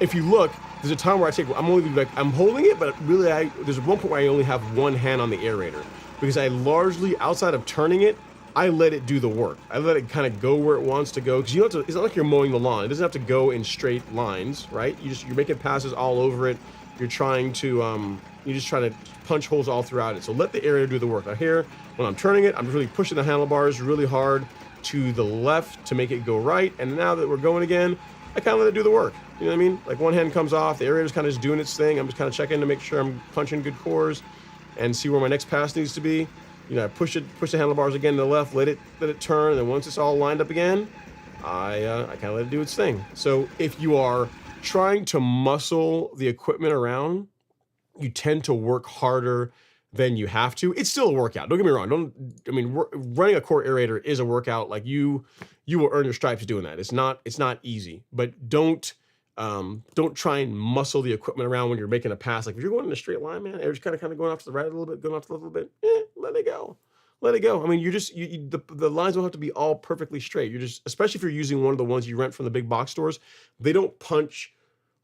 If you look, there's a time where I'm holding it, but really there's one point where I only have one hand on the aerator because I largely, outside of turning it, I let it do the work. I let it kind of go where it wants to go because it's not like you're mowing the lawn. It doesn't have to go in straight lines, right? You're making passes all over it. You're trying to you're just trying to punch holes all throughout it. So let the aerator do the work. Now here, when I'm turning it, I'm really pushing the handlebars really hard to the left to make it go right. And now that we're going again, I kind of let it do the work. You know what I mean? Like one hand comes off, the aerator's kind of just doing its thing. I'm just kind of checking to make sure I'm punching good cores and see where my next pass needs to be. You know, I push the handlebars again to the left, let it turn, and then once it's all lined up again, I kind of let it do its thing. So if you are trying to muscle the equipment around, you tend to work harder than you have to. It's still a workout. Don't get me wrong. Running a core aerator is a workout. Like you will earn your stripes doing that. It's not easy, but don't try and muscle the equipment around when you're making a pass. Like if you're going in a straight line, man, it's kind of going off to the right a little bit, going off to the left a little bit. Let it go. I mean, the lines don't have to be all perfectly straight. Especially if you're using one of the ones you rent from the big box stores, they don't punch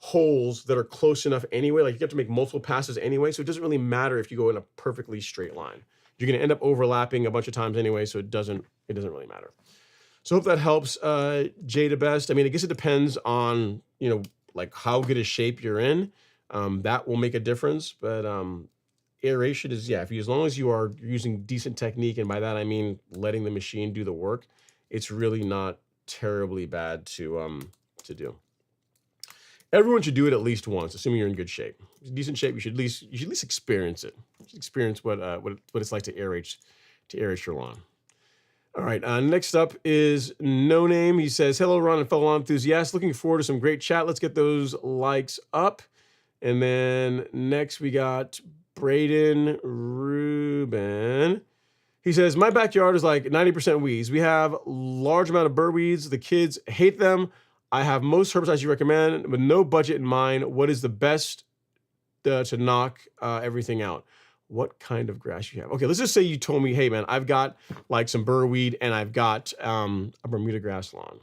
holes that are close enough anyway. Like you have to make multiple passes anyway, so it doesn't really matter if you go in a perfectly straight line. You're going to end up overlapping a bunch of times anyway, so it doesn't really matter. So hope that helps, Jay the best. I mean, I guess it depends on, like how good a shape you're in. That will make a difference, but aeration is, as long as you are using decent technique, and by that I mean letting the machine do the work, it's really not terribly bad to do. Everyone should do it at least once, assuming you're in good shape. Decent shape, you should at least experience it. Experience what it's like to aerate your lawn. All right, next up is No Name. He says, hello, Ron and fellow lawn enthusiasts. Looking forward to some great chat. Let's get those likes up. And then next we got Braden Ruben. He says, my backyard is like 90% weeds. We have large amount of burr weeds. The kids hate them. I have most herbicides you recommend, with no budget in mind. What is the best to knock everything out? What kind of grass you have? Okay, let's just say you told me, hey man, I've got like some burr weed and I've got a Bermuda grass lawn.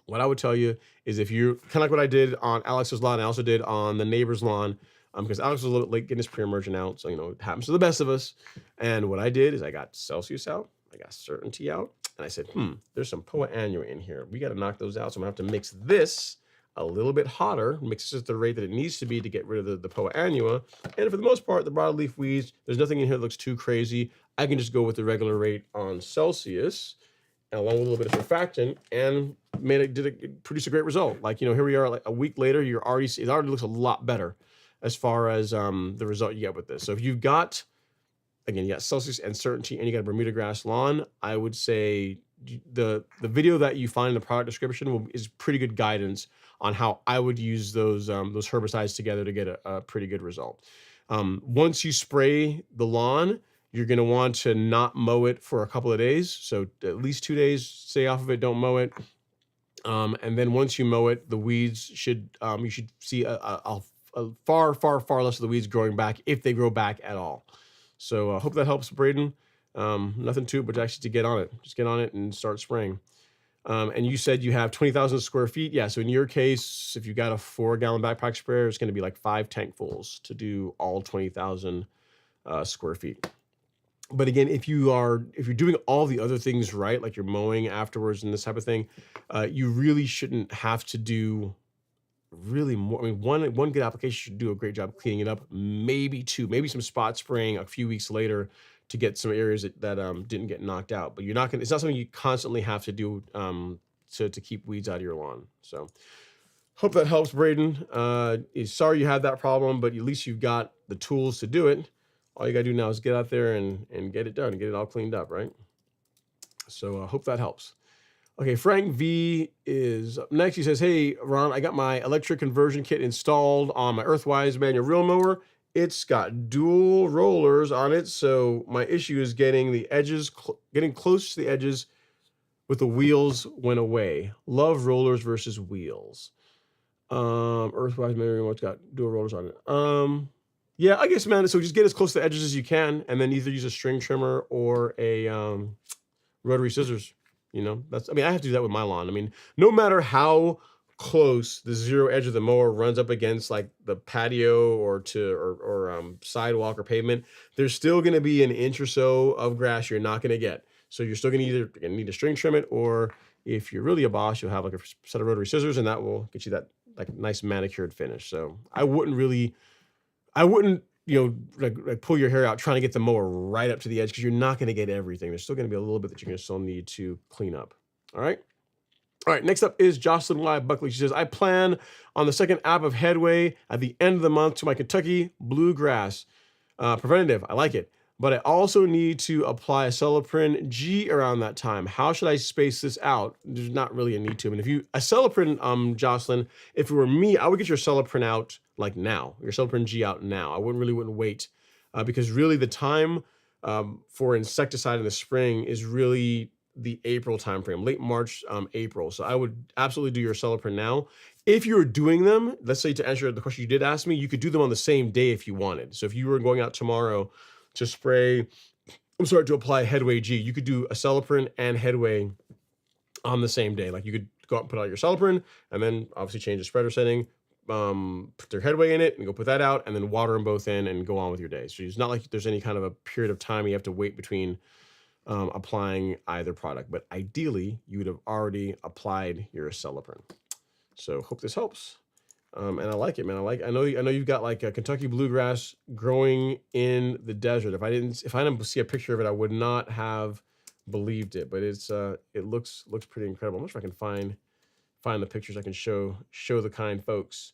What I would tell you is, if you kind of like what I did on Alex's lawn, I also did on the neighbor's lawn, because Alex was a little late getting his pre-emergent out. So, it happens to the best of us. And what I did is I got Celsius out, I got Certainty out, and I said, there's some Poa annua in here. We got to knock those out. So I'm gonna have to mix this a little bit hotter, mix this at the rate that it needs to be to get rid of the Poa annua. And for the most part, the broadleaf weeds, there's nothing in here that looks too crazy. I can just go with the regular rate on Celsius, and along with a little bit of surfactant, and produced a great result. Like, here we are, like a week later, it already looks a lot better as far as the result you get with this. So if you've got, again, you got Celsius and Certainty, and you got a Bermuda grass lawn, I would say the video that you find in the product description is pretty good guidance on how I would use those herbicides together to get a pretty good result. Once you spray the lawn, you're going to want to not mow it for a couple of days. So at least 2 days, stay off of it, don't mow it. And then once you mow it, the weeds you should see a far, far, far less of the weeds growing back, if they grow back at all. So I hope that helps, Braden. Nothing to it, but actually to get on it. Just get on it and start spraying. And you said you have 20,000 square feet. Yeah, so in your case, if you got a 4-gallon backpack sprayer, it's going to be like 5 tankfuls to do all 20,000 square feet. But again, if you're doing all the other things right, like you're mowing afterwards and this type of thing, you really shouldn't have to do really more. I mean, one good application should do a great job cleaning it up. Maybe 2, maybe some spot spraying a few weeks later to get some areas that didn't get knocked out. But it's not something you constantly have to do to keep weeds out of your lawn. So hope that helps, Braden. Sorry you had that problem, but at least you've got the tools to do it. All you gotta do now is get out there and get it done and get it all cleaned up, right? So I hope that helps. Okay, Frank V is up next. He says, hey, Ron, I got my electric conversion kit installed on my Earthwise manual reel mower. It's got dual rollers on it, so my issue is getting the edges, getting close to the edges with the wheels went away. Love rollers versus wheels. Earthwise manual reel, it's got dual rollers on it. Yeah, I guess, man, so just get as close to the edges as you can, and then either use a string trimmer or a rotary scissors. I have to do that with my lawn. I mean, no matter how close the zero edge of the mower runs up against like the patio or sidewalk or pavement, there's still going to be an inch or so of grass you're not going to get. So you're still going to either need to string trim it, or if you're really a boss, you'll have like a set of rotary scissors, and that will get you that like nice manicured finish. So I wouldn't like pull your hair out trying to get the mower right up to the edge, because you're not going to get everything. There's still going to be a little bit that you're going to still need to clean up. All right. Next up is Jocelyn Y. Buckley. She says, I plan on the second app of Headway at the end of the month to my Kentucky bluegrass preventative. I like it, but I also need to apply Acelepryn G around that time. How should I space this out? There's not really a need to. I mean, Acelepryn, Jocelyn, if it were me, I would get your Acelepryn out like now, your Acelepryn G out now. I wouldn't wait, because really the time for insecticide in the spring is really the April timeframe, late March, April. So I would absolutely do your Acelepryn now. If you were doing them, let's say to answer the question you did ask me, you could do them on the same day if you wanted. So if you were going out tomorrow to apply Headway G, you could do Acelepryn and Headway on the same day. Like you could go out and put out your Acelepryn, and then obviously change the spreader setting, put their Headway in it and go put that out, and then water them both in and go on with your day. So it's not like there's any kind of a period of time you have to wait between applying either product, but ideally you would have already applied your Acelepryn. So hope this helps. And I like it, man. I know you've got like a Kentucky bluegrass growing in the desert. If I didn't see a picture of it, I would not have believed it, but it looks pretty incredible. I'm not sure if I can find the pictures I can show the kind folks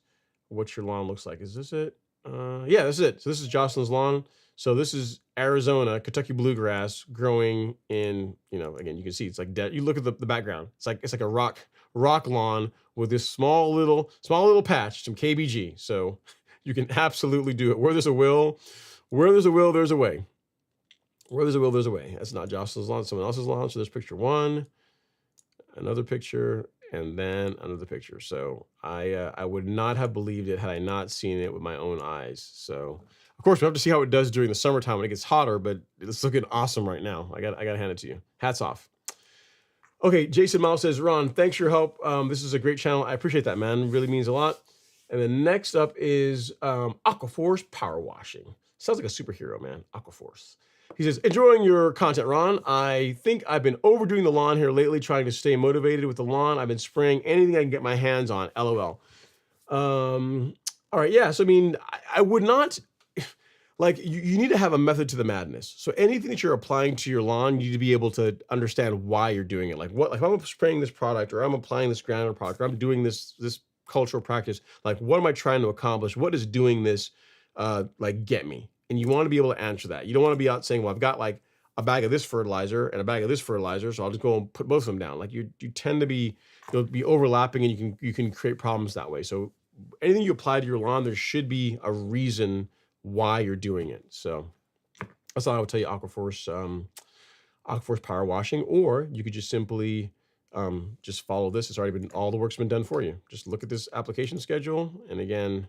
what your lawn looks like. Is this it? Yeah, this is it. So this is Jocelyn's lawn. So this is Arizona, Kentucky bluegrass growing in, again, you can see it's like dead. You look at the background. It's like a rock lawn with this small little patch, some KBG. So you can absolutely do it. Where there's a will, there's a way. Where there's a will, there's a way. That's not Jocelyn's lawn, someone else's lawn. So there's picture one, another picture, and then another picture. So I would not have believed it had I not seen it with my own eyes. So of course we have to see how it does during the summertime when it gets hotter, but it's looking awesome right now. I gotta hand it to you. Hats off. Okay, Jason Miles says, Ron, thanks for your help. This is a great channel. I appreciate that, man. Really means a lot. And then next up is Aquaforce Power Washing. Sounds like a superhero, man. Aquaforce. He says, enjoying your content, Ron. I think I've been overdoing the lawn here lately, trying to stay motivated with the lawn. I've been spraying anything I can get my hands on. LOL. All right, yeah. So I mean, I would not. Like you need to have a method to the madness. So anything that you're applying to your lawn, you need to be able to understand why you're doing it. Like if I'm spraying this product, or I'm applying this granular product, or I'm doing this cultural practice, like what am I trying to accomplish? What is doing this like get me? And you want to be able to answer that. You don't want to be out saying, well, I've got like a bag of this fertilizer and a bag of this fertilizer, so I'll just go and put both of them down. Like you tend to be, you'll be overlapping, and you can create problems that way. So anything you apply to your lawn, there should be a reason why you're doing it. So that's all I would tell you. Aquaforce Power Washing, or you could just simply just follow this. It's already been, all the work's been done for you. Just look at this application schedule, and again,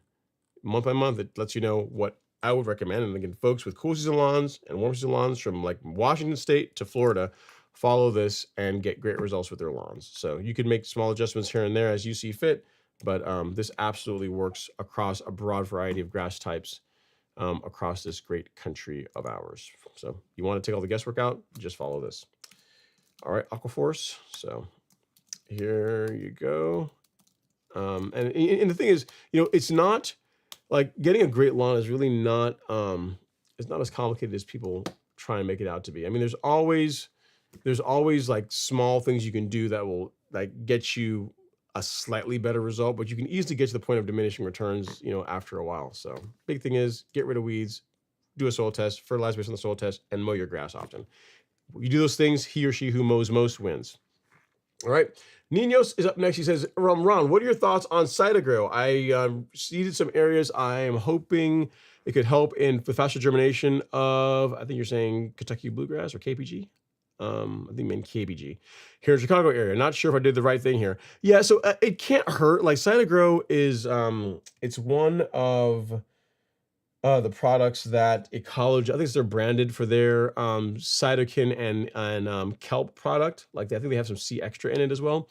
month by month, it lets you know what I would recommend. And again, folks with cool season lawns and warm season lawns from like Washington State to Florida, follow this and get great results with their lawns. So you can make small adjustments here and there as you see fit, but this absolutely works across a broad variety of grass types across this great country of ours. So you want to take all the guesswork out, just follow this. All right, Aquaforce. So here you go. And the thing is, you know, it's not like getting a great lawn is really not, it's not as complicated as people try and make it out to be. I mean, there's always like small things you can do that will like get you a slightly better result, but you can easily get to the point of diminishing returns, you know, after a while. So big thing is get rid of weeds, do a soil test, fertilize based on the soil test, and mow your grass often. You do those things, he or she who mows most wins. All right. Ninos is up next. He says, Ron, what are your thoughts on Cytogrow? I seeded some areas. I am hoping it could help in the faster germination of, I think you're saying Kentucky bluegrass or KPG. I think you meant KBG here in Chicago area. Not sure if I did the right thing here. Yeah, so it can't hurt. Like Cytogrow is, it's one of the products that Ecology, I think they're branded for their cytokin and kelp product. Like I think they have some C extra in it as well.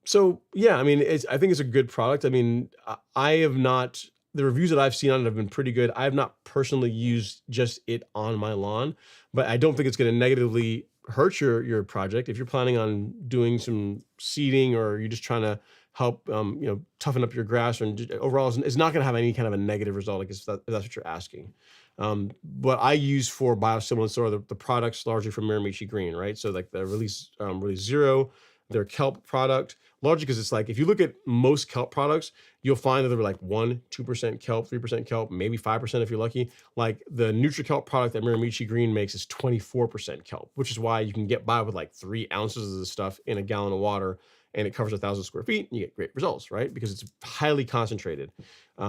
So yeah, I mean, I think it's a good product. I mean, I have not, the reviews that I've seen on it have been pretty good. I have not personally used just it on my lawn, but I don't think it's going to negatively hurt your project. If you're planning on doing some seeding, or you're just trying to help, you know, toughen up your grass, and overall it's not going to have any kind of a negative result, like if that's what you're asking. What I use for biostimulants are the products largely from Miramichi Green, right? So like the Release Zero, their kelp product, largely because it's like, if you look at most kelp products, you'll find that they're like 1-2% kelp, 3% kelp, maybe 5% if you're lucky. Like the NutriKelp product that Miramichi Green makes is 24% kelp, which is why you can get by with like 3 ounces of this stuff in a gallon of water, and it covers 1,000 square feet, and you get great results, right? Because it's highly concentrated.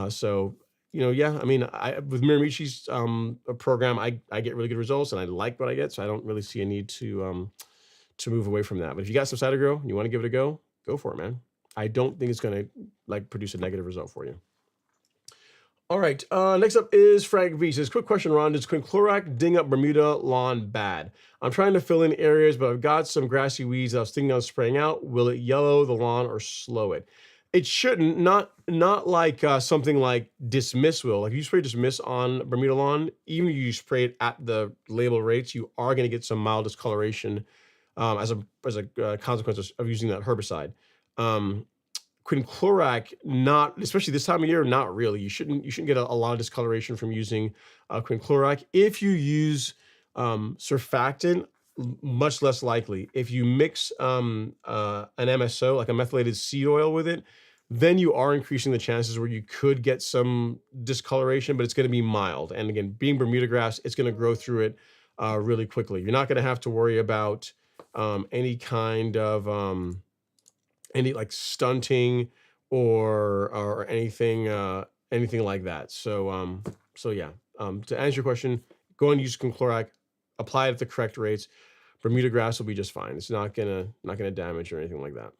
So, you know, yeah, I mean, with Miramichi's program, I get really good results, and I like what I get, so I don't really see a need to move away from that. But if you got some Cytogrow and you want to give it a go for it, man. I don't think it's going to like produce a negative result for you. All right, next up is Frank V. Says, quick question, Ron, does quinclorac ding up Bermuda lawn bad? I'm trying to fill in areas, but I've got some grassy weeds that I was thinking of spraying out. Will it yellow the lawn or slow it? It shouldn't, not like something like Dismiss will. Like if you spray Dismiss on Bermuda lawn, even if you spray it at the label rates, you are going to get some mild discoloration as a consequence of using that herbicide. Quinclorac, not, especially this time of year, not really. You shouldn't get a lot of discoloration from using quinclorac. If you use surfactant, much less likely. If you mix an MSO, like a methylated seed oil, with it, then you are increasing the chances where you could get some discoloration, but it's going to be mild. And again, being Bermuda grass, it's going to grow through it really quickly. You're not going to have to worry about any kind of any like stunting or anything like that. So yeah, to answer your question, go and use quinclorac apply it at the correct rates, Bermuda grass will be just fine. It's not gonna damage or anything like that.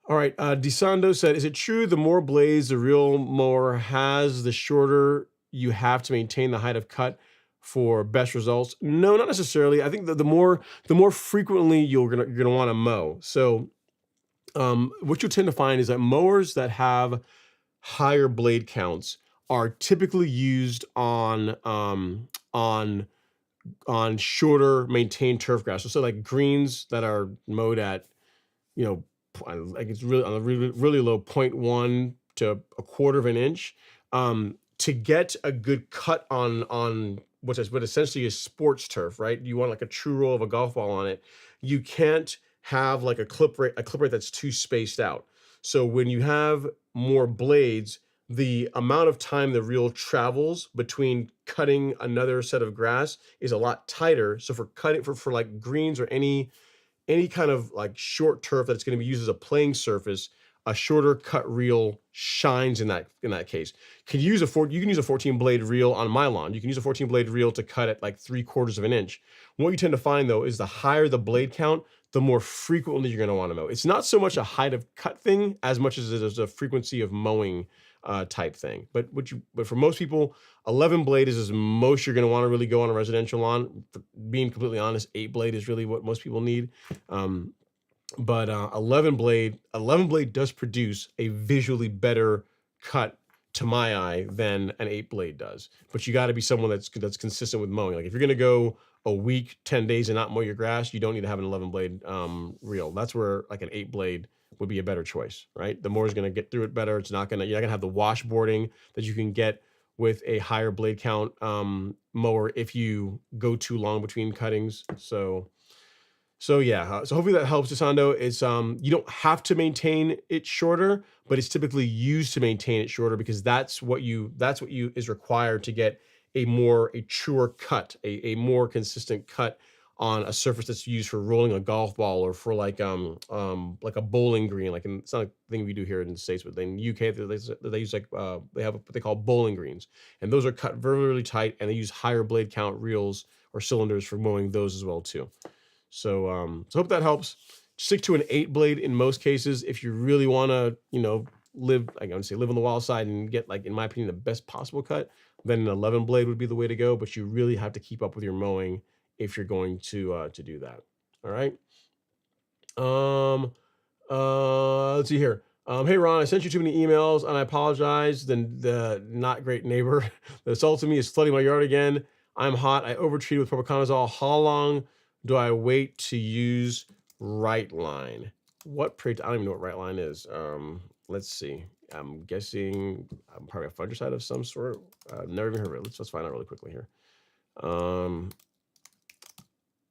All right, DeSando said, is it true the more blades the real mower has, the shorter you have to maintain the height of cut for best results? No, not necessarily. I think that the more frequently you're gonna want to mow. So what you'll tend to find is that mowers that have higher blade counts are typically used on shorter maintained turf grass. So like greens that are mowed at, you know, like it's really on a really low 0.1 to a quarter of an inch, to get a good cut on what essentially is sports turf, right? You want like a true roll of a golf ball on it. You can't have like a clip rate that's too spaced out. So when you have more blades, the amount of time the reel travels between cutting another set of grass is a lot tighter. So for cutting for like greens or any kind of like short turf that's going to be used as a playing surface, a shorter cut reel shines in that case. You can use a 14 blade reel on my lawn. You can use a 14 blade reel to cut at like 3/4 of an inch. What you tend to find though is the higher the blade count, the more frequently you're going to want to mow. It's not so much a height of cut thing as much as it is a frequency of mowing type thing. But for most people, 11 blade is as most you're going to want to really go on a residential lawn. For being completely honest, 8 blade is really what most people need. But 11 blade does produce a visually better cut to my eye than an 8 blade does. But you got to be someone that's consistent with mowing. Like if you're going to go a week, 10 days and not mow your grass, you don't need to have an 11 blade reel. That's where like an 8 blade would be a better choice, right? The mower is going to get through it better. You're not going to have the washboarding that you can get with a higher blade count mower if you go too long between cuttings. So yeah, so hopefully that helps, DeSando. It's you don't have to maintain it shorter, but it's typically used to maintain it shorter because that's what is required to get a truer cut, a more consistent cut on a surface that's used for rolling a golf ball or for like a bowling green. Like it's not a thing we do here in the States, but in the UK they use like they have what they call bowling greens, and those are cut very, really tight, and they use higher blade count reels or cylinders for mowing those as well too. So hope that helps. Stick to an 8 blade in most cases if you really want to, live on the wild side and get, like, in my opinion, the best possible cut. Then an 11 blade would be the way to go, but you really have to keep up with your mowing if you're going to do that. All right. Let's see here. Hey Ron, I sent you too many emails and I apologize. The not great neighbor that assaulted me is flooding my yard again. I'm hot. I overtreated with propiconazole. How long do I wait to use Right Line? I don't even know what Right Line is. Let's see. I'm guessing probably a fungicide of some sort. I've never even heard of it. Let's find out really quickly here.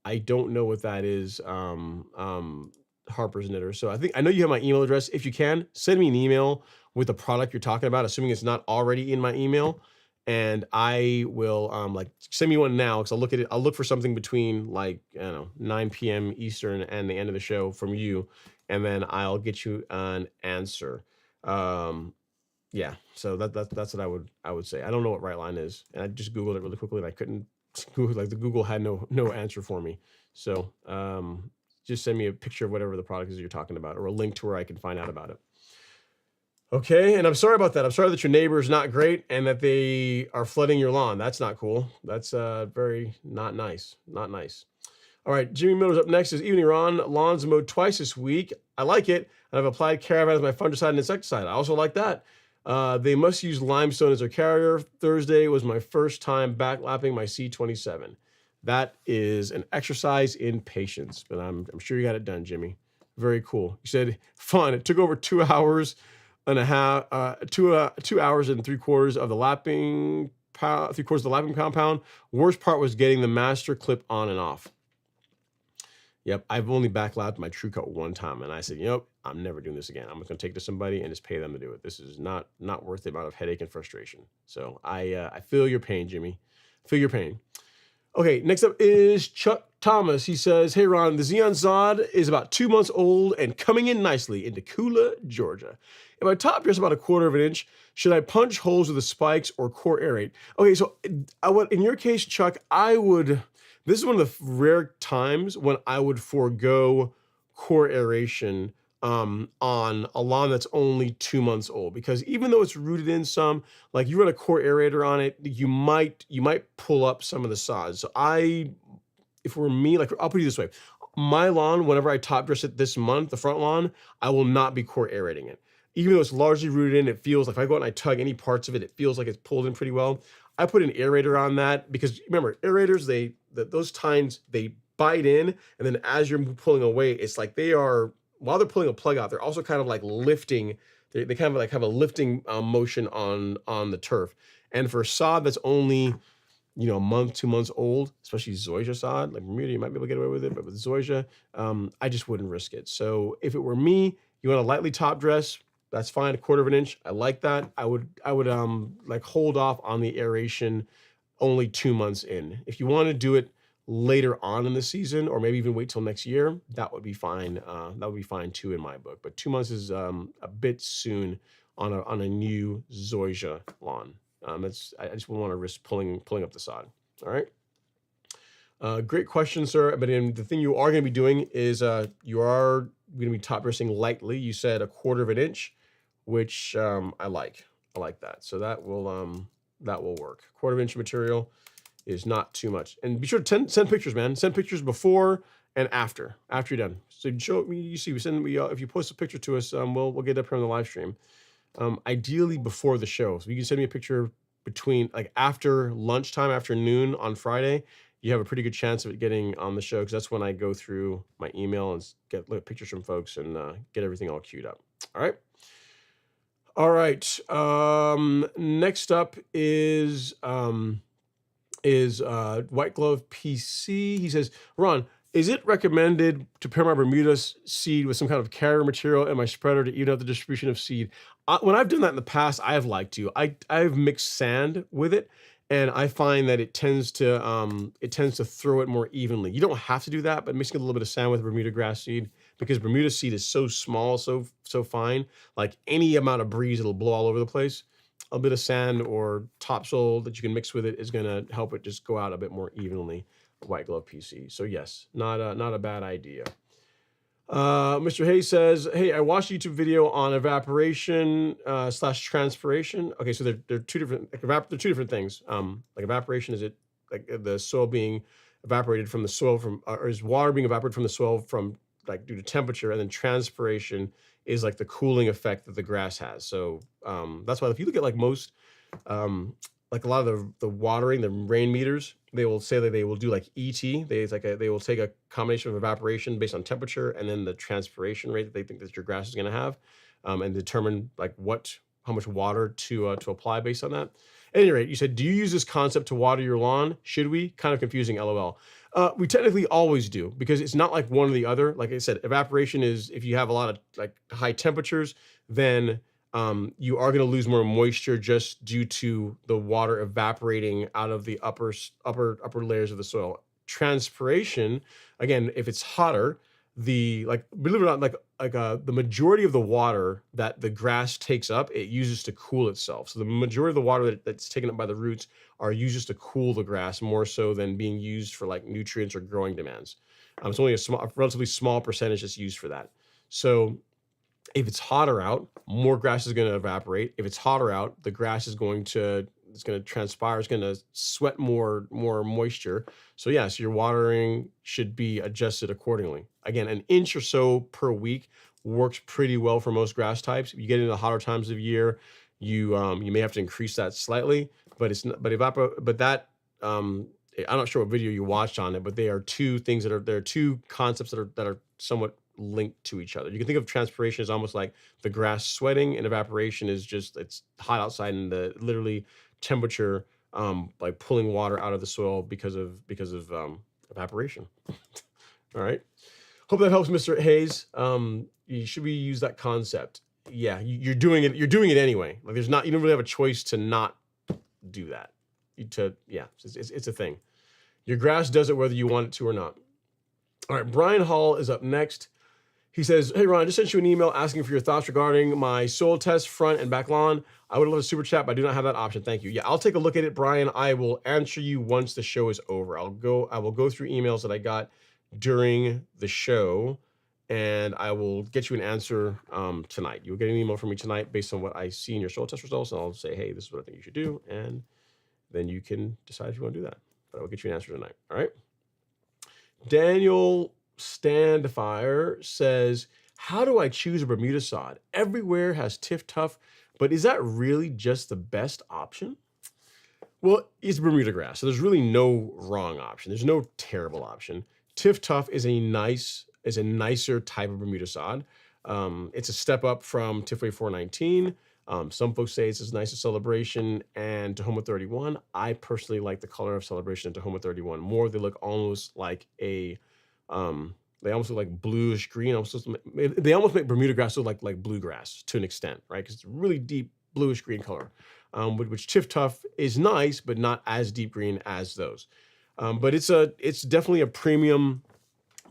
I don't know what that is. Harper's Knitter. So I know you have my email address. If you can, send me an email with the product you're talking about, assuming it's not already in my email. And I will send me one now because I'll look at it. I'll look for something between 9 p.m. Eastern and the end of the show from you, and then I'll get you an answer. Yeah. So that's what I would say. I don't know what Right Line is, and I just Googled it really quickly, and I couldn't Google, the Google had no answer for me. So just send me a picture of whatever the product is you're talking about, or a link to where I can find out about it. Okay, and I'm sorry about that. I'm sorry that your neighbor is not great and that they are flooding your lawn. That's not cool. That's very not nice. Not nice. All right, Jimmy Miller's up next. Is evening, Ron. Lawns mowed twice this week. I like it, and I've applied Caravan as my fungicide and insecticide. I also like that. They must use limestone as their carrier. Thursday was my first time backlapping my C27. That is an exercise in patience, but I'm sure you got it done, Jimmy. Very cool. You said fun. It took over 2 hours and a half, 2 hours and 3/4 of the lapping, 3/4 of the lapping compound. Worst part was getting the master clip on and off. Yep, I've only backlapped my True Cut one time, and I said, I'm never doing this again. I'm just gonna take it to somebody and just pay them to do it. This is not worth the amount of headache and frustration. So I feel your pain, Jimmy. Feel your pain. Okay, next up is Chuck Thomas. He says, hey Ron, the Xeon Zod is about 2 months old and coming in nicely into Kula, Georgia. If I top dress about 1/4 of an inch, should I punch holes with the spikes or core aerate? Okay, so in your case, Chuck, I would This is one of the rare times when I would forego core aeration on a lawn that's only 2 months old, because even though it's rooted in some, like you run a core aerator on it, you might pull up some of the sods. So if it were me, like I'll put it this way, my lawn, whenever I top dress it this month, the front lawn, I will not be core aerating it. Even though it's largely rooted in, it feels like if I go out and I tug any parts of it, it feels like it's pulled in pretty well. I put an aerator on that because remember, aerators, those tines, they bite in, and then as you're pulling away, it's like they are, while they're pulling a plug out, they're also kind of like lifting. They kind of like have a lifting motion on the turf. And for sod that's only a month, 2 months old, especially Zoysia sod, like Bermuda, you might be able to get away with it, but with Zoysia, I just wouldn't risk it. So if it were me, you want to lightly top dress, that's fine. 1/4 of an inch, I like that. I would like hold off on the aeration only 2 months in. If you want to do it later on in the season, or maybe even wait till next year, that would be fine. That would be fine too in my book. But 2 months is a bit soon on a new Zoysia lawn. I just wouldn't want to risk pulling up the sod. All right. Great question, sir. But the thing you are going to be doing is you are going to be top dressing lightly. You said 1/4 of an inch, which I like. I like that. So that will work. 1/4 of an inch material is not too much. And be sure to send pictures, man. Send pictures before and after you're done. So show me. You see, if you post a picture to us, we'll get it up here on the live stream. Ideally before the show. So you can send me a picture between like after lunchtime, after noon on Friday. You have a pretty good chance of it getting on the show, because that's when I go through my email and look at pictures from folks and get everything all queued up. All right. All right. Next up is White Glove PC. He says, Ron, is it recommended to pair my Bermuda seed with some kind of carrier material in my spreader to even out the distribution of seed? When I've done that in the past, I have liked to. I've mixed sand with it, and I find that it tends to throw it more evenly. You don't have to do that, but mixing a little bit of sand with Bermuda grass seed, because Bermuda seed is so small, so fine, like any amount of breeze, it'll blow all over the place. A bit of sand or topsoil that you can mix with it is going to help it just go out a bit more evenly. White Glove PC. So yes, not a bad idea. Mr. Hayes says, hey, I watched a YouTube video on evaporation / transpiration. Okay, so they're two different, they're two different things. Like evaporation, is it like the soil being evaporated from the soil or is water being evaporated from the soil from like due to temperature, and then transpiration is like the cooling effect that the grass has. So that's why if you look at like most like a lot of the watering, the rain meters, they will say that they will do like ET. They will take a combination of evaporation based on temperature and then the transpiration rate that they think that your grass is going to have, and determine like how much water to apply based on that. At any rate, you said, do you use this concept to water your lawn? Should we? Kind of confusing, LOL. We technically always do, because it's not like one or the other. Like I said, evaporation is if you have a lot of like high temperatures, then you are going to lose more moisture just due to the water evaporating out of the upper layers of the soil. Transpiration, again, if it's hotter, believe it or not, the majority of the water that the grass takes up, it uses to cool itself. So the majority of the water that's taken up by the roots are used just to cool the grass, more so than being used for like nutrients or growing demands. It's only a relatively small percentage that's used for that. So if it's hotter out, more grass is going to evaporate. If it's hotter out, the grass is going to transpire, it's going to sweat more moisture. So yes, your watering should be adjusted accordingly. Again, an inch or so per week works pretty well for most grass types. If you get into the hotter times of year, you may have to increase that slightly, but it's not, but that I'm not sure what video you watched on it, but they are two things there are two concepts that are somewhat linked to each other. You can think of transpiration as almost like the grass sweating, and evaporation is just it's hot outside and the literally temperature like pulling water out of the soil because of evaporation. All right. Hope that helps, Mr. Hayes. Should we use that concept? Yeah, you're doing it. You're doing it anyway. Like you don't really have a choice to not do that. It's a thing. Your grass does it whether you want it to or not. All right, Brian Hall is up next. He says, hey, Ron, I just sent you an email asking for your thoughts regarding my soil test front and back lawn. I would love a super chat, but I do not have that option. Thank you. Yeah, I'll take a look at it, Brian. I will answer you once the show is over. I will go through emails that I got during the show, and I will get you an answer tonight. You'll get an email from me tonight based on what I see in your soil test results, and I'll say, hey, this is what I think you should do, and then you can decide if you want to do that. But I will get you an answer tonight. All right. Daniel Standfire says, how do I choose a Bermuda sod? Everywhere has Tiff Tough, but is that really just the best option? Well, it's Bermuda grass, so there's really no wrong option. There's no terrible option. Tiff Tough is a nicer type of Bermuda sod. It's a step up from Tiffway 419. Some folks say it's as nice as Celebration and Tahoma 31. I personally like the color of Celebration and Tahoma 31 more. They look almost like they almost look like bluish green. They almost make Bermuda grass look like bluegrass to an extent, right? Because it's a really deep bluish green color, which Tiff Tough is nice, but not as deep green as those. But it's definitely a premium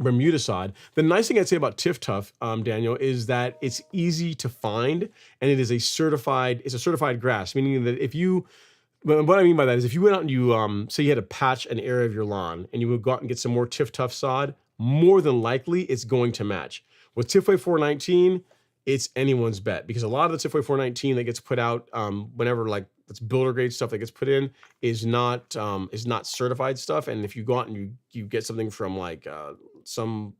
Bermuda sod. The nice thing I'd say about Tiff Tough, Daniel, is that it's easy to find, and it's a certified grass, meaning that what I mean by that is if you went out and you say you had to patch an area of your lawn and you would go out and get some more Tiff Tough sod, more than likely it's going to match. With Tiffway 419, it's anyone's bet, because a lot of the Tiffway 419 that gets put out whenever, like, it's builder grade stuff that gets put in is not certified stuff. And if you go out and you get something from like some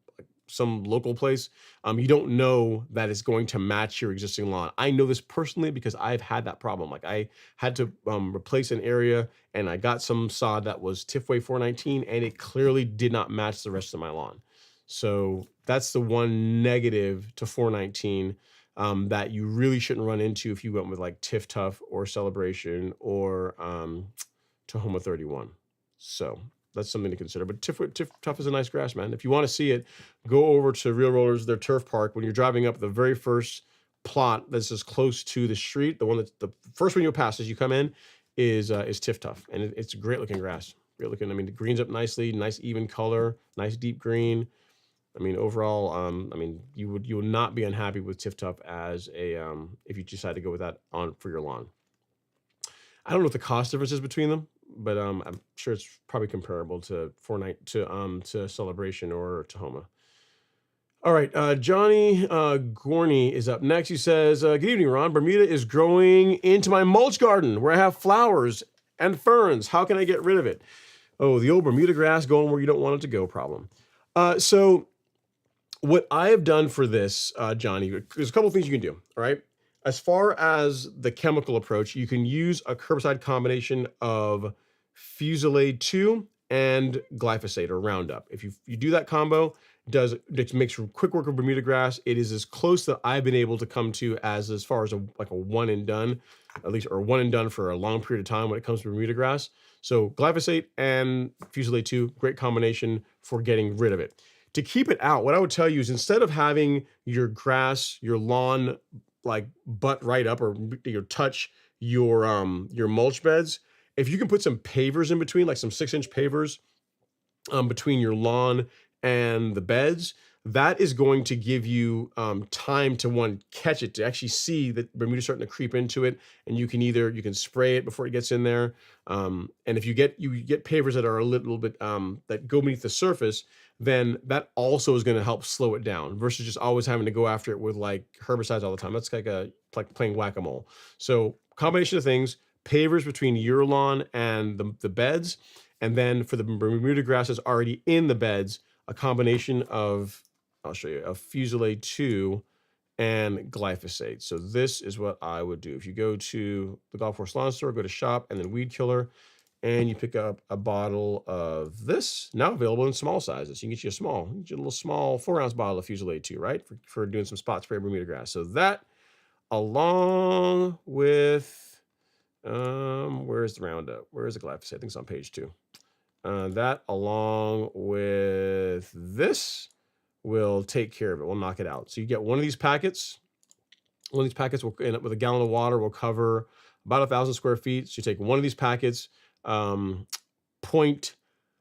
local place, you don't know that it's going to match your existing lawn. I know this personally because I've had that problem. Like, I had to replace an area and I got some sod that was Tiffway 419 and it clearly did not match the rest of my lawn. So that's the one negative to 419 that you really shouldn't run into if you went with like Tiff Tough or Celebration or Tahoma 31. So that's something to consider. But Tiff Tough is a nice grass, man. If you want to see it, go over to Real Rollers, their turf park. When you're driving up, the very first plot that's as close to the street, the one that's the first one you'll pass as you come in, is Tiff Tough, and it's a great looking grass. Great looking. I mean, it greens up nicely, nice even color, nice deep green. I mean, overall, you will not be unhappy with Tiff Tough as a if you decide to go with that on for your lawn. I don't know what the cost difference is between them, but I'm sure it's probably comparable to Celebration or Tahoma. All right, Johnny Gorney is up next. He says, good evening, Ron. Bermuda is growing into my mulch garden where I have flowers and ferns. How can I get rid of it? Oh, the old Bermuda grass going where you don't want it to go problem. So what I have done for this, Johnny, there's a couple of things you can do, all right? As far as the chemical approach, you can use a herbicide combination of Fungicide 2 and glyphosate or Roundup. If you do that combo, it makes quick work of Bermuda grass. It is as close that I've been able to come to as far as a one and done, at least, or one and done for a long period of time when it comes to Bermuda grass. So glyphosate and Fungicide 2, great combination for getting rid of it. To keep it out, what I would tell you is instead of having your grass, your lawn, like butt right up or touch your mulch beds, if you can put some pavers in between, like some 6-inch pavers between your lawn and the beds, that is going to give you time to catch it, to actually see that Bermuda's starting to creep into it, and you can spray it before it gets in there. And if you get pavers that are a little bit that go beneath the surface, then that also is going to help slow it down versus just always having to go after it with like herbicides all the time. That's like playing whack-a-mole. So combination of things, pavers between your lawn and the beds, and then for the Bermuda grasses already in the beds, a combination of, I'll show you, of Fungicide 2 and glyphosate. So this is what I would do. If you go to the Golf Course Lawn Store, go to shop and then weed killer, and you pick up a bottle of this, now available in small sizes. You can get you a little small 4-ounce bottle of Fungicide 2, right? For doing some spot spray Bermuda grass. So that along with, where's the Roundup? Where's the glyphosate? I think it's on page 2. That along with this will take care of it. We'll knock it out. So you get one of these packets. One of these packets will end up with a gallon of water, will cover about 1,000 square feet. So you take one of these packets, and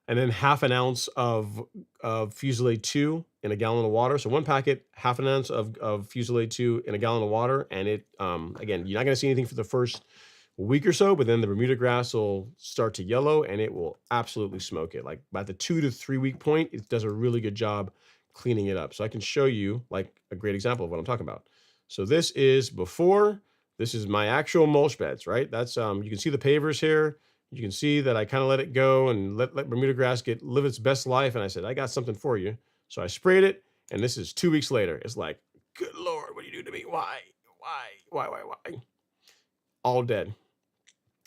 then half an ounce of Fungicide 2 in a gallon of water. So 1 packet, half an ounce of Fungicide 2 in a gallon of water. And it, again, you're not going to see anything for the first week or so, but then the Bermuda grass will start to yellow and it will absolutely smoke it. Like by the 2 to 3 week point, it does a really good job cleaning it up. So I can show you like a great example of what I'm talking about. So this is before. This is my actual mulch beds, right? That's you can see the pavers here. You can see that I kind of let it go and let Bermuda grass live its best life. And I said, I got something for you. So I sprayed it, and this is 2 weeks later. It's like, good Lord, what do you do to me? Why? All dead,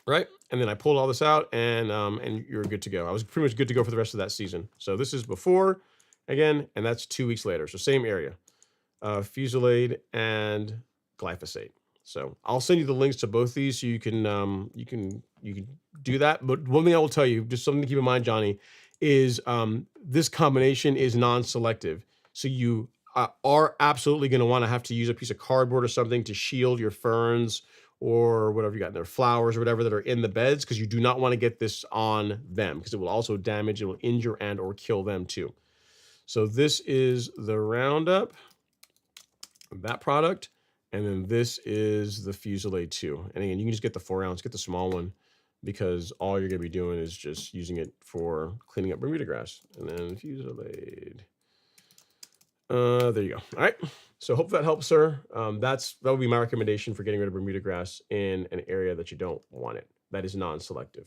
right? And then I pulled all this out, and you're good to go. I was pretty much good to go for the rest of that season. So this is before, again, and that's 2 weeks later. So same area, Fungicide and glyphosate. So I'll send you the links to both these so you can do that. But one thing I will tell you, just something to keep in mind, Johnny, is this combination is non-selective. So you are absolutely going to want to have to use a piece of cardboard or something to shield your ferns or whatever you got in there, flowers or whatever that are in the beds, because you do not want to get this on them because it will also damage, it will injure and or kill them too. So this is the Roundup, that product. And then this is the Fungicide 2. And again, you can just get the 4 ounce, get the small one, because all you're going to be doing is just using it for cleaning up Bermuda grass. And then Fungicide. There you go. All right. So hope that helps, sir. That would be my recommendation for getting rid of Bermuda grass in an area that you don't want it. That is non-selective.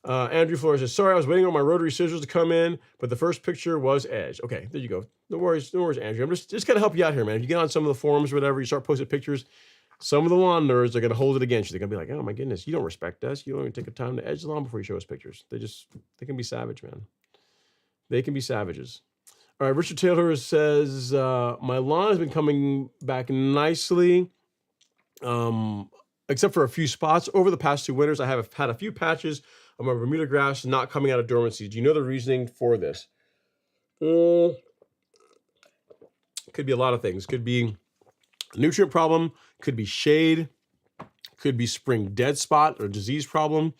Andrew Flores says, sorry, I was waiting on my rotary scissors to come in, but the first picture was Edge. Okay, there you go. No worries, Andrew. I'm just gonna help you out here, man. If you get on some of the forums or whatever, you start posting pictures, some of the lawn nerds are gonna hold it against you. They're gonna be like, oh my goodness, you don't respect us. You don't even take the time to edge the lawn before you show us pictures. They can be savage, man. They can be savages. All right, Richard Taylor says, my lawn has been coming back nicely. Except for a few spots. Over the past 2 winters, I have had a few patches of my Bermuda grass not coming out of dormancy. Do you know the reasoning for this? Could be a lot of things. Could be a nutrient problem, could be shade, could be spring dead spot or disease problem.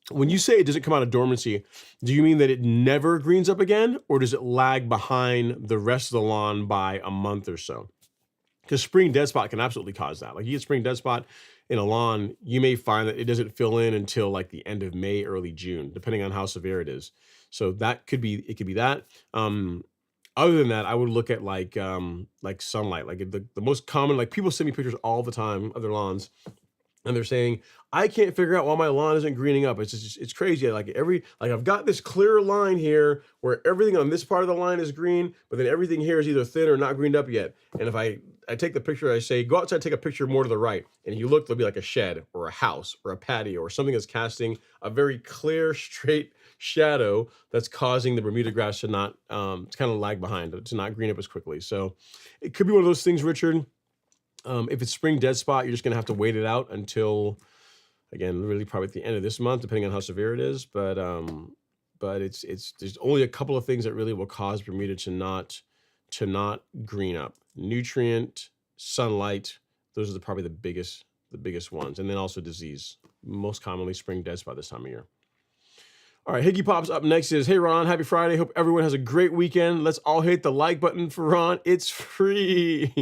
When you say it doesn't come out of dormancy, do you mean that it never greens up again, or does it lag behind the rest of the lawn by a month or so? Because spring dead spot can absolutely cause that. Like you get spring dead spot in a lawn, you may find that it doesn't fill in until like the end of May, early June, depending on how severe it is. So that could be, it could be that. Other than that, I would look at like sunlight. Like the most common, like people send me pictures all the time of their lawns, and they're saying, I can't figure out why my lawn isn't greening up. It's just, it's crazy. Like I've got this clear line here where everything on this part of the line is green, but then everything here is either thin or not greened up yet. And if I take the picture, I say, go outside, take a picture more to the right. And you look, there'll be like a shed or a house or a patio or something that's casting a very clear, straight shadow that's causing the Bermuda grass to not, to kind of lag behind, to not green up as quickly. So it could be one of those things, Richard. If it's spring dead spot, you're just going to have to wait it out until, again, really probably at the end of this month, depending on how severe it is. But there's only a couple of things that really will cause Bermuda to not green up. Nutrient, sunlight, those are probably the biggest ones. And then also disease, most commonly spring dead spot this time of year. All right, Higgy Pops up next is, hey Ron, happy Friday. Hope everyone has a great weekend. Let's all hit the like button for Ron. It's free.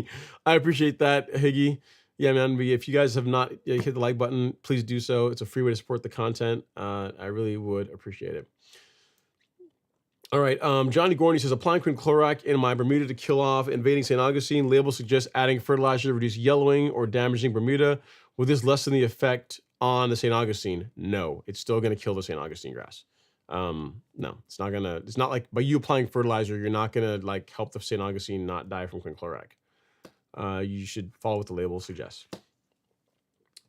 I appreciate that, Higgy. Yeah, man, if you guys have not hit the like button, please do so. It's a free way to support the content. I really would appreciate it. All right, Johnny Gorney says, applying quinclorac in my Bermuda to kill off invading St. Augustine. Label suggests adding fertilizer to reduce yellowing or damaging Bermuda. Will this lessen the effect on the St. Augustine? No, it's still going to kill the St. Augustine grass. No, it's not like by you applying fertilizer, you're not going to like help the St. Augustine not die from quinclorac. You should follow what the label suggests.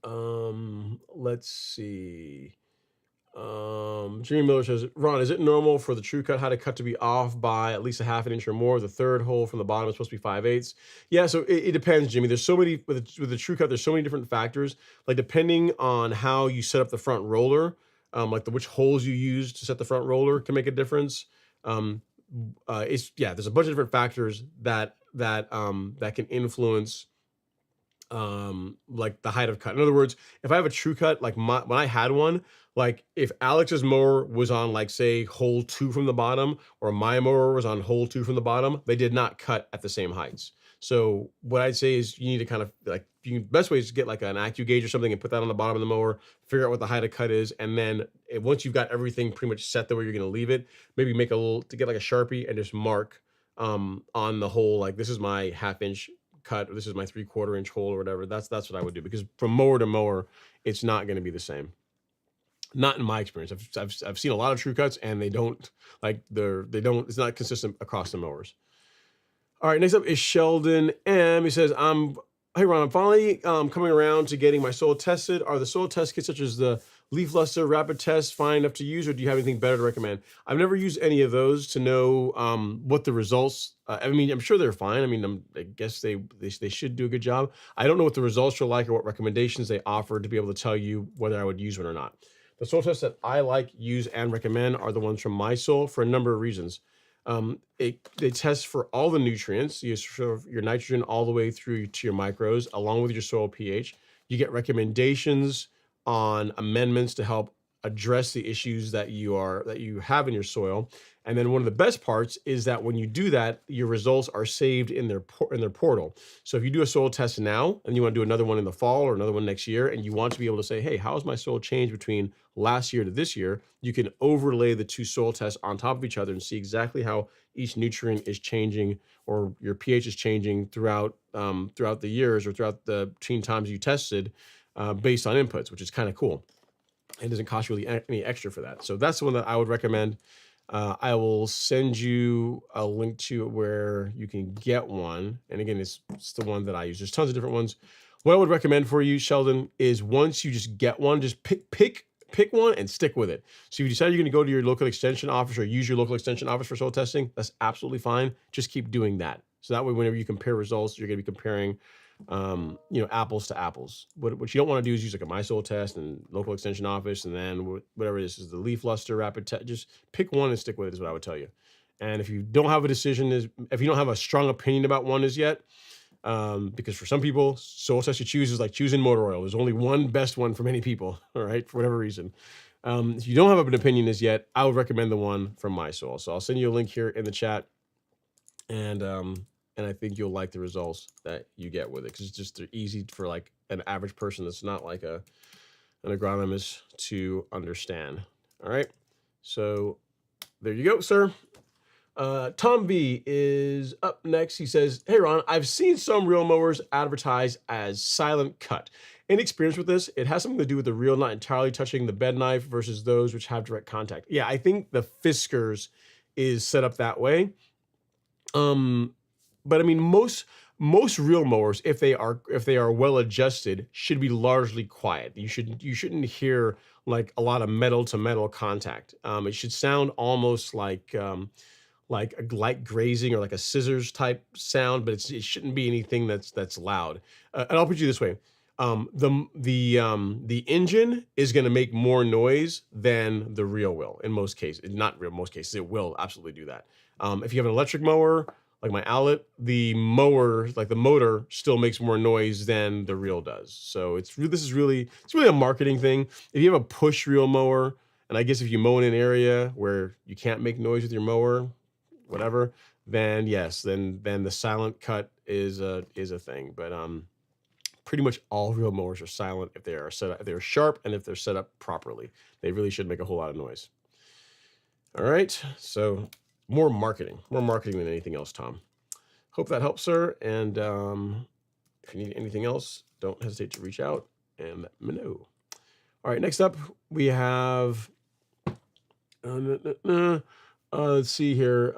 Let's see. Jimmy Miller says, Ron, is it normal for the true cut, how to cut to be off by at least a half an inch or more? The third hole from the bottom is supposed to be 5/8. Yeah, so it depends, Jimmy. There's so many, with the true cut, there's so many different factors. Like depending on how you set up the front roller, like which holes you use to set the front roller can make a difference. There's a bunch of different factors that can influence like the height of cut. In other words, if I have a true cut, like when I had one, Like if Alex's mower was on like say hole 2 from the bottom, or my mower was on hole 2 from the bottom, they did not cut at the same heights. So what I'd say is you need to kind of like, best way is to get like an AccuGauge gauge or something and put that on the bottom of the mower, figure out what the height of cut is. And then once you've got everything pretty much set the way you're going to leave it, maybe make a little, to get like a Sharpie and just mark on the hole, like this is my 1/2 inch cut, or this is my 3/4 inch hole or whatever. That's what I would do, because from mower to mower, it's not going to be the same. Not in my experience. I've seen a lot of true cuts, and they don't like it's not consistent across the mowers. All right, next up is Sheldon M. He says, hey Ron, I'm finally coming around to getting my soil tested. Are the soil test kits such as the leaf luster rapid test fine enough to use, or do you have anything better to recommend? I've never used any of those to know what the results. I mean, I'm sure they're fine. I mean, I guess they should do a good job. I don't know what the results are like or what recommendations they offer to be able to tell you whether I would use one or not. The soil tests that I like, use, and recommend are the ones from My Soil for a number of reasons. They test for all the nutrients, your nitrogen all the way through to your micros, along with your soil pH. You get recommendations on amendments to help address the issues that you have in your soil. And then one of the best parts is that when you do that, your results are saved in their portal. So if you do a soil test now and you want to do another one in the fall or another one next year, and you want to be able to say, hey, how's my soil changed between last year to this year? You can overlay the two soil tests on top of each other and see exactly how each nutrient is changing, or your pH is changing throughout the years, or throughout the between times you tested, based on inputs, which is kind of cool. It doesn't cost you really any extra for that. So that's the one that I would recommend. I will send you a link to where you can get one. And again, it's the one that I use. There's tons of different ones. What I would recommend for you, Sheldon, is once you just get one, just pick one and stick with it. So if you decide you're going to go to your local extension office or use your local extension office for soil testing, that's absolutely fine. Just keep doing that. So that way, whenever you compare results, you're going to be comparing apples to apples. What you don't want to do is use like a My Soil test and local extension office, and then whatever this is, the leaf luster rapid test. Just pick one and stick with it is what I would tell you. And if you don't have a decision, if you don't have a strong opinion about one as yet, because for some people, soil test you choose is like choosing motor oil. There's only one best one for many people, all right, for whatever reason. If you don't have an opinion as yet, I would recommend the one from My Soil. So I'll send you a link here in the chat, and I think you'll like the results that you get with it, because they're easy for like an average person that's not like an agronomist to understand. All right, so there you go, sir. Tom B is up next. He says, hey Ron, I've seen some reel mowers advertised as silent cut. Any experience with this? It has something to do with the reel not entirely touching the bed knife versus those which have direct contact. Yeah, I think the Fiskars is set up that way. But I mean, most reel mowers, if they are well adjusted, should be largely quiet. You shouldn't hear like a lot of metal to metal contact. It should sound almost like a light grazing or like a scissors type sound, but it shouldn't be anything that's loud. And I'll put it this way: the engine is going to make more noise than the reel will in most cases. Not real, most cases it will absolutely do that. If you have an electric mower like my Owlet, the mower, like the motor, still makes more noise than the reel does. So it's really a marketing thing. If you have a push reel mower, and I guess if you mow in an area where you can't make noise with your mower, whatever, then yes, then the silent cut is a thing. But pretty much all reel mowers are silent if they are set up, if they're sharp, and if they're set up properly. They really should make a whole lot of noise. All right, so more marketing than anything else, Tom. Hope that helps, sir. And if you need anything else, don't hesitate to reach out and let me know. All right, next up we have let's see here.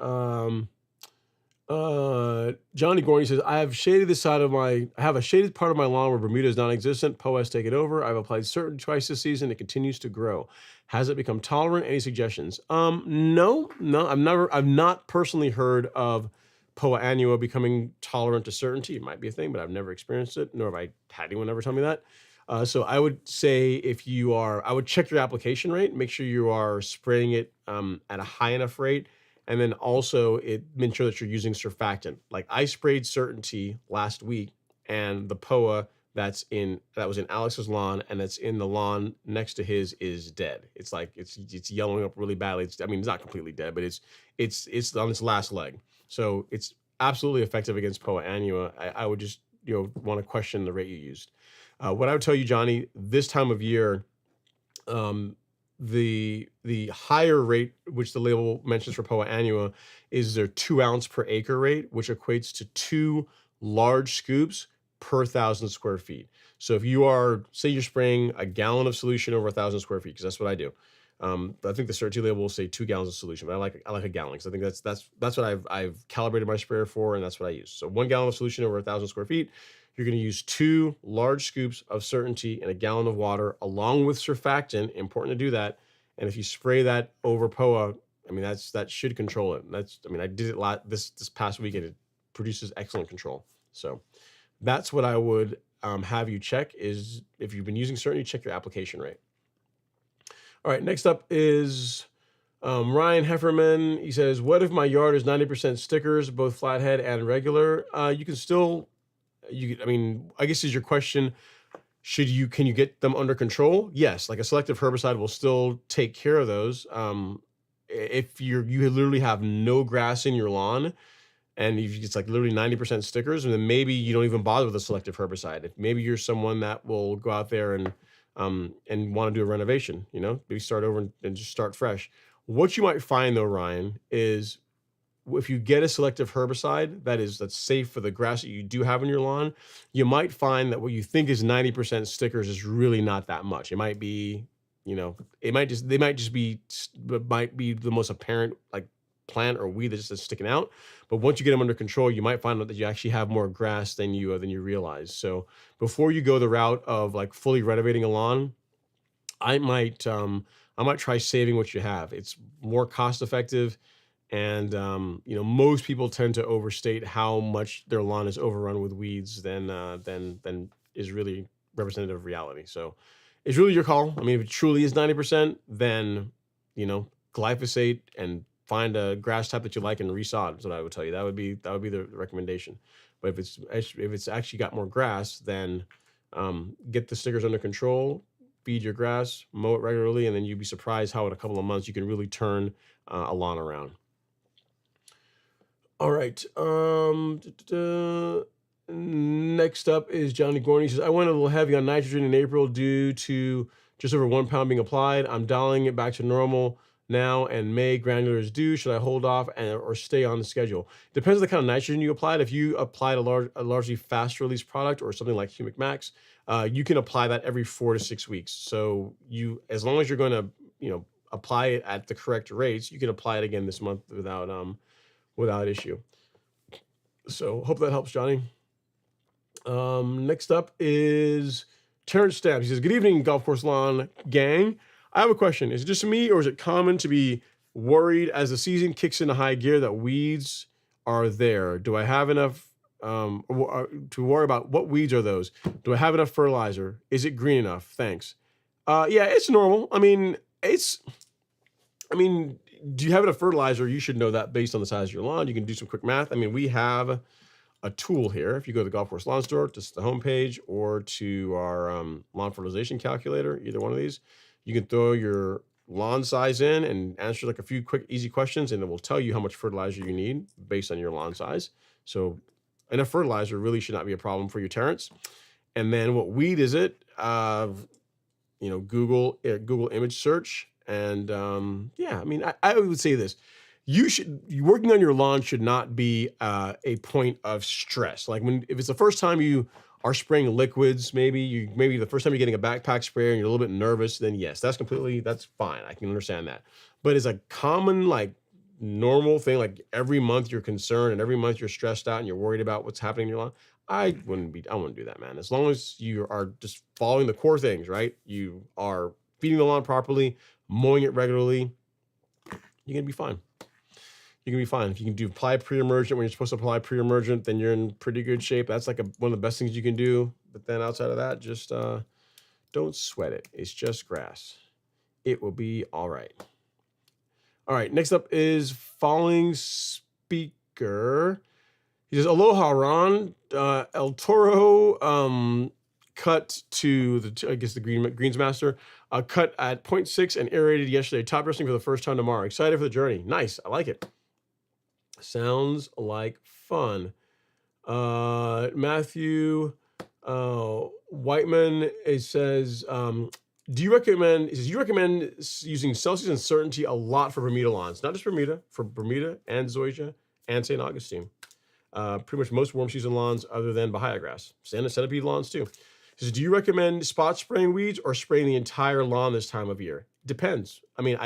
Johnny Gorney says, I have a shaded part of my lawn where Bermuda is non-existent. Poa has taken over. I've applied certain twice this season. It continues to grow. Has it become tolerant? Any suggestions? No, I've not personally heard of Poa annua becoming tolerant to certainty. It might be a thing, but I've never experienced it, nor have I had anyone ever tell me that. So I would say I would check your application rate, make sure you are spraying it at a high enough rate. And then also make sure that you're using surfactant. Like I sprayed Certainty last week, and the Poa that was in Alex's lawn and that's in the lawn next to his is dead. It's like it's yellowing up really badly. I mean, it's not completely dead, but it's on its last leg. So it's absolutely effective against Poa annua. I would just want to question the rate you used. What I would tell you, Johnny, this time of year, the higher rate, which the label mentions for Poa annua, is their 2 ounce per acre rate, which equates to 2 large scoops per 1,000 square feet. So if you are, say you're spraying a gallon of solution over 1,000 square feet, because that's what I do. I think the certainty label will say 2 gallons of solution, but I like a gallon because I think that's what I've calibrated my sprayer for, and that's what I use. So 1 gallon of solution over 1,000 square feet, you're going to use 2 large scoops of certainty in a gallon of water, along with surfactant. Important to do that. And if you spray that over Poa, I mean that should control it. I did it this past week, and it produces excellent control. So that's what I would have you check, is if you've been using certainty, check your application rate. All right, next up is Ryan Hefferman. He says, what if my yard is 90% stickers, both flathead and regular? You can still, I guess is your question, can you get them under control? Yes, like a selective herbicide will still take care of those. If you literally have no grass in your lawn, and if it's like literally 90% stickers, and then maybe you don't even bother with a selective herbicide. If maybe you're someone that will go out there and want to do a renovation, maybe start over and just start fresh. What you might find though, Ryan, is if you get a selective herbicide that's safe for the grass that you do have in your lawn, you might find that what you think is 90% stickers is really not that much. It might be, they might just be the most apparent like plant or weed that's just sticking out. But once you get them under control, you might find out that you actually have more grass than you realize. So before you go the route of like fully renovating a lawn, I might try saving what you have. It's more cost effective. And most people tend to overstate how much their lawn is overrun with weeds than is really representative of reality. So it's really your call. I mean, if it truly is 90%, then glyphosate and find a grass type that you like and resod is what I would tell you. That would be the recommendation. But if it's actually got more grass, then get the stickers under control, feed your grass, mow it regularly, and then you'd be surprised how in a couple of months you can really turn a lawn around. All right. Next up is Johnny Gorney. He says, I went a little heavy on nitrogen in April due to just over 1 pound being applied. I'm dialing it back to normal now, and May granular is due. Should I hold off or stay on the schedule? Depends on the kind of nitrogen you applied. If you applied a largely fast release product or something like Humic Max, you can apply that every 4 to 6 weeks. So as long as you're going to apply it at the correct rates, you can apply it again this month without issue. So hope that helps, Johnny. Next up is Terrence Stabs. He says, good evening, Golf Course Lawn gang. I have a question. Is it just me, or is it common to be worried as the season kicks into high gear that weeds are there? Do I have enough to worry about? What weeds are those? Do I have enough fertilizer? Is it green enough? Thanks. Yeah, it's normal. Do you have enough fertilizer? You should know that based on the size of your lawn. You can do some quick math. We have a tool here. If you go to the Golf Course Lawn Store, just the homepage, or to our lawn fertilization calculator, either one of these, you can throw your lawn size in and answer like a few quick, easy questions, and it will tell you how much fertilizer you need based on your lawn size. So enough fertilizer really should not be a problem for your Terrence. And then what weed is it? Google image search. And I would say this. Working on your lawn should not be a point of stress. Like if it's the first time you are spraying liquids, maybe the first time you're getting a backpack sprayer and you're a little bit nervous, then yes, that's fine. I can understand that. But it's a common, like normal thing, like every month you're concerned and every month you're stressed out and you're worried about what's happening in your lawn. I wouldn't do that, man. As long as you are just following the core things, right? You are feeding the lawn properly, mowing it regularly, you're going to be fine. You're going to be fine. If you can apply pre-emergent when you're supposed to apply pre-emergent, then you're in pretty good shape. That's like one of the best things you can do. But then outside of that, just don't sweat it. It's just grass. It will be all right. All right, next up is Falling Speaker. He says, aloha, Ron. El Toro cut to the, I guess the Greens Master, cut at 0.6 and aerated yesterday. Top dressing for the first time tomorrow. Excited for the journey. Nice. I like it. Sounds like fun. Matthew Whiteman, it says, do you recommend, it says, you recommend using Celsius and Certainty a lot for Bermuda lawns, not just Bermuda, for Bermuda and Zoysia and St. Augustine. Pretty much most warm season lawns other than Bahia grass. Centipede lawns too. It says, do you recommend spot spraying weeds or spraying the entire lawn this time of year? Depends. I mean,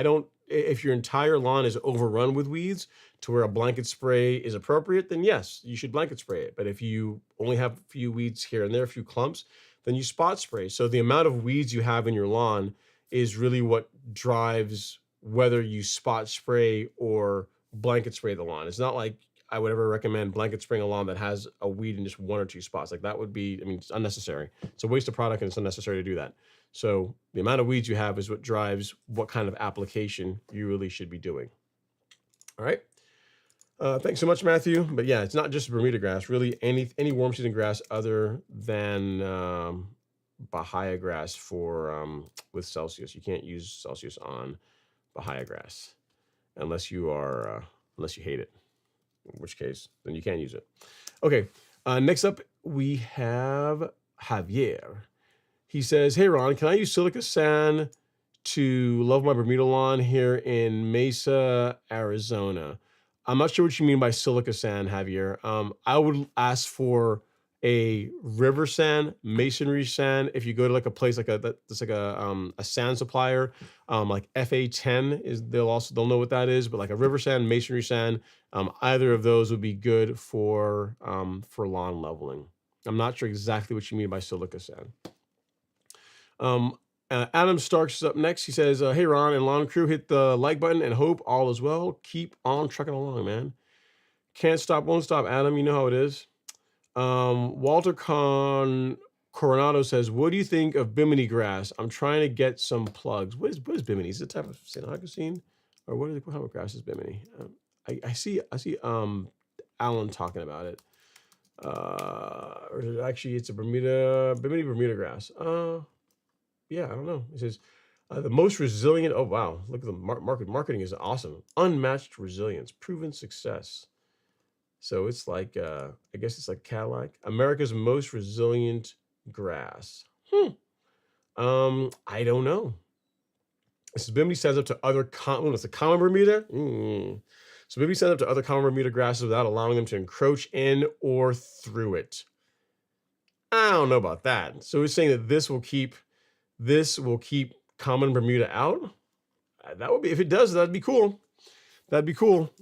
if your entire lawn is overrun with weeds to where a blanket spray is appropriate, then yes, you should blanket spray it. But if you only have a few weeds here and there, a few clumps, then you spot spray. So the amount of weeds you have in your lawn is really what drives whether you spot spray or blanket spray the lawn. It's not like I would ever recommend blanket spraying a lawn that has a weed in just one or two spots. Like that would be, I mean, it's unnecessary. It's a waste of product and it's unnecessary to do that. So the amount of weeds you have is what drives what kind of application you really should be doing. All right. Thanks so much, Matthew. But yeah, it's not just Bermuda grass. Really, any warm season grass other than Bahia grass for with Celsius. You can't use Celsius on Bahia grass unless you are unless you hate it. In which case, then you can use it. Okay. Next up, we have Javier. He says, hey, Ron, can I use silica sand to love my Bermuda lawn here in Mesa, Arizona? I'm not sure what you mean by silica sand, Javier. I would ask for a river sand, masonry sand. If you go to like a place like that's like a sand supplier, like FA10 is, they'll know what that is. But like a river sand, masonry sand, either of those would be good for lawn leveling. I'm not sure exactly what you mean by silica sand. Adam Starks is up next. He says, hey, Ron and Lawn Crew, hit the like button and hope all is well. Keep on trucking along, man. Can't stop, won't stop, Adam. You know how it is. Walter Coronado says, what do you think of Bimini grass? I'm trying to get some plugs. What is Bimini? Is it a type of St. Augustine? Or what type of grass is Bimini? I see Alan talking about it. Or actually, it's a Bimini grass. Yeah, I don't know. It says the most resilient. Oh wow, look at the marketing is awesome. Unmatched resilience, proven success. So it's like I guess it's like Cadillac, America's most resilient grass. I don't know. This is Bimini stands up to other it's a common Bermuda. So Bimini stands up to other common Bermuda grasses without allowing them to encroach in or through it. I don't know about that. So it's saying that this will keep common Bermuda out. That would be, if it does, that'd be cool. That'd be cool.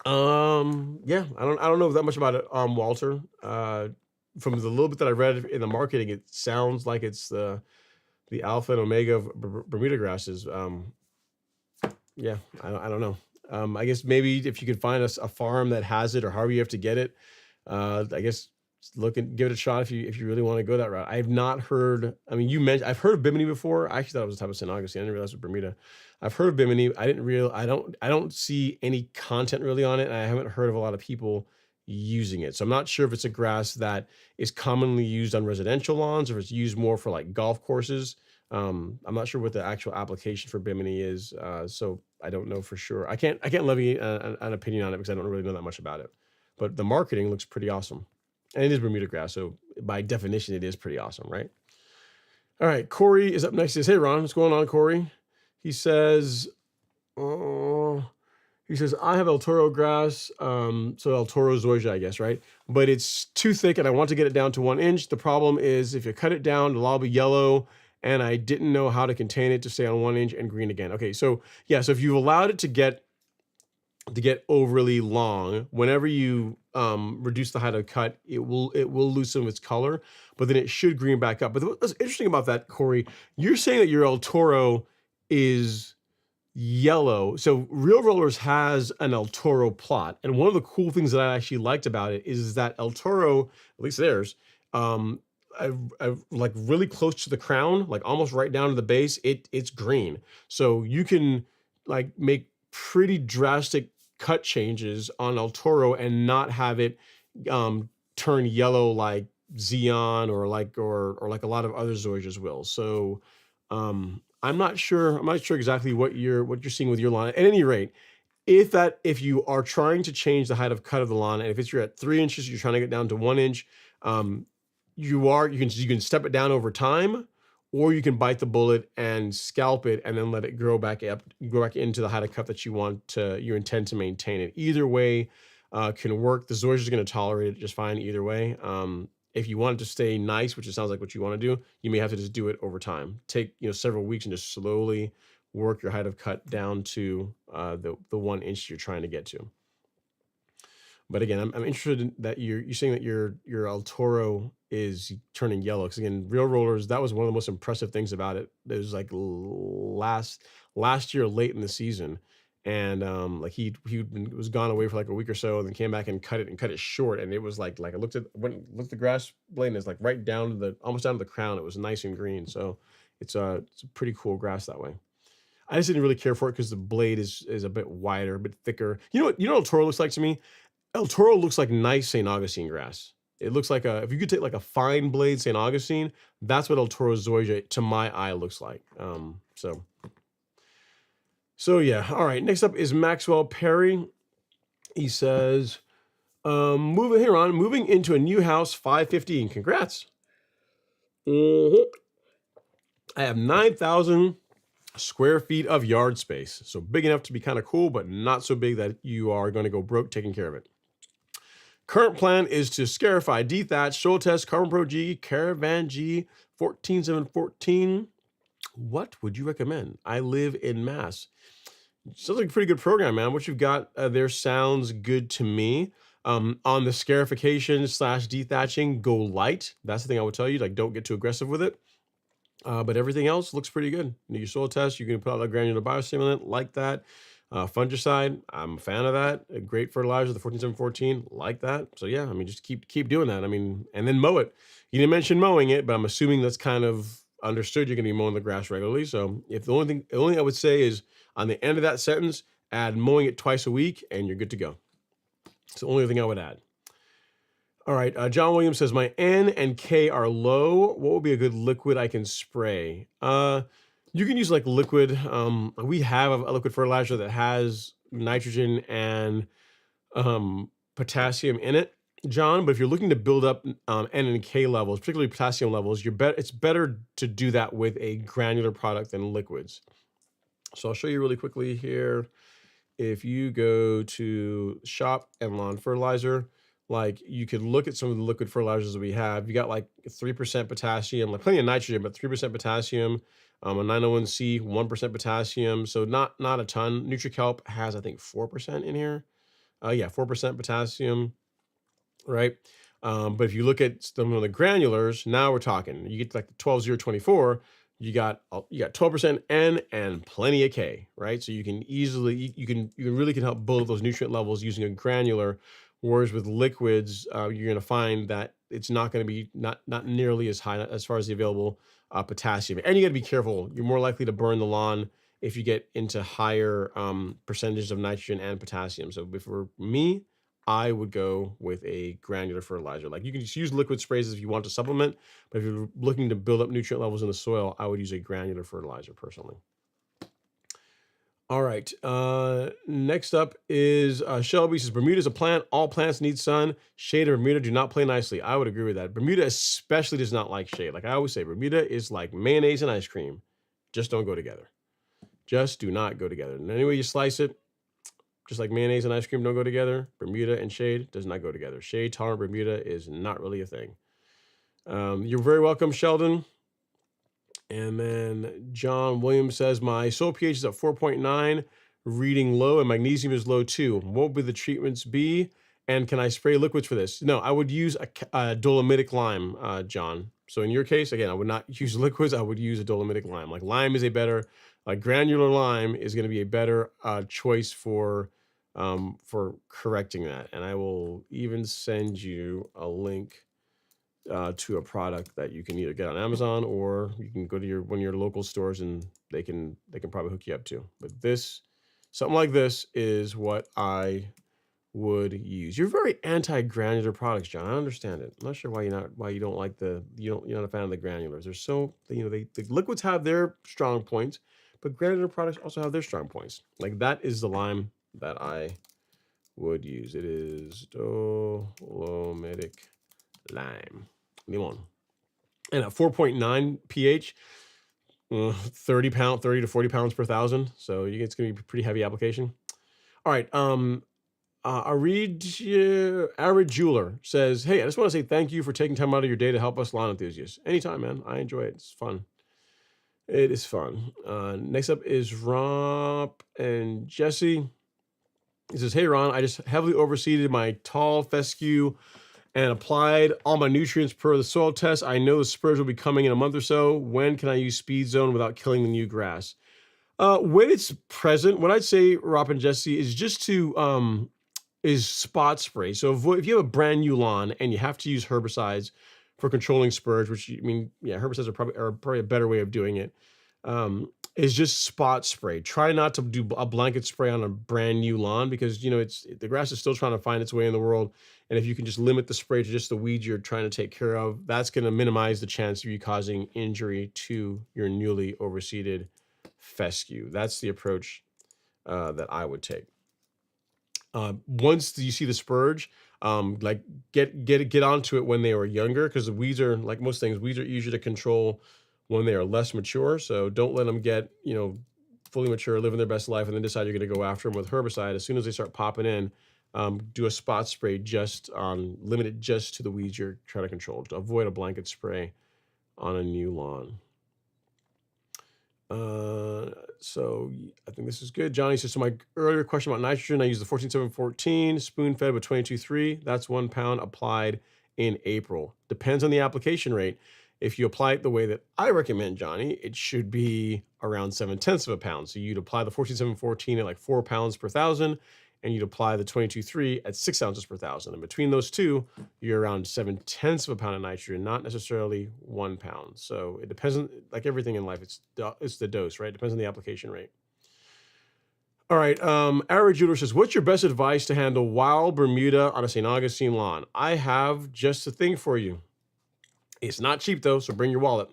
Yeah, I don't know that much about it, Walter. From the little bit that I read in the marketing, it sounds like it's the alpha and omega of Bermuda grasses. Yeah, I don't know. I guess maybe if you could find a farm that has it, or however you have to get it, I guess give it a shot if you really want to go that route. I've not heard. I mean, I've heard of Bimini before. I actually thought it was a type of St. Augustine. I didn't realize it was Bermuda. I've heard of Bimini. I don't see any content really on it, and I haven't heard of a lot of people using it. So I'm not sure if it's a grass that is commonly used on residential lawns, or if it's used more for like golf courses. I'm not sure what the actual application for Bimini is. So I don't know for sure. I can't levy an opinion on it because I don't really know that much about it. But the marketing looks pretty awesome. And it is Bermuda grass, so by definition, it is pretty awesome, right? All right, Corey is up next. He says, hey, Ron, what's going on, Corey? He says, I have El Toro grass, so El Toro Zoysia, I guess, right? But it's too thick, and I want to get it down to 1 inch. The problem is if you cut it down, it'll all be yellow, and I didn't know how to contain it to stay on 1 inch and green again. Okay, so yeah, so if you've allowed it to get overly long, whenever you reduce the height of the cut, it will lose some of its color, but then it should green back up. But what's interesting about that, Corey, you're saying that your El Toro is yellow. So Real Rollers has an El Toro plot, and one of the cool things that I actually liked about it is that El Toro, at least theirs, like really close to the crown, like almost right down to the base, it's green. So you can like make pretty drastic cut changes on El Toro and not have it turn yellow like Xeon or like a lot of other Zoysias will. So I'm not sure. I'm not sure exactly what you're seeing with your lawn. At any rate, if you are trying to change the height of cut of the lawn, and if you're at 3 inches, you're trying to get down to 1 inch, um, you can step it down over time, or you can bite the bullet and scalp it and then let it grow back into the height of cut that you intend to maintain it. Either way can work. The Zoysia is going to tolerate it just fine either way. If you want it to stay nice, which it sounds like what you want to do, you may have to just do it over time. Take several weeks and just slowly work your height of cut down to the 1 inch you're trying to get to. But again, I'm interested in that you're saying that your El Toro is turning yellow, because again, real rollers, that was one of the most impressive things about it. It was like last year late in the season, and like he was gone away for like a week or so, and then came back and cut it short, and it was like I looked at the grass blade, and it's like right down to almost down to the crown. It was nice and green, so it's a pretty cool grass that way. I just didn't really care for it because the blade is a bit wider, a bit thicker. You know what El Toro looks like to me? El Toro looks like nice St. Augustine grass. It looks like if you could take like a fine blade St. Augustine, that's what El Toro Zoysia to my eye looks like. So yeah. All right. Next up is Maxwell Perry. He says, moving into a new house, 515. Congrats. I have 9,000 square feet of yard space. So big enough to be kind of cool, but not so big that you are going to go broke taking care of it. Current plan is to scarify, dethatch, soil test, Carbon Pro G, Caravan G, 14714. What would you recommend? I live in Mass. Sounds like a pretty good program, man. What you've got there sounds good to me. On the scarification / dethatching, go light. That's the thing I would tell you. Like, don't get too aggressive with it. But everything else looks pretty good. Your soil test, you can put out a granular biostimulant like that. Fungicide, I'm a fan of that. A great fertilizer, the 14714, like that. So yeah, I mean, just keep doing that. I mean, and then mow it. You didn't mention mowing it, but I'm assuming that's kind of understood. You're going to be mowing the grass regularly. So if the only thing I would say is on the end of that sentence, add mowing it twice a week, and you're good to go. It's the only thing I would add. All right, John Williams says, my N and K are low. What would be a good liquid I can spray? You can use like liquid. We have a liquid fertilizer that has nitrogen and potassium in it, John. But if you're looking to build up N and K levels, particularly potassium levels, it's better to do that with a granular product than liquids. So I'll show you really quickly here. If you go to shop and lawn fertilizer, like you could look at some of the liquid fertilizers that we have. You got like 3% potassium, like plenty of nitrogen, but 3% potassium, a 901C, 1% potassium. So not a ton. NutriKelp has, I think, 4% in here. Yeah, 4% potassium, right? But if you look at some of the granulars, now we're talking, you get to like the 12024, you got 12% N and plenty of K, right? So you can easily, you really can help build those nutrient levels using a granular. Whereas with liquids, you're going to find that it's not going to be not nearly as high as far as the available potassium. And you got to be careful. You're more likely to burn the lawn if you get into higher percentages of nitrogen and potassium. So for me, I would go with a granular fertilizer. Like you can just use liquid sprays if you want to supplement, but if you're looking to build up nutrient levels in the soil, I would use a granular fertilizer personally. All right. Next up is Shelby says, Bermuda is a plant. All plants need sun. Shade and Bermuda do not play nicely. I would agree with that. Bermuda especially does not like shade. Like I always say, Bermuda is like mayonnaise and ice cream. Just don't go together. Just do not go together. And any way you slice it, just like mayonnaise and ice cream don't go together, Bermuda and shade does not go together. Shade tolerant Bermuda is not really a thing. You're very welcome, Sheldon. And then John Williams says, my soil pH is at 4.9, reading low, and magnesium is low too. What would the treatments be? And can I spray liquids for this? No, I would use a dolomitic lime, John. So in your case, again, I would not use liquids. I would use a dolomitic lime. Like lime is a better, granular lime is going to be a better choice for correcting that. And I will even send you a link to a product that you can either get on Amazon or you can go to one of your local stores and they can probably hook you up to. But something like this is what I would use. You're very anti-granular products, John. I don't understand it. I'm not sure why you don't like you're not a fan of the granulars. They're so, the liquids have their strong points, but granular products also have their strong points. Like that is the lime that I would use. It is dolomitic lime. Limon. And at 4.9 pH, 30 to 40 pounds per thousand. So it's going to be a pretty heavy application. All right. Average Jeweler says, hey, I just want to say thank you for taking time out of your day to help us lawn enthusiasts. Anytime, man. I enjoy it. It's fun. It is fun. Next up is Rob and Jesse. He says, hey, Ron, I just heavily overseeded my tall fescue and applied all my nutrients per the soil test. I know the spurs will be coming in a month or so. When can I use Speed Zone without killing the new grass? When it's present, what I'd say, Rob and Jesse, is just to is spot spray. So if you have a brand new lawn and you have to use herbicides for controlling spurs, which herbicides are probably a better way of doing it, is just spot spray. Try not to do a blanket spray on a brand new lawn because the grass is still trying to find its way in the world. And if you can just limit the spray to just the weeds you're trying to take care of, that's going to minimize the chance of you causing injury to your newly overseeded fescue. That's the approach that I would take. Once you see the spurge, like get onto it when they were younger, because the weeds are, like most things, weeds are easier to control when they are less mature. So don't let them get fully mature, living their best life, and then decide you're going to go after them with herbicide. As soon as they start popping in, do a spot spray limited just to the weeds you're trying to control, to avoid a blanket spray on a new lawn. So I think this is good. Johnny says, so my earlier question about nitrogen, I use the 14-7-14 spoon fed with 22-3. That's 1 pound applied in April. Depends on the application rate. If you apply it the way that I recommend, Johnny, it should be around 7/10 of a pound. So you'd apply the 14-7-14 at like 4 pounds per thousand, and you'd apply the 22-3 at 6 ounces per thousand. And between those two, you're around 7/10 of a pound of nitrogen, not necessarily 1 pound. So it depends on, like everything in life, it's the dose, right? It depends on the application rate. All right. Ara Jeweler says, what's your best advice to handle wild Bermuda on a St. Augustine lawn? I have just the thing for you. It's not cheap though, so bring your wallet.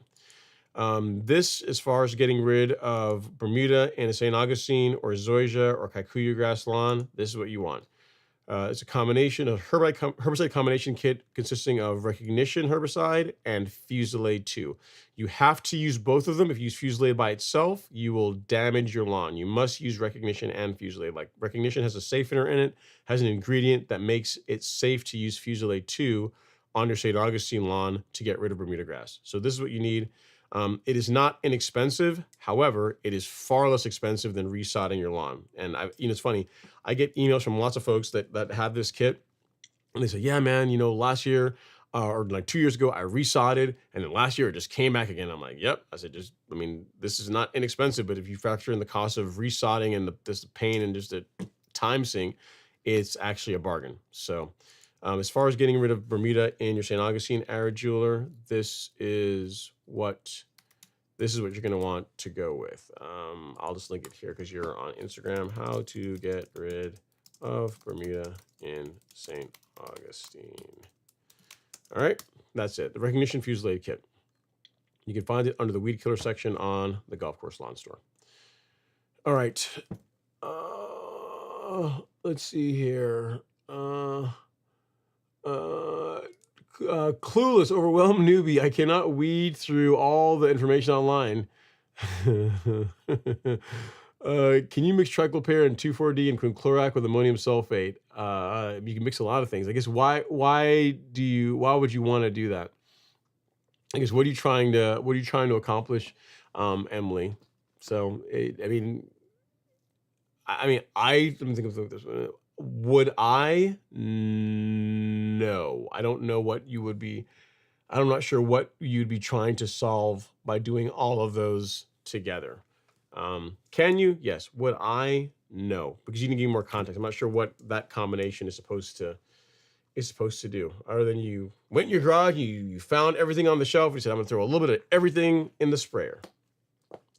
This, as far as getting rid of Bermuda in a St. Augustine or Zoysia or Kikuyu grass lawn, this is what you want. It's a combination of herbicide combination kit consisting of Recognition herbicide and Fungicide 2. You have to use both of them. If you use Fungicide by itself, you will damage your lawn. You must use Recognition and Fungicide. Like Recognition has a safener in it, has an ingredient that makes it safe to use Fungicide 2 on your St. Augustine lawn to get rid of Bermuda grass. So this is what you need. It is not inexpensive. However, it is far less expensive than resodding your lawn. And it's funny. I get emails from lots of folks that have this kit, and they say, "Yeah, man, last year or like 2 years ago, I resodded, and then last year it just came back again." I'm like, "Yep." I said, this is not inexpensive, but if you factor in the cost of resodding and the pain and just the time sink, it's actually a bargain. So, as far as getting rid of Bermuda in your St. Augustine Ara Jeweler, this is what you're going to want to go with. I'll just link it here because you're on Instagram. How to get rid of Bermuda in St. Augustine. All right, that's it. The Recognition Fungicide Kit. You can find it under the weed killer section on the Golf Course Lawn Store. All right. Let's see here. Clueless, overwhelmed newbie. I cannot weed through all the information online. Can you mix triclopyr and 2,4-D and quinclorac with ammonium sulfate? You can mix a lot of things. I guess why would you want to do that? I guess what are you trying to accomplish, Emily? So let me think of this one. Would I? No, I don't know what you would be. I'm not sure what you'd be trying to solve by doing all of those together. Can you? Yes. Would I? No, because you need to give me more context. I'm not sure what that combination is supposed to do. Other than you went in your garage, you found everything on the shelf, you said, I'm gonna throw a little bit of everything in the sprayer.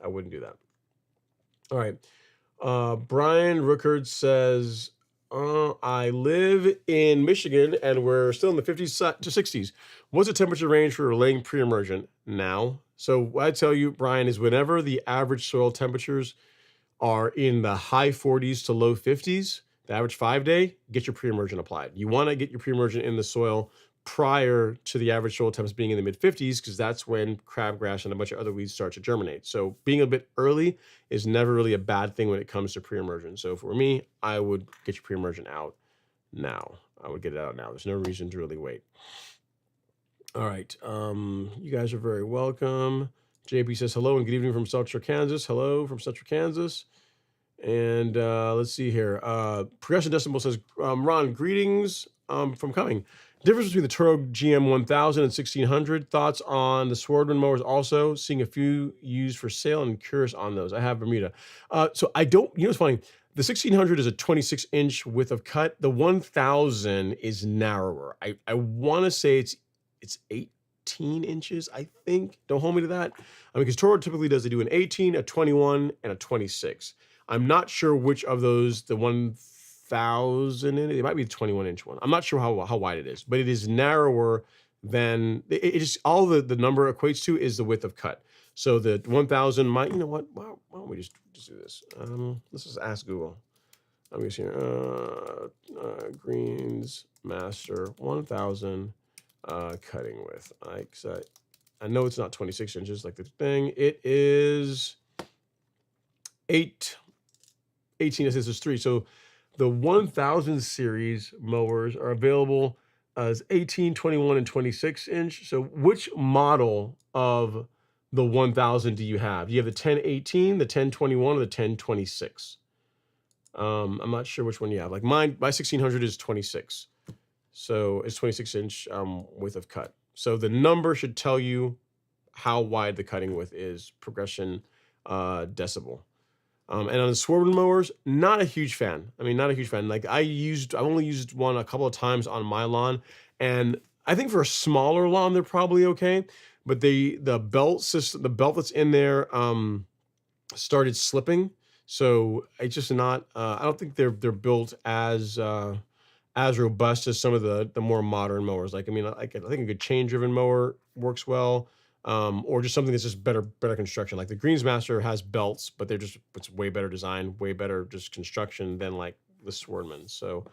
I wouldn't do that. All right. Brian Rookard says, I live in Michigan, and we're still in the 50s to 60s. What's the temperature range for laying pre-emergent now? So what I tell you, Brian, is whenever the average soil temperatures are in the high 40s to low 50s, the average 5-day, get your pre-emergent applied. You want to get your pre-emergent in the soil prior to the average soil temps being in the mid 50s, because that's when crabgrass and a bunch of other weeds start to germinate. So being a bit early is never really a bad thing when it comes to pre-emergent. So for me, I would get your pre-emergent out now. I would get it out now. There's no reason to really wait. All right. You guys are very welcome. JB says hello and good evening from Central Kansas. Hello from Central Kansas. And let's see here. Progression Decimal says, Ron, greetings from Coming. Difference between the Toro GM 1000 and 1600. Thoughts on the Swordman mowers also. Seeing a few used for sale and curious on those. I have Bermuda. So I don't, you know what's funny? The 1600 is a 26-inch width of cut. The 1000 is narrower. I want to say it's 18 inches, I think. Don't hold me to that. I mean, because Toro typically does, they do an 18, a 21, and a 26. I'm not sure which of those, the 1000, it might be the 21-inch one. I'm not sure how wide it is, but it is narrower than, it just, all the number equates to is the width of cut. So the 1000 might, you know what, why don't we just do this? Let's just ask Google. I'm just here, Greens Master 1000 cutting width. I know it's not 26 inches like the thing. It is 18, this is 3. So the 1000 series mowers are available as 18, 21, and 26 inch. So which model of the 1000 do you have? Do you have the 1018, the 1021, or the 1026? I'm not sure which one you have. Like mine, my 1600 is 26. So it's 26-inch width of cut. So the number should tell you how wide the cutting width is, progression decibel. And on the Swordman mowers, not a huge fan. I mean, not a huge fan. Like I only used one a couple of times on my lawn, and I think for a smaller lawn, they're probably okay. But the belt system, the belt that's in there, started slipping. So it's just not. I don't think they're built as robust as some of the more modern mowers. Like I mean, I think a good chain-driven mower works well. Or just something that's just better construction. Like the Greensmaster has belts, but it's way better design, way better just construction than like the Swordman. So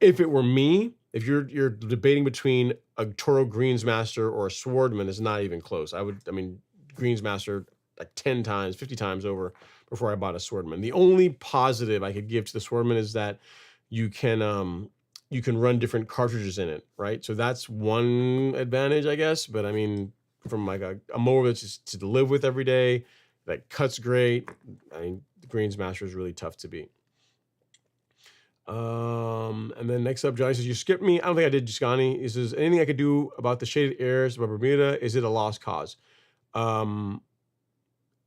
if it were me, if you're debating between a Toro Greensmaster or a Swordman, it's not even close. I mean, Greensmaster like 10 times, 50 times over before I bought a Swordman. The only positive I could give to the Swordman is that you can run different cartridges in it, right? So that's one advantage, I guess. But I mean, from like a mower that's just to live with every day, that cuts great. I mean, the Greensmaster is really tough to beat. And then next up, Johnny says, you skipped me. I don't think I did, Giscani. He says, anything I could do about the shaded areas about Bermuda? Is it a lost cause?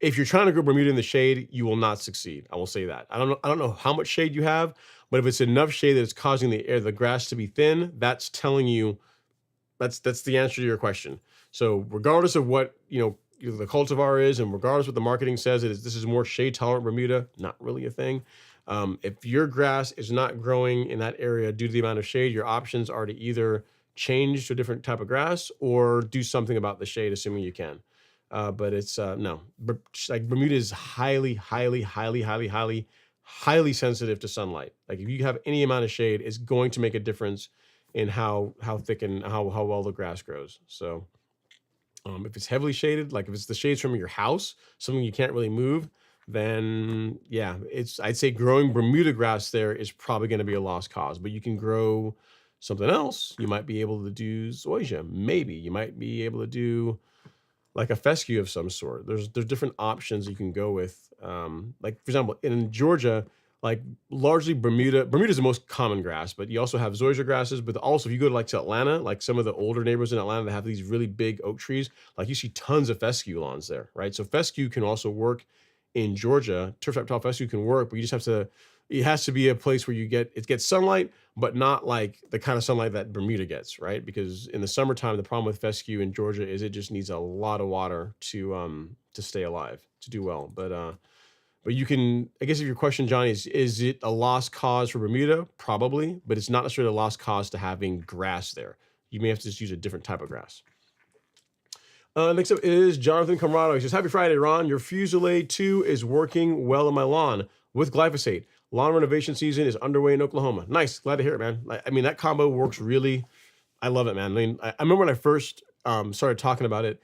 If you're trying to grow Bermuda in the shade, you will not succeed. I will say that. I don't know how much shade you have, but if it's enough shade that it's causing the grass to be thin, that's telling you that's the answer to your question. So regardless of what the cultivar is, and regardless what the marketing says, this is more shade tolerant Bermuda, not really a thing. If your grass is not growing in that area due to the amount of shade, your options are to either change to a different type of grass or do something about the shade, assuming you can. But it's no, like Bermuda is highly sensitive to sunlight. Like if you have any amount of shade, it's going to make a difference in how thick and how well the grass grows. So if it's heavily shaded, like if it's the shades from your house, something you can't really move, then yeah, I'd say growing Bermuda grass there is probably going to be a lost cause. But you can grow something else. You might be able to do zoysia. Maybe you might be able to do like a fescue of some sort. There's different options you can go with. Like for example, in Georgia, like largely Bermuda is the most common grass, but you also have zoysia grasses. But also if you go to Atlanta, like some of the older neighborhoods in Atlanta that have these really big oak trees, like you see tons of fescue lawns there, right? So fescue can also work in Georgia. Turf type tall fescue can work, but you just have to, it has to be a place where it gets sunlight, but not like the kind of sunlight that Bermuda gets, right? Because in the summertime, the problem with fescue in Georgia is it just needs a lot of water to stay alive, to do well. But But you can, I guess if your question, Johnny, is it a lost cause for Bermuda? Probably, but it's not necessarily a lost cause to having grass there. You may have to just use a different type of grass. Next up is Jonathan Camarado. He says, Happy Friday, Ron. Your Fusilier 2 is working well on my lawn with glyphosate. Lawn renovation season is underway in Oklahoma. Nice. Glad to hear it, man. I mean, that combo works really. I love it, man. I mean, I remember when I first started talking about it,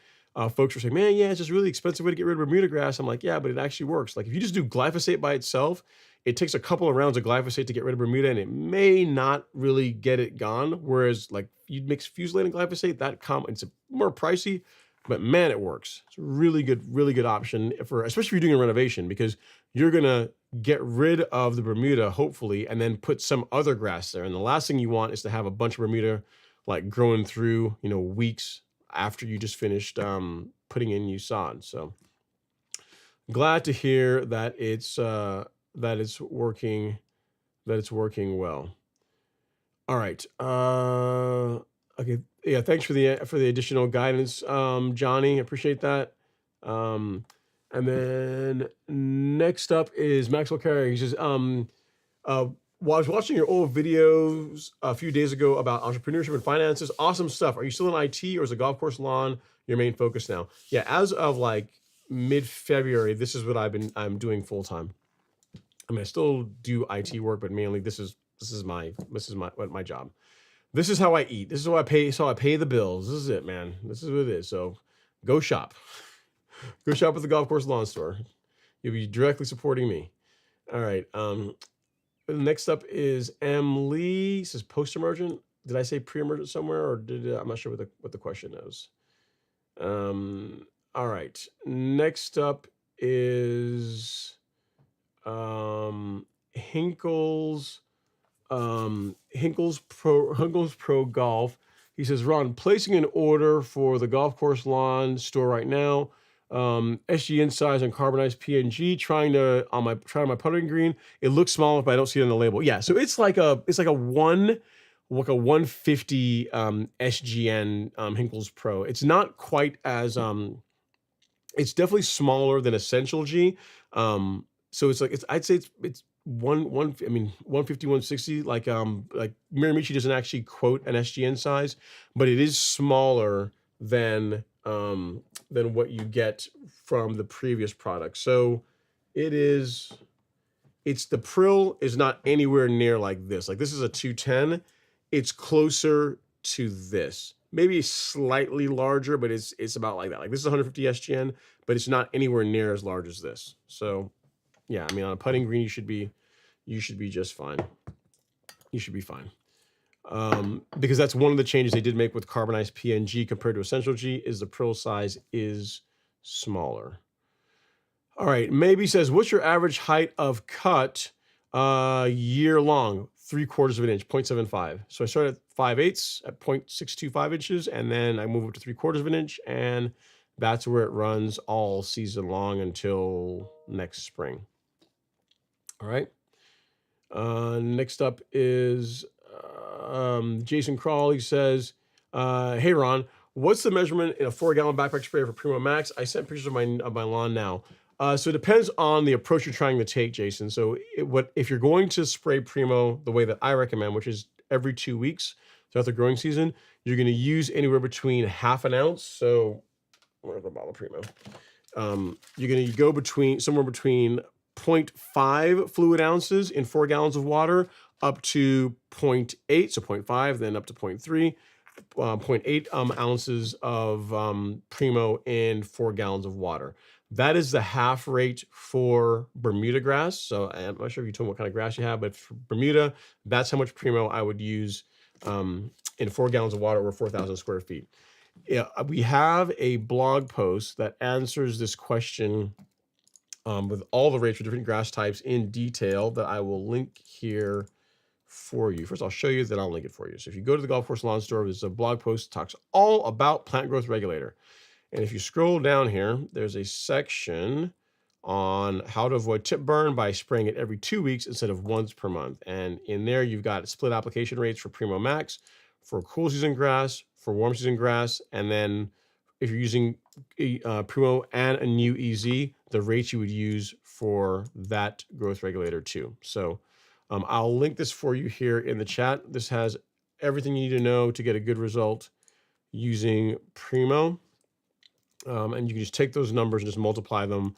folks were saying, man, yeah, it's just a really expensive way to get rid of Bermuda grass. I'm like, yeah, but it actually works. Like if you just do glyphosate by itself, it takes a couple of rounds of glyphosate to get rid of Bermuda, and it may not really get it gone. Whereas like you'd mix Fusilier and glyphosate, it's more pricey, but man, it works. It's a really good option for, especially if you're doing a renovation, because you're gonna get rid of the Bermuda, hopefully, and then put some other grass there. And the last thing you want is to have a bunch of Bermuda like growing through, weeks after you just finished putting in new sod. So glad to hear that it's working well. All right. Okay. Yeah. Thanks for the additional guidance, Johnny. Appreciate that. And then next up is Maxwell Carey. He says, while I was watching your old videos a few days ago about entrepreneurship and finances, awesome stuff. Are you still in IT, or is the golf course lawn your main focus now? Yeah, as of like mid-February, this is what I'm doing full time. I mean, I still do IT work, but mainly this is my job. This is how I eat. This is how I pay. So I pay the bills. This is it, man. This is what it is. So go shop. Go shop at the golf course lawn store. You'll be directly supporting me. All right. Next up is M. Lee. It says post-emergent. Did I say pre-emergent somewhere, or I'm not sure what the question is. All right. Next up is Hinkle's Pro Golf. He says, Ron, placing an order for the golf course lawn store right now. SGN size and carbonized PNG, trying my putting green. It looks small, but I don't see it on the label. Yeah, so it's like a 150 SGN Hinkle's Pro. It's not quite as it's definitely smaller than Essential G. So it's like I'd say it's 150, 160. Like Miramichi doesn't actually quote an SGN size, but it is smaller than what you get from the previous product. So it's the Prill is not anywhere near like this. Like this is a 210. It's closer to this. Maybe slightly larger, but it's about like that. Like this is 150 SGN, but it's not anywhere near as large as this. So yeah, I mean on a putting green, you should be just fine. You should be fine. Because that's one of the changes they did make with carbonized PNG compared to Essential G is the Prill size is smaller. All right, maybe says, what's your average height of cut year long? 3/4 of an inch, 0.75. So I start at 5/8 at 0.625 inches, and then I move up to 3/4 of an inch, and that's where it runs all season long until next spring. All right. Next up is Jason Crawley says, hey Ron, what's the measurement in a 4-gallon backpack sprayer for Primo Max? I sent pictures of my lawn now. So it depends on the approach you're trying to take, Jason. So if you're going to spray Primo the way that I recommend, which is every 2 weeks throughout the growing season, you're going to use anywhere between half an ounce. So where's the bottle of Primo? You're going to go somewhere between 0.5 fluid ounces in 4 gallons of water up to 0.8, so 0.5, then up to 0.3, 0.8 ounces of Primo in 4 gallons of water. That is the half rate for Bermuda grass. So I'm not sure if you told me what kind of grass you have, but for Bermuda, that's how much Primo I would use in 4 gallons of water over 4,000 square feet. Yeah, we have a blog post that answers this question with all the rates for different grass types in detail that I will link here for you. First, I'll show you, then I'll link it for you. So if you go to the Golf Course Lawn Store, there's a blog post that talks all about plant growth regulator. And if you scroll down here, there's a section on how to avoid tip burn by spraying it every 2 weeks instead of once per month. And in there, you've got split application rates for Primo Max, for cool season grass, for warm season grass, and then if you're using Primo and a new EZ, the rates you would use for that growth regulator too. So I'll link this for you here in the chat. This has everything you need to know to get a good result using Primo. And you can just take those numbers and just multiply them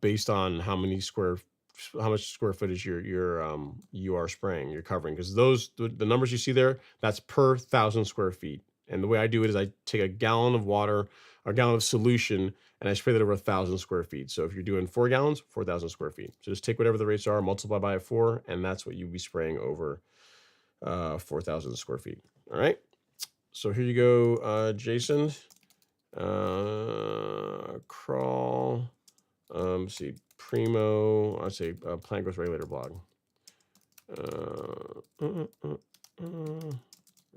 based on how much square footage you are spraying, you're covering. Because the numbers you see there, that's per 1,000 square feet. And the way I do it is I take a gallon of water, or a gallon of solution, and I spray that over 1,000 square feet. So if you're doing 4 gallons, 4,000 square feet. So just take whatever the rates are, multiply by 4, and that's what you'd be spraying over 4,000 square feet. All right. So here you go, Jason. Crawl. See, Primo. I say plant growth regulator blog.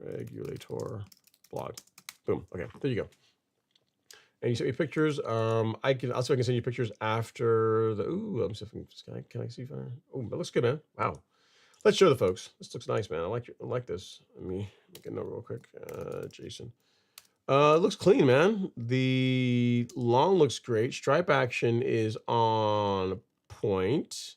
Regulator blog. Boom. Okay, there you go. And you sent me pictures. I can also send you pictures after the. Ooh, I'm just can I see if I? Oh, that looks good, man. Wow. Let's show the folks. This looks nice, man. I like this. Let me make a note real quick. Jason. It looks clean, man. The lawn looks great. Stripe action is on point.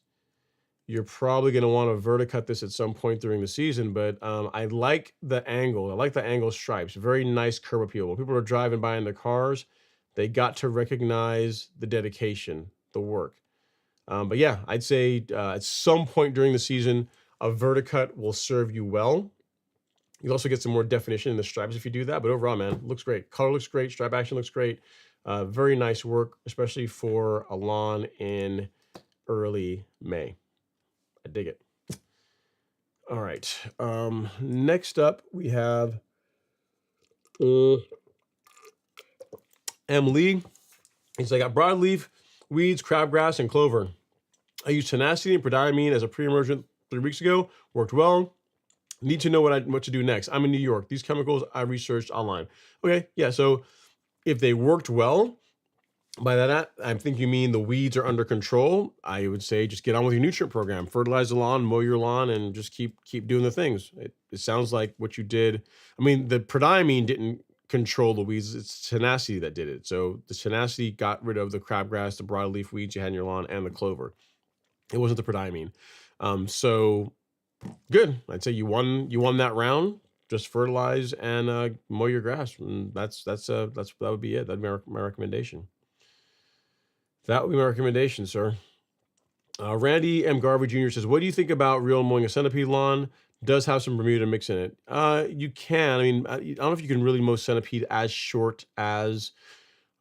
You're probably going to want to verticut this at some point during the season, but I like the angle. I like the angle stripes. Very nice curb appeal. When people are driving by in their cars, they got to recognize the dedication, the work. But yeah, I'd say at some point during the season, a verticut will serve you well. You'll also get some more definition in the stripes if you do that. But overall, man, looks great. Color looks great. Stripe action looks great. Very nice work, especially for a lawn in early May. I dig it. All right. Next up, we have M. Lee. He's like, I got broadleaf, weeds, crabgrass, and clover. I used tenacity and prodiamine as a pre-emergent 3 weeks ago. Worked well. Need to know what to do next. I'm in New York. These chemicals I researched online. Okay, yeah, so if they worked well, by that I think you mean the weeds are under control. I would say just get on with your nutrient program. Fertilize the lawn, mow your lawn, and just keep doing the things. It sounds like what you did. I mean, the prodiamine didn't control the weeds. It's tenacity that did it. So the tenacity got rid of the crabgrass, the broadleaf weeds you had in your lawn, and the clover. It wasn't the prodiamine. So good. I'd say you won that round. Just fertilize and mow your grass. And that would be it. That'd be my recommendation. That would be my recommendation, sir. Randy M. Garvey Jr. says, what do you think about real mowing a centipede lawn? Does have some Bermuda mix in it. You can. I mean, I don't know if you can really mow centipede as short as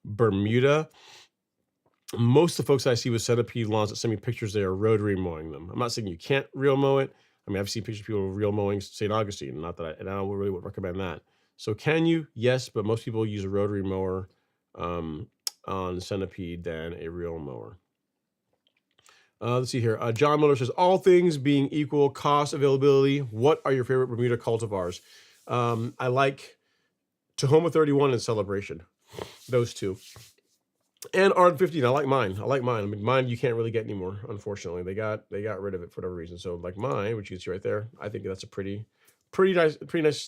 Bermuda. Most of the folks I see with centipede lawns that send me pictures, they are rotary mowing them. I'm not saying you can't real mow it. I mean, I've seen pictures of people real mowing St. Augustine. Not that I don't really would recommend that. So can you? Yes, but most people use a rotary mower on centipede than a real mower. Let's see here. John Miller says, all things being equal, cost, availability, what are your favorite Bermuda cultivars? I like Tahoma 31 and Celebration. Those two. And R15, I like mine. I mean, mine you can't really get anymore, unfortunately. They got rid of it for whatever reason. So like mine, which you can see right there, I think that's a pretty nice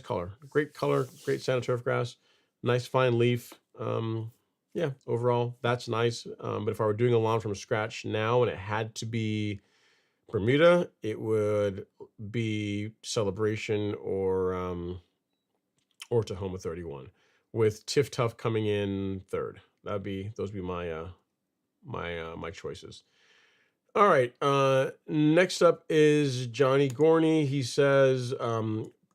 color. Great color, great Santa turf grass, nice fine leaf. Yeah, overall that's nice. But if I were doing a lawn from scratch now and it had to be Bermuda, it would be Celebration or Tahoma 31, with Tiff Tuff coming in third. Those would be my my choices. All right. Next up is Johnny Gorney. He says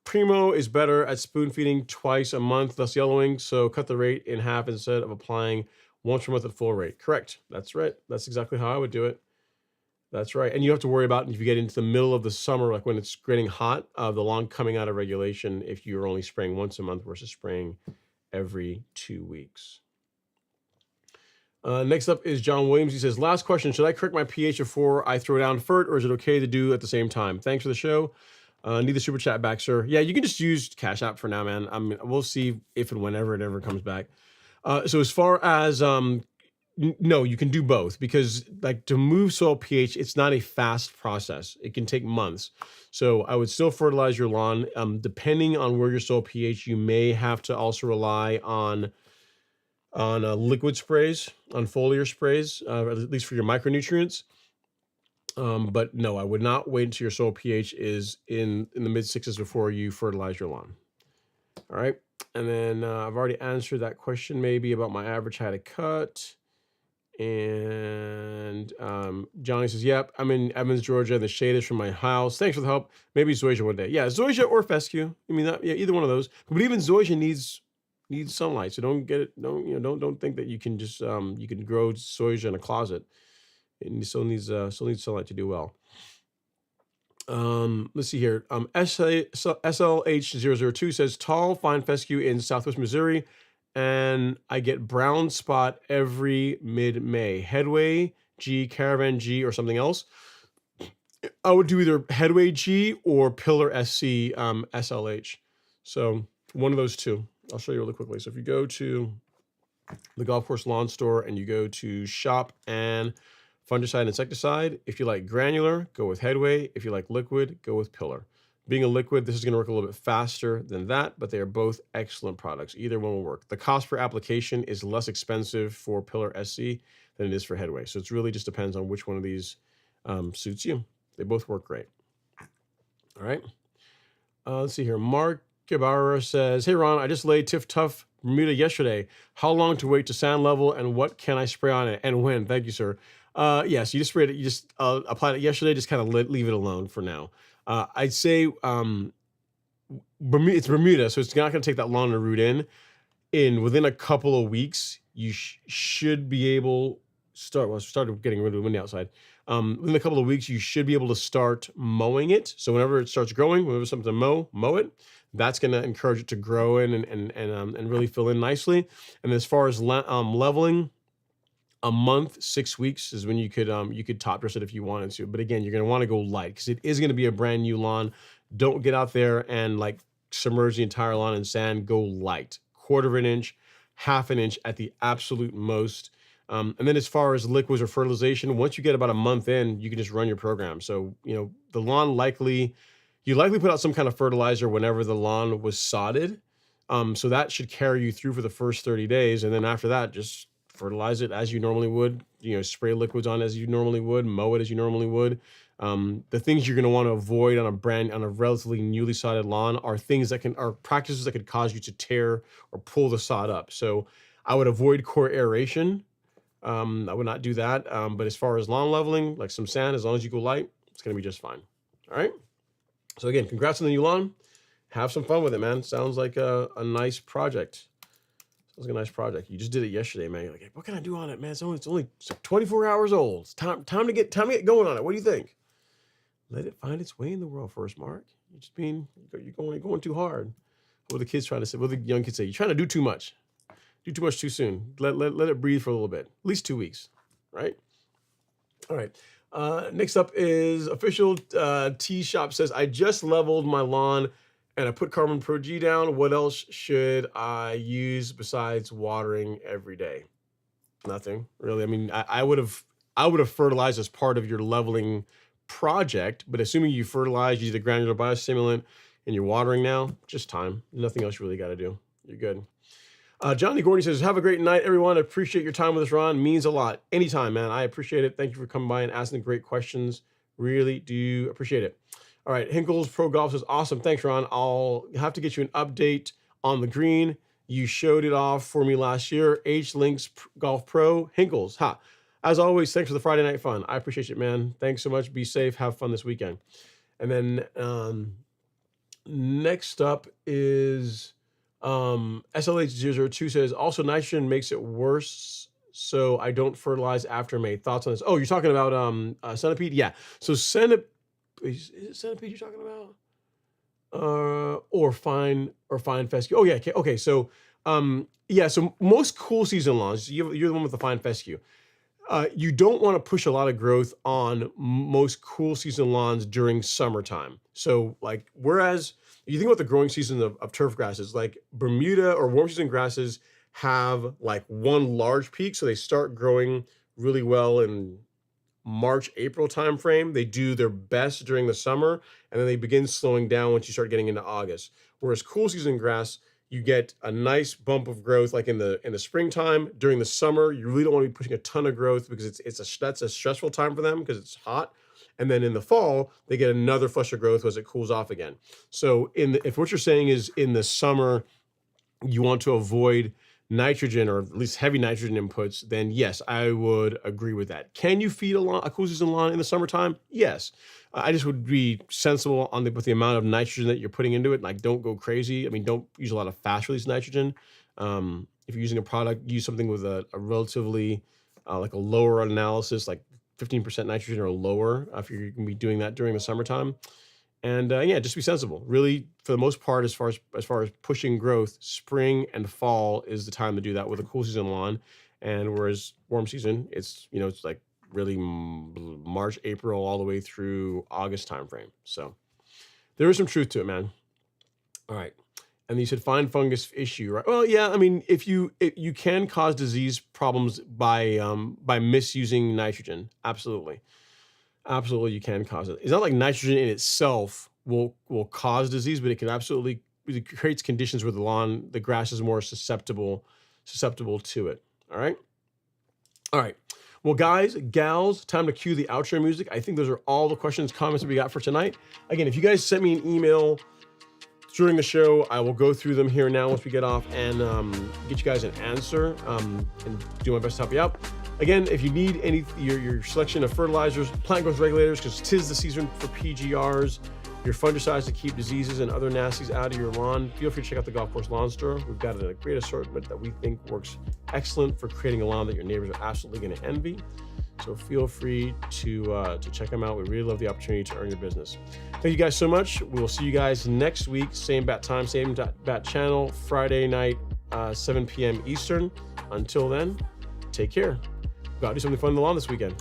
Primo is better at spoon feeding twice a month, thus yellowing. So cut the rate in half instead of applying once per month at full rate. Correct. That's right. That's exactly how I would do it. That's right. And you have to worry about if you get into the middle of the summer, like when it's getting hot, the lawn coming out of regulation, if you're only spraying once a month versus spraying every 2 weeks. Next up is John Williams. He says, last question, should I correct my pH before I throw down FERT, or is it okay to do at the same time? Thanks for the show. Need the super chat back, sir. Yeah, you can just use Cash App for now, man. I mean, we'll see if and whenever it ever comes back. So as far as No, you can do both, because like to move soil pH, it's not a fast process. It can take months. So I would still fertilize your lawn. Depending on where your soil pH, you may have to also rely on liquid sprays, on foliar sprays, at least for your micronutrients. But no, I would not wait until your soil pH is in the mid sixes before you fertilize your lawn. All right. And then I've already answered that question maybe about my average height of cut. And Johnny says, yep, I'm in Evans, Georgia. The shade is from my house. Thanks for the help. Maybe Zoysia one day. Yeah, Zoysia or fescue. I mean, yeah, either one of those. But even Zoysia needs sunlight. So don't get it. Don't think that you can just you can grow Zoysia in a closet. It still needs sunlight to do well. Let's see here. SLH002 says tall fine fescue in Southwest Missouri, and I get brown spot every mid-May. Headway G, Caravan G, or something else. I would do either Headway G or Pillar SC SLH. So one of those two. I'll show you really quickly. So if you go to the golf course lawn store and you go to shop and fungicide and insecticide, if you like granular, go with Headway. If you like liquid, go with Pillar. Being a liquid, this is going to work a little bit faster than that, but they are both excellent products. Either one will work. The cost per application is less expensive for Pillar SC than it is for Headway. So it really just depends on which one of these suits you. They both work great. All right. Let's see here. Mark Gabara says, hey, Ron, I just laid Tiff Tough Bermuda yesterday. How long to wait to sand level, and what can I spray on it, and when? Thank you, sir. Yes, you just sprayed it. You just applied it yesterday. Just kind of leave it alone for now. I'd say it's Bermuda, so it's not going to take that long to root in. Within a couple of weeks, you should be able started getting rid of the wind outside. Within a couple of weeks, you should be able to start mowing it. So whenever it starts growing, whenever something to mow it. That's going to encourage it to grow in and really fill in nicely. And as far as leveling, a month, 6 weeks is when you could top dress it if you wanted to. But again, you're going to want to go light because it is going to be a brand new lawn. Don't get out there and like submerge the entire lawn in sand. Go light, 1/4 inch, 1/2 inch at the absolute most. And then as far as liquids or fertilization, once you get about a month in, you can just run your program. So, the lawn you likely put out some kind of fertilizer whenever the lawn was sodded. So that should carry you through for the first 30 days. And then after that, just fertilize it as you normally would, spray liquids on as you normally would, mow it as you normally would. The things you're going to want to avoid on a relatively newly sodded lawn are practices that could cause you to tear or pull the sod up. So I would avoid core aeration. I would not do that. But as far as lawn leveling, like some sand, as long as you go light, it's going to be just fine. All right. So again, congrats on the new lawn. Have some fun with it, man. Sounds like a nice project. Sounds like a nice project. You just did it yesterday, man. You're like, hey, what can I do on it, man? It's only 24 hours old. It's time to get going on it. What do you think? Let it find its way in the world first, Mark. You're going too hard. What are the kids trying to say? What do the young kids say? You're trying to do too much. Do too much too soon. Let it breathe for a little bit. At least 2 weeks, right? All right. Next up is official Tea Shop says, I just leveled my lawn and I put Carbon Pro G down. What else should I use besides watering every day? Nothing really. I mean, I would have fertilized as part of your leveling project, but assuming you fertilize, you use the granular biostimulant, and you're watering now, just time. Nothing else you really got to do. You're good. Johnny Gordy says, have a great night, everyone. I appreciate your time with us, Ron. Means a lot. Anytime, man. I appreciate it. Thank you for coming by and asking great questions. Really do appreciate it. All right. Hinkles Pro Golf says, awesome. Thanks, Ron. I'll have to get you an update on the green. You showed it off for me last year. H-Links Golf Pro. Hinkles. Ha. As always, thanks for the Friday night fun. I appreciate it, man. Thanks so much. Be safe. Have fun this weekend. And then next up is... SLH002 says, also nitrogen makes it worse, so I don't fertilize after May. Thoughts on this? Oh, you're talking about centipede? Yeah. So is it centipede you're talking about? Or fine fescue. Oh yeah, okay. So so most cool season lawns, you're the one with the fine fescue. You don't want to push a lot of growth on most cool season lawns during summertime. So whereas you think about the growing season of turf grasses, like Bermuda or warm season grasses have like one large peak. So they start growing really well in March, April timeframe. They do their best during the summer, and then they begin slowing down once you start getting into August. Whereas cool season grass, you get a nice bump of growth like in the springtime. During the summer, you really don't want to be pushing a ton of growth because that's a stressful time for them because it's hot. And then in the fall, they get another flush of growth as it cools off again. So if what you're saying is in the summer, you want to avoid nitrogen or at least heavy nitrogen inputs, then yes, I would agree with that. Can you feed a cool season lawn in the summertime? Yes. I just would be sensible with the amount of nitrogen that you're putting into it. Like, don't go crazy. I mean, don't use a lot of fast release nitrogen. If you're using a product, use something with a relatively like a lower analysis, like 15% nitrogen or lower, if you're going to be doing that during the summertime. And yeah, just be sensible. Really, for the most part, as far as pushing growth, spring and fall is the time to do that with a cool season lawn. And whereas warm season, it's it's like really March, April, all the way through August timeframe. So there is some truth to it, man. All right. And you said fine fungus issue, right? Well, yeah. I mean, if you can cause disease problems by misusing nitrogen, absolutely. Absolutely, you can cause it. It's not like nitrogen in itself will cause disease, but it creates conditions where the grass is more susceptible to it. All right. Well, guys, gals, time to cue the outro music. I think those are all the questions, comments that we got for tonight. Again, if you guys sent me an email during the show, I will go through them here now once we get off and get you guys an answer and do my best to help you out. Again, if you need your selection of fertilizers, plant growth regulators, because 'tis the season for PGRs, your fungicides to keep diseases and other nasties out of your lawn, feel free to check out the Golf Course Lawn Store. We've got a great assortment that we think works excellent for creating a lawn that your neighbors are absolutely going to envy. So feel free to check them out. We really love the opportunity to earn your business. Thank you guys so much. We will see you guys next week. Same bat time, same bat channel, Friday night, 7 p.m. Eastern. Until then, take care. Go out and do something fun on the lawn this weekend.